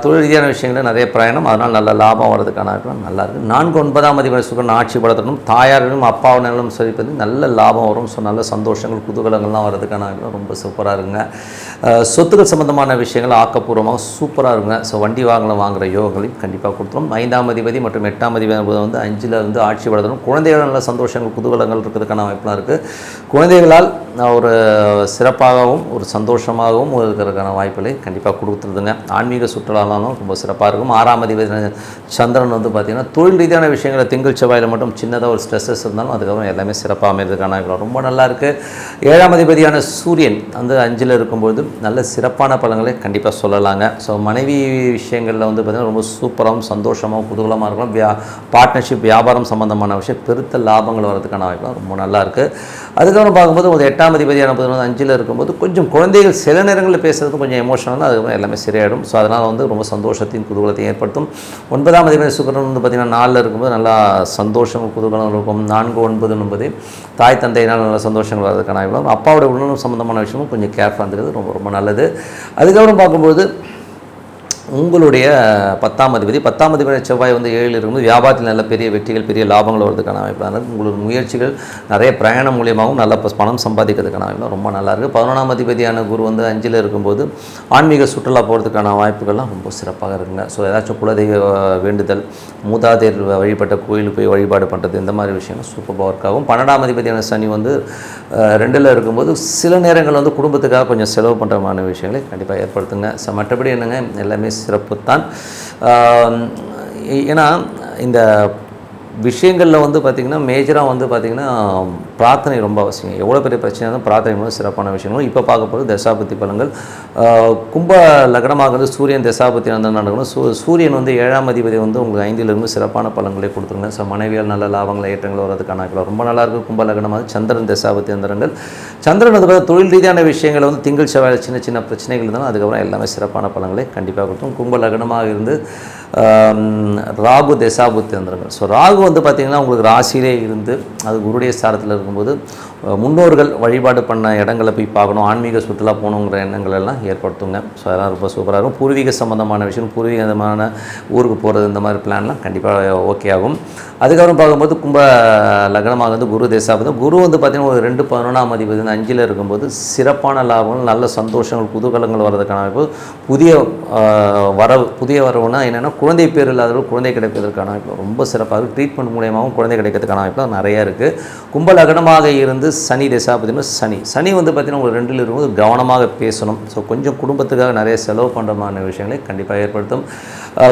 தொழில் ரீதியான விஷயங்களில் நிறைய பிரயாணம், அதனால் நல்ல லாபம் வர்றதுக்கான நல்லாயிருக்கு. 4 9ஆம் அதிபதி சுக்கிரன் ஆட்சி பலத்திலும் தாயாரிலும் அப்பாவினாலும் சரிப்பது நல்ல லாபம் வரும். ஸோ நல்ல சந்தோஷங்கள் குதூகலங்கள்லாம் வர்றதுக்கான ரொம்ப சூப்பராக இருக்குங்க. சொத்துக்கள் சம்மந்தமான விஷயங்கள் ஆக்கப்பூர்வமாக சூப்பராக இருக்குங்க. ஸோ வண்டி வாகனம் வாங்குகிற யோகங்களையும் கண்டிப்பாக கொடுத்துரும். 5ஆம் அதிபதி மற்றும் 8ஆம் அதிபதி வந்து 5ல் வந்து ஆட்சி பலத்திலும் குழந்தைகள் நல்ல சந்தோஷங்கள் குதூகலங்கள் இருக்கிறதுக்கான வாய்ப்புலாம் இருக்குது. குழந்தைகளால் ஒரு சிறப்பாகவும் ஒரு சந்தோஷமாகவும் இருக்கிறதுக்கான வாய்ப்புகளை கண்டிப்பாக கொடுத்துருதுங்க. ஆன்மீக சுற்றுலாலாம் ரொம்ப சிறப்பாக இருக்கும். 6ஆம் அதிபதி சந்திரன் வந்து பார்த்திங்கன்னா தொழில் ரீதியான விஷயங்களை திங்கள் செவ்வாயில் மட்டும் சின்னதாக ஒரு ஸ்ட்ரெஸ்ஸஸ் இருந்தாலும் அதுக்கப்புறம் எல்லாமே சிறப்பாக அமைகிறதுக்கான ரொம்ப நல்லாயிருக்கு. 7ஆம் அதிபதியான சூரியன் வந்து 5ல் இருக்கும்போது நல்ல சிறப்பான பலன்களை கண்டிப்பாக சொல்லலாங்க. ஸோ மனைவி விஷயங்களில் வந்து பார்த்திங்கன்னா ரொம்ப சூப்பராகவும் சந்தோஷமாகவும் குதூகலமாக இருக்கும். பார்ட்னர்ஷிப் வியாபாரம் சம்மந்தமான விஷயம் பெருத்த லாபங்கள் வரதுக்கான வாய்ப்புலாம் ரொம்ப நல்லாயிருக்கு. அதுக்கப்புறம் பார்க்கும்போது ஒரு 8ஆம் அதிபதியான புதன் வந்து 5ல் இருக்கும்போது கொஞ்சம் குழந்தைகள் சில நேரங்களில் பேசுகிறது கொஞ்சம் எமோஷனலாக அதுக்கப்புறம் எல்லாமே சரியாயிடும். ஸோ அதனால் வந்து ரொம்ப சந்தோஷத்தையும் குதூகலத்தையும் ஏற்படுத்தும். 9ஆம் அதிபதி சுக்கிரன் வந்து பார்த்திங்கன்னா 4ல் இருக்கும்போது நல்லா சந்தோஷம் குதூகலம் இருக்கும். 4, 9 என்பது தாய் தந்தையினால் நல்ல சந்தோஷங்கள் வரதுக்கான வாய்ப்பு. அப்பாவோட உடல்நலம் சம்மந்தமான விஷயமும் கொஞ்சம் கேர்ஃபுல்லாக இருந்தது ரொம்ப ரொம்ப நல்லது. அதுக்கப்புறம் பார்க்கும்போது உங்களுடைய 10ஆம் அதிபதி செவ்வாய் வந்து 7ல் இருக்கும்போது வியாபாரத்தில் நல்ல பெரிய வெற்றிகள் பெரிய லாபங்கள் வரதுக்கான வாய்ப்பு. உங்களோட முயற்சிகள் நிறைய பிரயாணம் மூலியமாகவும் நல்ல பணம் சம்பாதிக்கிறதுக்கான வாய்ப்பு ரொம்ப நல்லாயிருக்கு. 11ஆம் அதிபதியான குரு வந்து 5ல் இருக்கும்போது ஆன்மீக சுற்றுலா போகிறதுக்கான வாய்ப்புகள்லாம் ரொம்ப சிறப்பாக இருக்குங்க. ஸோ ஏதாச்சும் குலதெய்வ வேண்டுதல், மூதாதையர் வழிபட்ட கோயிலுக்கு போய் வழிபாடு பண்ணுறது, இந்த மாதிரி விஷயங்கள் சூப்பராக ஒர்க் ஆகும். 12ஆம் அதிபதியான சனி வந்து 2ல் இருக்கும்போது சில நேரங்கள் வந்து குடும்பத்துக்காக கொஞ்சம் செலவு பண்ணுற விஷயங்களை கண்டிப்பாக ஏற்படுத்துங்க. ஸோ மற்றபடி என்னங்க எல்லாமே சிறப்புத்தான். ஏன்னா இந்த விஷயங்களில் வந்து பார்த்திங்கன்னா மேஜராக வந்து பார்த்திங்கன்னா பிரார்த்தனை ரொம்ப அவசியம். எவ்வளோ பெரிய பிரச்சனை இருந்தாலும் பிரார்த்தனை வந்து சிறப்பான விஷயங்களும். இப்போ பார்க்க போகிறது தசாபுத்தி பலன்கள். கும்ப லக்னமாகிறது சூரியன் தசாபுத்தி வந்து நடக்கணும். சூரியன் வந்து 7ஆம் அதிபதி வந்து உங்களுக்கு 5ல் இருந்து சிறப்பான பலன்களை கொடுத்துருங்க. ஸோ மனைவியால் நல்ல லாபங்களை ஏற்றங்கள் வரதுக்கான ரொம்ப நல்லாயிருக்கும். கும்ப லக்னமாக சந்திரன் தசாபுத்தி அந்தரங்கள். சந்திரன் வந்து பார்த்தா தொழில் ரீதியான விஷயங்களை வந்து திங்கள் செவ்வாய் சின்ன சின்ன பிரச்சனைகள் இருந்தாலும் அதுக்கப்புறம் எல்லாமே சிறப்பான பலன்களை கண்டிப்பாக கொடுத்துரும். கும்ப லக்னமாக இருந்து ராகு தசாபுத்தி அந்தரங்கள். ஸோ ராகு வந்து பார்த்திங்கன்னா உங்களுக்கு ராசியிலே இருந்து அது குருடைய ஸ்தானத்தில் இருக்கும்போது முன்னோர்கள் வழிபாடு பண்ண இடங்களை போய் பார்க்கணும், ஆன்மீக சுற்றுலா போகணுங்கிற எண்ணங்கள் எல்லாம் ஏற்படுத்துங்க. ஸோ அதெல்லாம் ரொம்ப சூப்பராக இருக்கும். பூர்வீக சம்மந்தமான விஷயம், பூர்வீகமான ஊருக்கு போகிறது, இந்த மாதிரி பிளான்லாம் கண்டிப்பாக ஓகே ஆகும். அதுக்கப்புறம் பார்க்கும்போது கும்ப லக்னமாக வந்து குரு தேசாபதி. குரு வந்து பார்த்திங்கன்னா ஒரு 2, 11ஆம் அதிபதி வந்து 5ல் இருக்கும்போது சிறப்பான லாபங்கள், நல்ல சந்தோஷங்கள், குதூகலங்கள் வர்றதுக்கான வாய்ப்பு. புதிய வரவுனா என்னென்னா குழந்தை பேர் இல்லாதவர்கள் குழந்தை கிடைப்பதற்கான வாய்ப்பு ரொம்ப சிறப்பாக இருக்குது. ட்ரீட்மெண்ட் மூலியமாகவும் குழந்தை கிடைக்கிறதுக்கான வாய்ப்பு நிறையா இருக்குது. கும்ப லக்னமாக இருந்து சனி தசாபதினா சனி வந்து பார்த்திங்கன்னா உங்களுக்கு 2ல் இருக்கும்போது கவனமாக பேசணும். ஸோ கொஞ்சம் குடும்பத்துக்காக நிறைய செலவு பண்ணுற விஷயங்களை கண்டிப்பாக ஏற்படுத்தும்.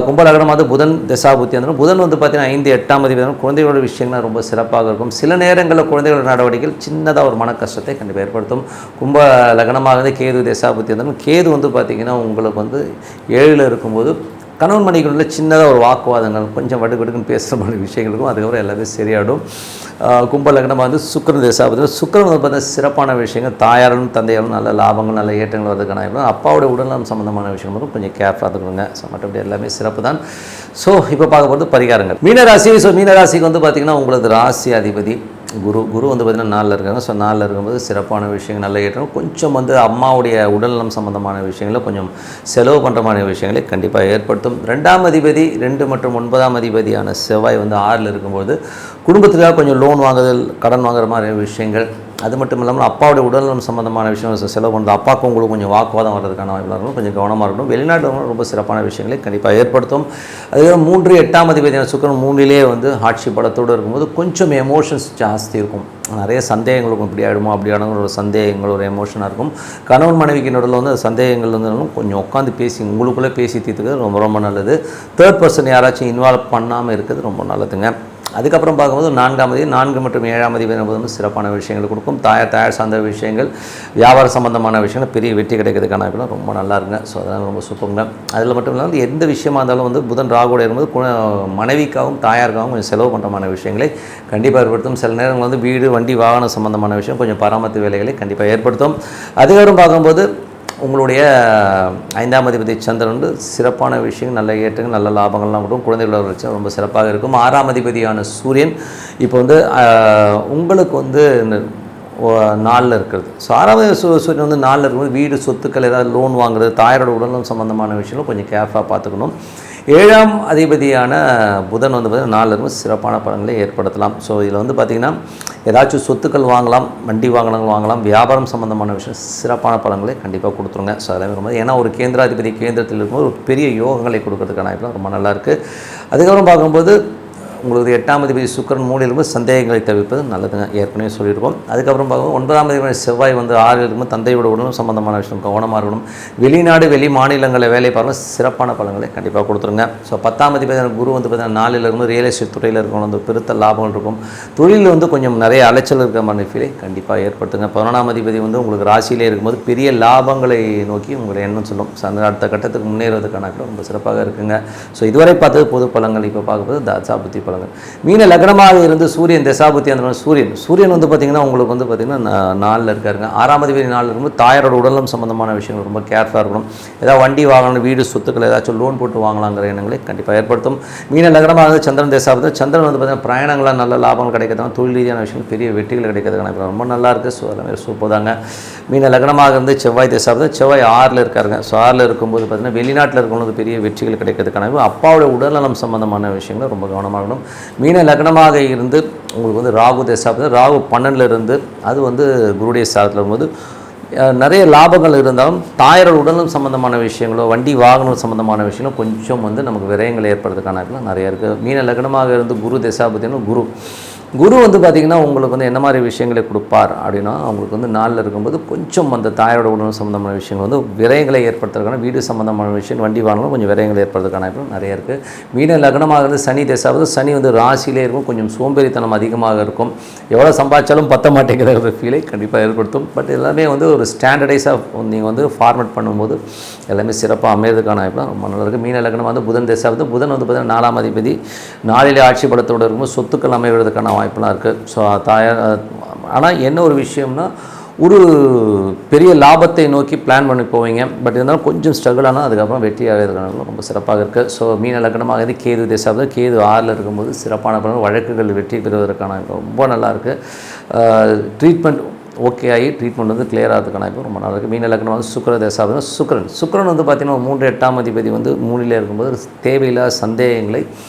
கும்ப லக்னமாக புதன் தசாபுத்தி வந்து புதன் வந்து பார்த்திங்கன்னா 5, 8ஆம் அதிபதி குழந்தைகளோட விஷயங்கள்லாம் ரொம்ப சிறப்பாக இருக்கும். சில நேரங்களில் குழந்தைகளோட நடவடிக்கைகள் சின்னதாக ஒரு மன கஷ்டத்தை கண்டிப்பாக ஏற்படுத்தும். கும்ப லக்னமாக வந்து கேது தசாபுத்தி வந்து கேது வந்து பார்த்திங்கன்னா உங்களுக்கு வந்து 7ல் இருக்கும்போது கணவன் மனைவிக்குள்ள சின்னதாக ஒரு வாக்குவாதங்கள், கொஞ்சம் வடுக்குன்னு பேசுகிற மாதிரி விஷயங்களுக்கும் அதுக்கப்புறம் எல்லாமே சரியாடும். கும்ப லக்னமாக வந்து சுக்கிரன் தசாபதி. சுக்கிரன் வந்து பார்த்தா சிறப்பான விஷயங்கள், தாயாரும் தந்தையாரும் நல்ல லாபங்கள் நல்ல ஏற்றங்கள் வரதுக்கான அப்பாவோட உடல்நலம் சம்மந்தமான விஷயம் மட்டும் கொஞ்சம் கேர்ஃபுல்லாக இருக்கணுங்க. ஸோ மற்றபடி எல்லாமே சிறப்பு தான். ஸோ இப்போ பார்க்க போகிறது பரிகாரங்கள். மீனராசி. ஸோ மீனராசிக்கு வந்து பார்த்திங்கன்னா உங்களுக்கு ராசி அதிபதி குரு வந்து பார்த்திங்கன்னா 4ல் இருக்காங்க. ஸோ 4ல் இருக்கும்போது சிறப்பான விஷயங்கள் நல்ல ஏற்றம். கொஞ்சம் வந்து அம்மாவுடைய உடல்நலம் சம்மந்தமான விஷயங்களை கொஞ்சம் செலவு பண்ணுற விஷயங்களை கண்டிப்பாக ஏற்படுத்தும். 2ஆம் அதிபதி 2 மற்றும் 9ஆம் அதிபதியான செவ்வாய் வந்து 6ல் இருக்கும்போது குடும்பத்துக்காக கொஞ்சம் லோன் வாங்குதல், கடன் வாங்குற மாதிரி விஷயங்கள், அது மட்டும் இல்லாமல் அப்பாவுடைய உடல்நலம் சம்மந்தமான விஷயம் செலவு பண்ணுறது, அப்பாவுக்கு உங்களுக்கு கொஞ்சம் வாக்குவாதம் வர்றதுக்கான வாய்ப்பு இருக்கும். கொஞ்சம் கவனமாக இருக்கணும். வெளிநாட்டு ரொம்ப சிறப்பான விஷயங்களை கண்டிப்பாக ஏற்படுத்தும். அதுக்கப்புறம் 3, 8ஆம் அதிபதியான சுக்கிரன் 3லே வந்து ஆட்சி பலத்தோடு இருக்கும்போது கொஞ்சம் எமோஷன்ஸ் ஜாஸ்தி இருக்கும். நிறைய சந்தேகங்களுக்கும் இப்படி ஆகிடுமோ அப்படி ஆகிடும் ஒரு சந்தேகங்கள், ஒரு எமோஷனாக இருக்கும். கணவன் மனைவிக்கு நடுவில் வந்து சந்தேகங்கள் இருந்தாலும் கொஞ்சம் உட்காந்து பேசி உங்களுக்குள்ளே பேசி தீர்த்துக்கிறது ரொம்ப ரொம்ப நல்லது. தேர்ட் பர்சன் யாராச்சும் இன்வால்வ் பண்ணாமல் இருக்கிறது ரொம்ப நல்லதுங்க. அதுக்கப்புறம் பார்க்கும்போது 4ஆம் அதிபதி 4 மற்றும் 7ஆம் அதிபதி என்பது வந்து சிறப்பான விஷயங்கள் கொடுக்கும். தாயார் சார்ந்த விஷயங்கள், வியாபார சம்பந்தமான விஷயங்கள் பெரிய வெற்றி கிடைக்கிறதுக்கான வாய்ப்புலாம் ரொம்ப நல்லா இருக்குங்க. ஸோ அதெல்லாம் ரொம்ப சூப்பருங்க. அதில் மட்டும் இல்லாமல் எந்த விஷயமா இருந்தாலும் வந்து புதன் ராகுவோட இருக்கும்போது மனைவிக்காகவும் தாயாருக்காகவும் கொஞ்சம் செலவு பண்ணுறமான விஷயங்களை கண்டிப்பாக ஏற்படுத்தும். சில நேரங்கள் வந்து வீடு வண்டி வாகனம் சம்பந்தமான விஷயம் கொஞ்சம் பராமரிப்பு வேலைகளை கண்டிப்பாக ஏற்படுத்தும். அதுக்கப்புறம் பார்க்கும்போது உங்களுடைய 5ஆம் அதிபதி சந்திரன் வந்து சிறப்பான விஷயங்கள், நல்ல ஏற்றங்கள், நல்ல லாபங்கள்லாம் கொடுக்கும். குழந்தைகளோட வச்சு ரொம்ப சிறப்பாக இருக்கும். 6ஆம் அதிபதியான சூரியன் இப்போ வந்து உங்களுக்கு வந்து 4ல் இருக்கிறது. ஸோ 6ஆம் சூரியன் வந்து 4ல் இருக்கும்போது வீடு சொத்துக்கள் ஏதாவது லோன் வாங்குறது, தாயாரோட உடல்நலம் சம்மந்தமான விஷயங்களும் கொஞ்சம் கேர்ஃபுல்லாக பார்த்துக்கணும். 7ஆம் அதிபதியான புதன் வந்து பார்த்திங்கன்னா 4ல் இருக்கும் சிறப்பான பலன்களை ஏற்படுத்தலாம். ஸோ இதில் வந்து பார்த்திங்கன்னா ஏதாச்சும் சொத்துக்கள் வாங்கலாம், வண்டி வாங்கலாம், வியாபாரம் சம்மந்தமான விஷயம் சிறப்பான பலன்களை கண்டிப்பாக கொடுத்துருங்க. ஸோ அதெல்லாம் ரொம்ப ஏன்னா ஒரு கேந்திராதிபதி கேந்திரத்தில் இருக்கும்போது ஒரு பெரிய யோகங்களை கொடுக்கறதுக்கான வாய்ப்புலாம் ரொம்ப நல்லாயிருக்கு. அதுக்கப்புறம் பார்க்கும்போது உங்களுக்கு 8ஆம் அதிபதி சுக்கிரன் 3ல் இருக்கும்போது சந்தேகங்களை தவிர்ப்பது நல்லதுங்க, ஏற்கனவே சொல்லியிருக்கோம். அதுக்கப்புறம் பார்க்கும்போது 9ஆம் அதிபதி செவ்வாய் வந்து 6ல் இருக்கும்போது தந்தையோட உடலும் சம்பந்தமான விஷயம் கவனமாக இருக்கணும். வெளிநாடு வெளி மாநிலங்களில் வேலை பார்க்கணும், சிறப்பான பலன்களை கண்டிப்பாக கொடுத்துருங்க. ஸோ 10ஆம் அதிபதி குரு வந்து பார்த்தீங்கன்னா 4ல் இருக்கும்போது ரியல் எஸ்டேட் துறையில் இருக்கணும், வந்து பெருத்த லாபங்கள் இருக்கும். தொழிலில் வந்து கொஞ்சம் நிறைய அலைச்சல் இருக்கிற மாதிரி ஃபீலை கண்டிப்பாக ஏற்படுத்துங்க. 11ஆம் அதிபதி வந்து உங்களுக்கு ராசியிலே இருக்கும்போது பெரிய லாபங்களை நோக்கி உங்களை எண்ணம் சொல்லும். அடுத்த கட்டத்துக்கு முன்னேறுவதற்கான ரொம்ப சிறப்பாக இருக்குங்க. ஸோ இதுவரை பார்த்தது பொது பலன்கள். இப்போ பார்க்கும்போது தசாபுத்தி பலன்கள். மீன லக்னமாக இருந்து சூரியன் தசாபுத்தி அந்த சூரியன் வந்து பார்த்திங்கன்னா உங்களுக்கு வந்து பார்த்திங்கன்னா 4ல் இருக்காருங்க. 6ஆம் அதிபதி 4ல் இருக்கும்போது தாயாரோட உடலும் சம்பந்தமான விஷயங்கள் ரொம்ப கேர்ஃபுல்லாக இருக்கணும். ஏதாவது வண்டி வாங்கணும், வீடு சொத்துக்கள் ஏதாச்சும் லோன் போட்டு வாங்கலாங்கிற எண்ணங்களை கண்டிப்பாக ஏற்படுத்தும். மீன லக்னமாக சந்திரன் தசாபுத்தி. சந்திரன் வந்து பார்த்திங்கன்னா பிரயாணங்களாக நல்ல லாபங்கள் கிடைக்கிறதாங்க, தொழில் ரீதியான விஷயங்கள் பெரிய வெற்றிகள் கிடைக்கிறதுக்கான இப்போ ரொம்ப நல்லா இருக்குது. ஸோ எல்லாமே சூப்பர் தாங்க. மீன லக்னமாக இருந்து செவ்வாய் தசாபுத்தி. செவ்வாய் 6ல் இருக்காருங்க. ஸோ 6ல் இருக்கும்போது பார்த்திங்கன்னா வெளிநாட்டில் இருக்கவங்களுக்கு பெரிய வெற்றிகள் கிடைக்கிறதுக்கான அப்பாவோட உடல்நலம் சம்பந்தமான விஷயங்களை ரொம்ப கவனமாக இருக்கணும். மீன லக்னமாக இருந்து உங்களுக்கு வந்து ராகு தசாபுத்தி. ராகு 12ல் இருந்து அது வந்து குருடைய சாதத்தில் இருக்கும்போது நிறைய லாபங்கள் இருந்தாலும் தாயாரோட உடலும் சம்மந்தமான விஷயங்களோ வண்டி வாகனம் சம்மந்தமான விஷயங்களோ கொஞ்சம் வந்து நமக்கு விரயங்கள் ஏற்படுறதுக்கான நிறைய இருக்குது. மீன லக்னமாக இருந்து குரு தசாபுத்தின்னு குரு வந்து பார்த்திங்கன்னா உங்களுக்கு வந்து என்ன மாதிரி விஷயங்களை கொடுப்பார் அப்படின்னா, அவங்களுக்கு வந்து 4ல் இருக்கும்போது கொஞ்சம் அந்த தாயோட உடல் சம்மந்தமான விஷயங்கள் வந்து விரயங்களை ஏற்படுத்துறதுக்கான வீடு சம்மந்தமான விஷயம் வண்டி வாங்கணும், கொஞ்சம் விரயங்களை ஏற்படுறதுக்கான நிறைய இருக்குது. மீன லக்னமாக இருந்து சனி தசாபுத்தி. சனி வந்து ராசியிலே இருக்கும், கொஞ்சம் சோம்பேறித்தனம் அதிகமாக இருக்கும், எவ்வளோ சம்பாதிச்சாலும் பத்த மாட்டேங்கிற ஒரு ஃபீலை கண்டிப்பாக ஏற்படுத்தும். பட் எல்லாமே வந்து ஒரு ஸ்டாண்டர்டைஸாக நீங்கள் வந்து ஃபார்மேட் பண்ணும்போது எல்லாமே சிறப்பாக அமைகிறதுக்கான ரொம்ப நல்லா இருக்குது. மீன லக்னம் வந்து புதன் தசாபுத்தி. புதன் வந்து பார்த்திங்கன்னா 4ஆம் அதிபதி 4ல் ஆட்சி பலத்தோடு இருக்கும்போது சொத்துக்கள் அமைவதற்கான வாய்ப்புலாம் இருக்குது. ஸோ ஆனால் என்ன ஒரு விஷயம்னா, ஒரு பெரிய லாபத்தை நோக்கி பிளான் பண்ணி போவீங்க. பட் இருந்தாலும் கொஞ்சம் ஸ்ட்ரகிள் ஆனால் அதுக்கப்புறம் வெற்றி ஆகிறதுக்கான ரொம்ப சிறப்பாக இருக்குது. ஸோ மீன லக்னமாக இருந்து கேது தசாபுத்தி. கேது 6ல் இருக்கும்போது சிறப்பான பலன், வழக்குகள் வெற்றி பெறுவதற்கான ரொம்ப நல்லாயிருக்கு. ட்ரீட்மெண்ட் ஓகே ஆகி ட்ரீட்மெண்ட் வந்து கிளியர் ஆகிறதுக்கான இப்போ ரொம்ப நல்லா இருக்குது. மீன லக்னம் வந்து சுக்கிர தசாபுத்தி. சுக்கிரன் வந்து பார்த்திங்கன்னா 3 8ஆம் அதிபதி வந்து 3ல் இருக்கும்போது தேவையில்லாத சந்தேகங்களை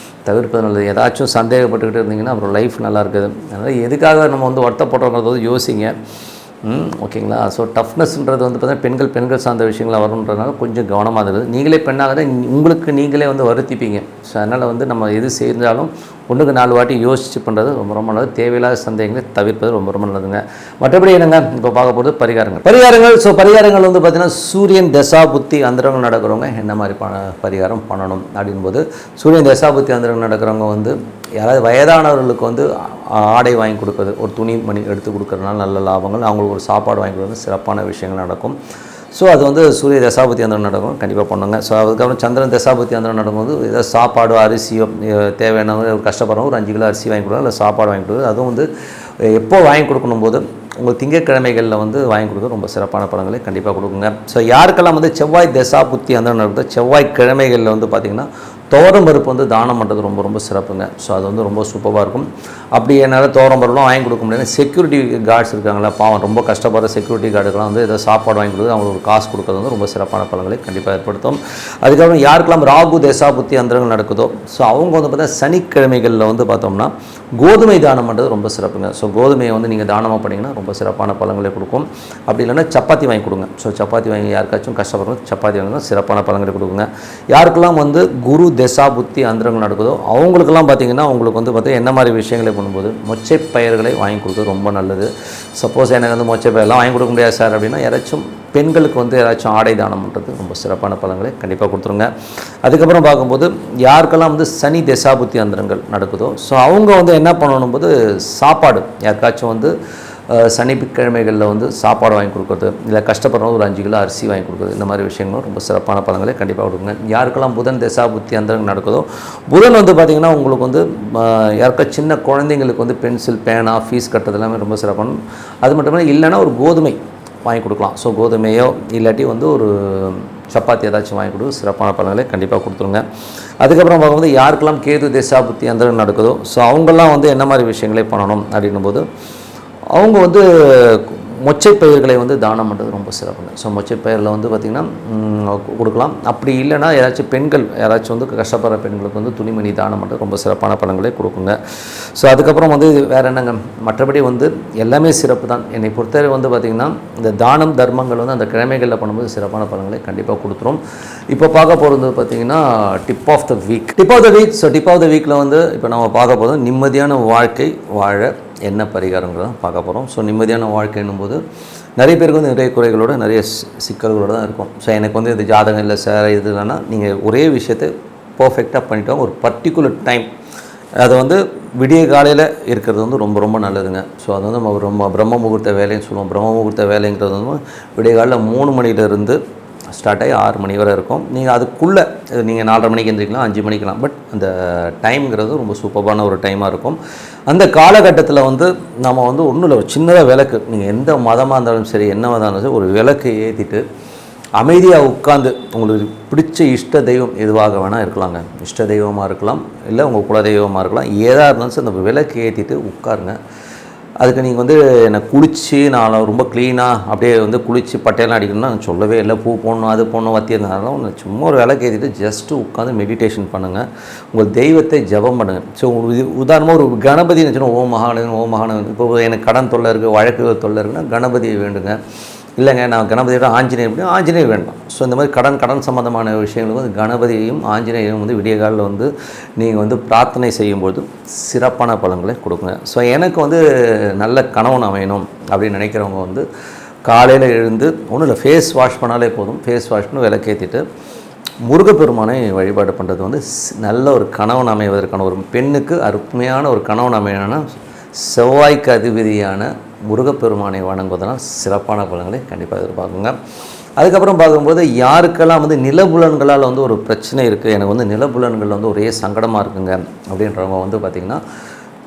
தவிர்ப்பது நல்லது. ஏதாச்சும் சந்தேகப்பட்டுக்கிட்டு இருந்தீங்கன்னா அப்புறம் லைஃப் நல்லா இருக்குது. அதனால் எதுக்காக நம்ம வந்து வருத்தப்படுறோங்கிறது வந்து யோசிங்க. ஓகேங்களா? ஸோ டஃப்னஸ்ன்றது வந்து பார்த்தீங்கன்னா பெண்கள் சார்ந்த விஷயங்களாக வரும்ன்றதுனால கொஞ்சம் கவனமாக இருக்குது. நீங்களே பெண்ணாக உங்களுக்கு நீங்களே வந்து வருத்திப்பீங்க. ஸோ அதனால் வந்து நம்ம எது செஞ்சாலும் 1க்கு 4 வாட்டி யோசிச்சு பண்ணுறது ரொம்ப நல்லது. தேவையில்லாத சந்தேகங்களை தவிர்ப்பது ரொம்ப நல்லதுங்க. மற்றபடி என்னங்க இப்போ பார்க்க போகிறது பரிகாரங்கள். ஸோ பரிகாரங்கள் வந்து பார்த்திங்கன்னா சூரியன் தசாபுத்தி அந்தரங்கள் நடக்கிறவங்க என்ன மாதிரி பரிகாரம் பண்ணணும் அப்படின்போது, சூரியன் தசாபுத்தி அந்தரங்கள் நடக்கிறவங்க வந்து யாராவது வயதானவர்களுக்கு வந்து ஆடை வாங்கி கொடுக்குறது, ஒரு துணி மணி எடுத்து கொடுக்குறதுனால நல்ல லாபங்கள், அவங்களுக்கு ஒரு சாப்பாடு வாங்கி கொடுக்குறது சிறப்பான விஷயங்கள் நடக்கும். ஸோ அது வந்து சூரிய தசாபுத்தி அந்தரம் நடக்கும், கண்டிப்பாக பண்ணுங்க. ஸோ அதுக்கப்புறம் சந்திரன் தசாபுத்தி அந்தரம் நடக்கும்போது ஏதாவது சாப்பாடோ அரிசியோ தேவையானவங்க ஒரு கஷ்டப்படுறவங்க ஒரு 5 கிலோ அரிசி வாங்கி கொடுக்குறது, இல்லை சாப்பாடு வாங்கி கொடுக்குறது. அதுவும் வந்து எப்போ வாங்கி கொடுக்கணும் போது உங்கள் திங்கட்கிழமைகளில் வந்து வாங்கி கொடுக்குறது ரொம்ப சிறப்பான பலன்களை கண்டிப்பாக கொடுக்குங்க. ஸோ யாருக்கெல்லாம் வந்து செவ்வாய் தசாபுத்தி அந்தரம் நடக்குது, செவ்வாய்க்கிழமைகளில் வந்து பார்த்திங்கன்னா தோரம் பருப்பு வந்து தானம் பண்ணுறது ரொம்ப சிறப்புங்க. ஸோ அது வந்து ரொம்ப சூப்பராக இருக்கும். அப்படி என்னால் தோரம் பருப்புலாம் வாங்கி கொடுக்க முடியாது. செக்யூரிட்டி கார்ட்ஸ் இருக்காங்களா, பாவம் ரொம்ப கஷ்டப்படுற செக்யூரிட்டி கார்டுக்கெலாம் வந்து ஏதாவது சாப்பாடு வாங்கி கொடுக்குறது, அவங்களுக்கு ஒரு காசு கொடுக்குறது வந்து ரொம்ப சிறப்பான பலன்களை கண்டிப்பாக ஏற்படுத்தும். அதுக்கப்புறம் யாருக்கெல்லாம் ராகு தசாபுத்தி அந்தரங்கள் நடக்குதோ, ஸோ அவங்க வந்து பார்த்தா சனிக்கிழமைகளில் வந்து பார்த்தோம்னா கோதுமை தானம் பண்ணுறது ரொம்ப சிறப்புங்க. ஸோ கோதுமையை வந்து நீங்கள் தானமாக பண்ணிங்கன்னா ரொம்ப சிறப்பான பலன்களை கொடுக்கும். அப்படி இல்லைன்னா சப்பாத்தி வாங்கி கொடுங்க. ஸோ சப்பாத்தி வாங்கி யாருக்காச்சும் கஷ்டப்படுறோம் சப்பாத்தி வாங்கினா சிறப்பான பலன்களை கொடுக்குங்க. யாருக்கெல்லாம் வந்து குரு தசாபுத்தி அந்தரங்கள் நடக்குதோ அவங்களுக்கெல்லாம் பார்த்திங்கன்னா உங்களுக்கு வந்து பார்த்தீங்கன்னா என்ன மாதிரி விஷயங்களை பண்ணும்போது மொச்சை பயிர்களை வாங்கி கொடுக்குறது ரொம்ப நல்லது. சப்போஸ் எனக்கு வந்து மொச்சை பயிரெலாம் வாங்கி கொடுக்க முடியாது சார் அப்படின்னா யாராச்சும் பெண்களுக்கு வந்து யாராச்சும் ஆடை தானம் பண்ணுறது ரொம்ப சிறப்பான பலன்களை கண்டிப்பாக கொடுத்துருங்க. அதுக்கப்புறம் பார்க்கும்போது யாருக்கெல்லாம் வந்து சனி தசாபுத்தி அந்தரங்கள் நடக்குதோ, ஸோ அவங்க வந்து என்ன பண்ணணும் போது சாப்பாடு யாருக்காச்சும் வந்து சனிக்கிழமைகளில் வந்து சாப்பாடு வாங்கி கொடுக்குறது, இல்லை கஷ்டப்படுறவங்க ஒரு 5 கிலோ அரிசி வாங்கி கொடுக்குறது, இந்த மாதிரி விஷயங்களும் ரொம்ப சிறப்பான பலன்களை கண்டிப்பாக கொடுக்குங்க. யாருக்கெல்லாம் புதன் தசாபுத்தி அந்தரங்கள் நடக்குதோ, புதன் வந்து பார்த்திங்கன்னா உங்களுக்கு வந்து யாருக்கா சின்ன குழந்தைங்களுக்கு வந்து பென்சில் பேனா ஃபீஸ் கட்டுறது எல்லாமே ரொம்ப சிறப்பான. அது மட்டும் இல்லைன்னா ஒரு கோதுமை வாங்கி கொடுக்கலாம். ஸோ கோதுமையோ இல்லாட்டி வந்து ஒரு சப்பாத்தி ஏதாச்சும் வாங்கி கொடுத்து சிறப்பான பலன்களை கண்டிப்பாக கொடுத்துருங்க. அதுக்கப்புறம் பார்க்கும்போது யாருக்கெல்லாம் கேது தசாபுத்தி அந்தரங்கள் நடக்குதோ, ஸோ அவங்கெல்லாம் வந்து என்ன மாதிரி விஷயங்களே பண்ணணும் அப்படின்னும்போது அவங்க வந்து மொச்சை பயிர்களை வந்து தானம் பண்ணுறது ரொம்ப சிறப்புங்க. ஸோ மொச்சை பயிரில் வந்து பார்த்திங்கன்னா கொடுக்கலாம். அப்படி இல்லைனா யாராச்சும் பெண்கள் யாராச்சும் வந்து கஷ்டப்படுற பெண்களுக்கு வந்து துணிமணி தானம் பண்ணுறது ரொம்ப சிறப்பான பலன்களை கொடுக்குங்க. ஸோ அதுக்கப்புறம் வந்து வேறு என்னங்க, மற்றபடி வந்து எல்லாமே சிறப்பு தான். என்னை பொறுத்தவரை வந்து பார்த்திங்கன்னா இந்த தானம் தர்மங்கள் வந்து அந்த கிழமைகளில் பண்ணும்போது சிறப்பான பலன்களை கண்டிப்பாக கொடுத்துரும். இப்போ பார்க்க போகிறது பார்த்திங்கன்னா tip of the week. So tip of the வீக்கில் வந்து இப்போ நம்ம பார்க்க போகிறது நிம்மதியான வாழ்க்கை வாழ என்ன பரிகாரங்கிறத பார்க்க போகிறோம். ஸோ நிம்மதியான வாழ்க்கை என்னும்போது நிறைய பேருக்கு வந்து நிறைய குறைகளோட நிறைய சிக்கல்களோடு தான் இருக்கும். ஸோ எனக்கு வந்து இது ஜாதகம் இல்லை சார் இது இல்லைன்னா நீங்கள் ஒரே விஷயத்தை பர்ஃபெக்டாக பண்ணிவிட்டோம். ஒரு பர்டிகுலர் டைம் அதை வந்து விடிய காலையில் இருக்கிறது வந்து ரொம்ப ரொம்ப நல்லதுங்க. ஸோ அது வந்து நம்ம ரொம்ப பிரம்ம முகூர்த்த வேலைன்னு சொல்லுவோம். பிரம்ம முகூர்த்த வேலைங்கிறது வந்து விடிய காலையில் 3 மணிலேருந்து ஸ்டார்ட் ஆகி 6 மணி வரை இருக்கும். நீங்கள் அதுக்குள்ளே நீங்கள் 4:30 மணிக்கு எழுந்திரிக்கலாம், 5 மணிக்கலாம். பட் அந்த டைம்ங்கிறது ரொம்ப சூப்பரான ஒரு டைமாக இருக்கும். அந்த காலகட்டத்தில் வந்து நம்ம வந்து ஒன்றும் இல்லை, ஒரு சின்னதாக விளக்கு, நீங்கள் எந்த மதமாக இருந்தாலும் சரி, என்ன மதம் இருந்தாலும் சரி, ஒரு விளக்கு ஏற்றிட்டு அமைதியாக உட்காந்து உங்களுக்கு பிடிச்ச இஷ்ட தெய்வம் எதுவாக வேணால் இருக்கலாங்க. இஷ்ட தெய்வமாக இருக்கலாம், இல்லை உங்கள் குலதெய்வமாக இருக்கலாம். ஏதாக இருந்தாலும் சரி அந்த விளக்கு ஏற்றிட்டு உட்காருங்க. அதுக்கு நீங்கள் வந்து என்னை குளித்து நான் ரொம்ப க்ளீனாக அப்படியே வந்து குளித்து பட்டையெல்லாம் அடிக்கணும்னா சொல்லவே இல்லை. பூ போடணும், அது போடணும், வத்தி இருந்தாலும் ஒன்று சும்மா ஒரு விளக்கு ஏற்றிட்டு ஜஸ்ட்டு உட்காந்து மெடிடேஷன் பண்ணுங்கள். உங்கள் தெய்வத்தை ஜபம் பண்ணுங்கள். ஸோ உதாரணமாக ஒரு கணபதினு வச்சுன்னா ஓம் மகானவன் ஓம் மகானவன். இப்போ எனக்கு கடன் தொல்லை இருக்குது, வழக்கு தொல்லை இருக்குன்னா கணபதியை வேண்டுங்க. இல்லைங்க நான் கணபதியோட ஆஞ்சநேயர் வேண்டாம். ஸோ இந்த மாதிரி கடன் சம்மந்தமான விஷயங்களுக்கு வந்து கணபதியையும் ஆஞ்சநேயரும் வந்து விடிய காலில் வந்து நீங்கள் வந்து பிரார்த்தனை செய்யும்போது சிறப்பான பலன்களை கொடுக்குங்க. ஸோ எனக்கு வந்து நல்ல கணவன் அமையணும் அப்படின்னு நினைக்கிறவங்க வந்து காலையில் எழுந்து ஒன்றும் இல்லை, ஃபேஸ் வாஷ் பண்ணாலே போதும். ஃபேஸ் வாஷ் பண்ணி விளக்கேற்றிட்டு முருகப்பெருமானை வழிபாடு பண்ணுறது வந்து நல்ல ஒரு கணவன் அமைவதற்கான, ஒரு பெண்ணுக்கு அருமையான ஒரு கணவன் அமையணும்னா செவ்வாய்க்கு அதிபதியான முருகப்பெருமானை வணங்குவதனால் சிறப்பான பலன்களை கண்டிப்பாக எதிர்பார்க்குங்க. அதுக்கப்புறம் பார்க்கும்போது யாருக்கெல்லாம் வந்து நிலபுலன்களால் வந்து ஒரு பிரச்சனை இருக்குது, எனக்கு வந்து நிலபுலன்கள் வந்து ஒரே சங்கடமாக இருக்குங்க அப்படின்றவங்க வந்து பார்த்திங்கன்னா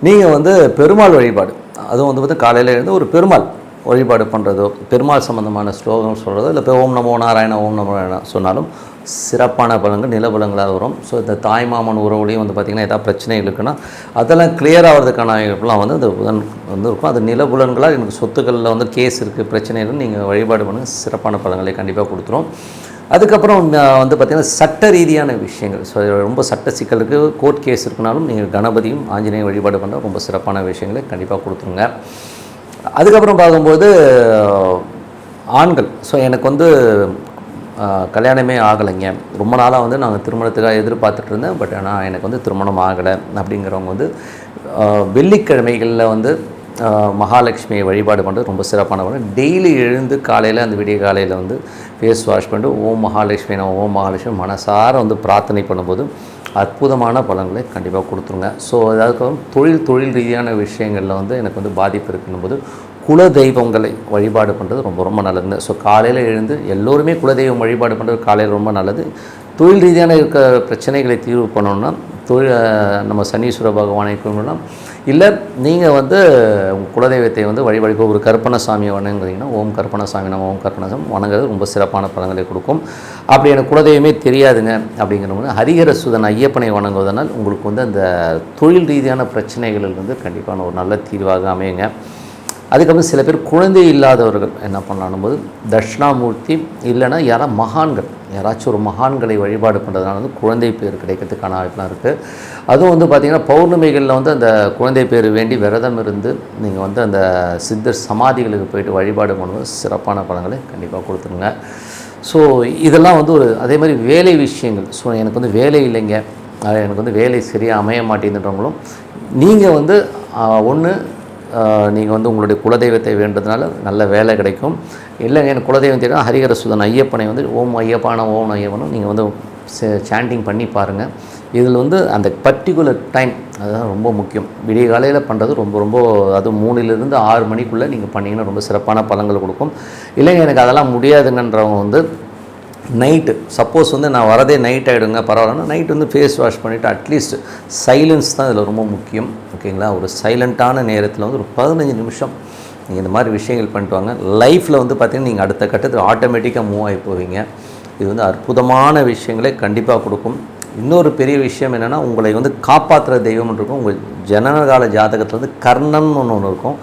நீங்கள் வந்து பெருமாள் வழிபாடு, அதுவும் வந்து காலையில் எழுந்து ஒரு பெருமாள் வழிபாடு பண்ணுறதோ, பெருமாள் சம்மந்தமான ஸ்லோகம் சொல்கிறதோ, இல்லை இப்போ ஓம் நமோ நாராயணா ஓம் நமோ நாராயணா சொன்னாலும் சிறப்பான பலன்கள் நிலபலங்களாக வரும். ஸோ இந்த தாய்மாமன் உறவுலையும் வந்து பார்த்திங்கன்னா ஏதாவது பிரச்சனைகள் இருக்குன்னா அதெல்லாம் கிளியர் ஆகிறதுக்கான வாய்ப்புலாம் வந்து அந்த புதன் வந்து இருக்கும். அது நிலபுலன்களாக எனக்கு சொத்துக்களில் வந்து கேஸ் இருக்குது, பிரச்சனை இருக்குன்னு நீங்கள் வழிபாடு பண்ணுங்கள், சிறப்பான பலன்களை கண்டிப்பாக கொடுத்துரும். அதுக்கப்புறம் வந்து பார்த்திங்கன்னா சட்ட ரீதியான விஷயங்கள், ஸோ ரொம்ப சட்ட சிக்கலுக்கு கோர்ட் கேஸ் இருக்குனாலும் நீங்கள் கணபதியும் ஆஞ்சநேயம் வழிபாடு பண்ணால் ரொம்ப சிறப்பான விஷயங்களை கண்டிப்பாக கொடுத்துருங்க. அதுக்கப்புறம் பார்க்கும்போது ஆண்கள், ஸோ எனக்கு வந்து கல்யாணமே ஆகலைங்க, ரொம்ப நாளாக வந்து நாங்கள் திருமணத்துக்காக எதிர்பார்த்துட்டு இருந்தேன், பட் ஆனால் எனக்கு வந்து திருமணம் ஆகலை அப்படிங்கிறவங்க வந்து வெள்ளிக்கிழமைகளில் வந்து மகாலட்சுமியை வழிபாடு பண்ணுறது ரொம்ப சிறப்பான பலன். டெய்லி எழுந்து காலையில் அந்த விடிய காலையில் வந்து ஃபேஸ் வாஷ் பண்ணிட்டு ஓம் மகாலட்சுமி நான் ஓம் மகாலட்சுமி மனசார வந்து பிரார்த்தனை பண்ணும்போது அற்புதமான பலன்களை கண்டிப்பாக கொடுத்துருங்க. ஸோ அதாவது தொழில் ரீதியான விஷயங்களில் வந்து எனக்கு வந்து பாதிப்பு இருக்குன்னும் போது குலதெய்வங்களை வழிபாடு பண்ணுறது ரொம்ப ரொம்ப நல்லதுங்க. ஸோ காலையில் எழுந்து எல்லோருமே குலதெய்வம் வழிபாடு பண்ணுறது காலையில் ரொம்ப நல்லது. தொழில் ரீதியான இருக்க பிரச்சனைகளை தீர்வு பண்ணணுன்னா நம்ம சனீஸ்வர பகவானை கும்பிடலாம். இல்லை நீங்கள் வந்து உங்கள் குலதெய்வத்தை வந்து வழிபாடு ஒரு கருப்பணசாமியை வணங்குறீங்கன்னா ஓம் கருப்பணசாமி நம்ம ஓம் கருப்பணசாமி வணங்குறது ரொம்ப சிறப்பான பலன்களை கொடுக்கும். அப்படி எனக்கு குலதெய்வமே தெரியாதுங்க அப்படிங்கிறவங்க ஹரிஹர சுதன் ஐயப்பனை வணங்குவதனால் உங்களுக்கு வந்து அந்த தொழில் ரீதியான பிரச்சனைகளிலிருந்து கண்டிப்பான ஒரு நல்ல தீர்வாக அமையுங்க. அதுக்கப்புறம் சில பேர் குழந்தை இல்லாதவர்கள் என்ன பண்ணலான்னும் போது தட்சிணாமூர்த்தி இல்லைன்னா யாராச்சும் ஒரு மகான்களை வழிபாடு பண்ணுறதுனால வந்து குழந்தை பேர் கிடைக்கிறதுக்கான வாய்ப்புலாம் இருக்குது. அதுவும் வந்து பார்த்திங்கன்னா பௌர்ணமிகளில் வந்து அந்த குழந்தை பேர் வேண்டி விரதம் இருந்து நீங்கள் வந்து அந்த சித்தர் சமாதிகளுக்கு போயிட்டு வழிபாடு பண்ணும்போது சிறப்பான பலன்களை கண்டிப்பாக கொடுத்துருங்க. ஸோ இதெல்லாம் வந்து அதே மாதிரி வேலை விஷயங்கள், ஸோ எனக்கு வந்து வேலை இல்லைங்க, எனக்கு வந்து வேலை சரியாக அமைய மாட்டேங்குதுன்றவங்களும் நீங்கள் வந்து ஒன்று நீங்கள் வந்து உங்களுடைய குலதெய்வத்தை வேண்டதுனால நல்ல வேலை கிடைக்கும். இல்லைங்க எனக்கு குலதெய்வம் தெரியும் ஹரிஹர சுதன் ஐயப்பனை வந்து ஓம் ஐயப்பான ஓம் ஐயப்பனும் நீங்கள் வந்து சாண்டிங் பண்ணி பாருங்கள். இதில் வந்து அந்த பர்டிகுலர் டைம் அதுதான் ரொம்ப முக்கியம். விடிய காலையில் பண்ணுறது ரொம்ப அது 3லிருந்து 6 மணிக்குள்ளே நீங்கள் பண்ணிங்கன்னா ரொம்ப சிறப்பான பலன்கள் கொடுக்கும். இல்லைங்க எனக்கு அதெல்லாம் முடியாதுங்கன்றவங்க வந்து நைட்டு சப்போஸ் வந்து நான் வரதே நைட் ஆகிடுங்க பரவாயில்லன்னா நைட் வந்து ஃபேஸ் வாஷ் பண்ணிவிட்டு அட்லீஸ்ட் சைலன்ஸ் தான் இதில் ரொம்ப முக்கியம். ஓகேங்களா, ஒரு சைலண்ட்டான நேரத்தில் வந்து ஒரு 15 நிமிஷம் நீங்கள் இந்த மாதிரி விஷயங்கள் பண்ணிட்டு வாங்க. லைஃப்பில் வந்து பார்த்திங்கன்னா நீங்கள் அடுத்த கட்டத்தில் ஆட்டோமேட்டிக்காக மூவ் ஆகி போவீங்க. இது வந்து அற்புதமான விஷயங்களை கண்டிப்பாக கொடுக்கும். இன்னொரு பெரிய விஷயம் என்னென்னா உங்களை வந்து காப்பாற்றுற தெய்வம் இருக்கும். உங்கள் ஜனனகால ஜாதகத்தில் வந்து கர்ணன் ஒன்று இருக்கும்.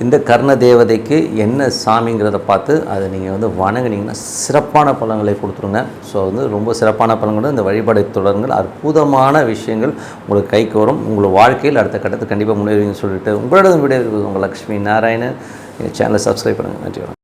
இந்த கர்ண தேவதைக்கு என்ன சாமிங்கிறத பார்த்து அதை நீங்கள் வந்து வணங்குனீங்கன்னா சிறப்பான பலன்களை கொடுத்துருங்க. ஸோ வந்து ரொம்ப சிறப்பான பலன்கள் இந்த வழிபாடை தொடருங்கள். அற்புதமான விஷயங்கள் உங்களுக்கு கைக்கு வரும். உங்கள் வாழ்க்கையில் அடுத்த கட்டத்துக்கு கண்டிப்பாக முன்னேறுவீங்கன்னு சொல்லிட்டு உங்களோட வீடியோ உங்கள் லக்ஷ்மி நாராயணன். எங்கள் சேனலை சப்ஸ்கிரைப் பண்ணுங்கள். நன்றி.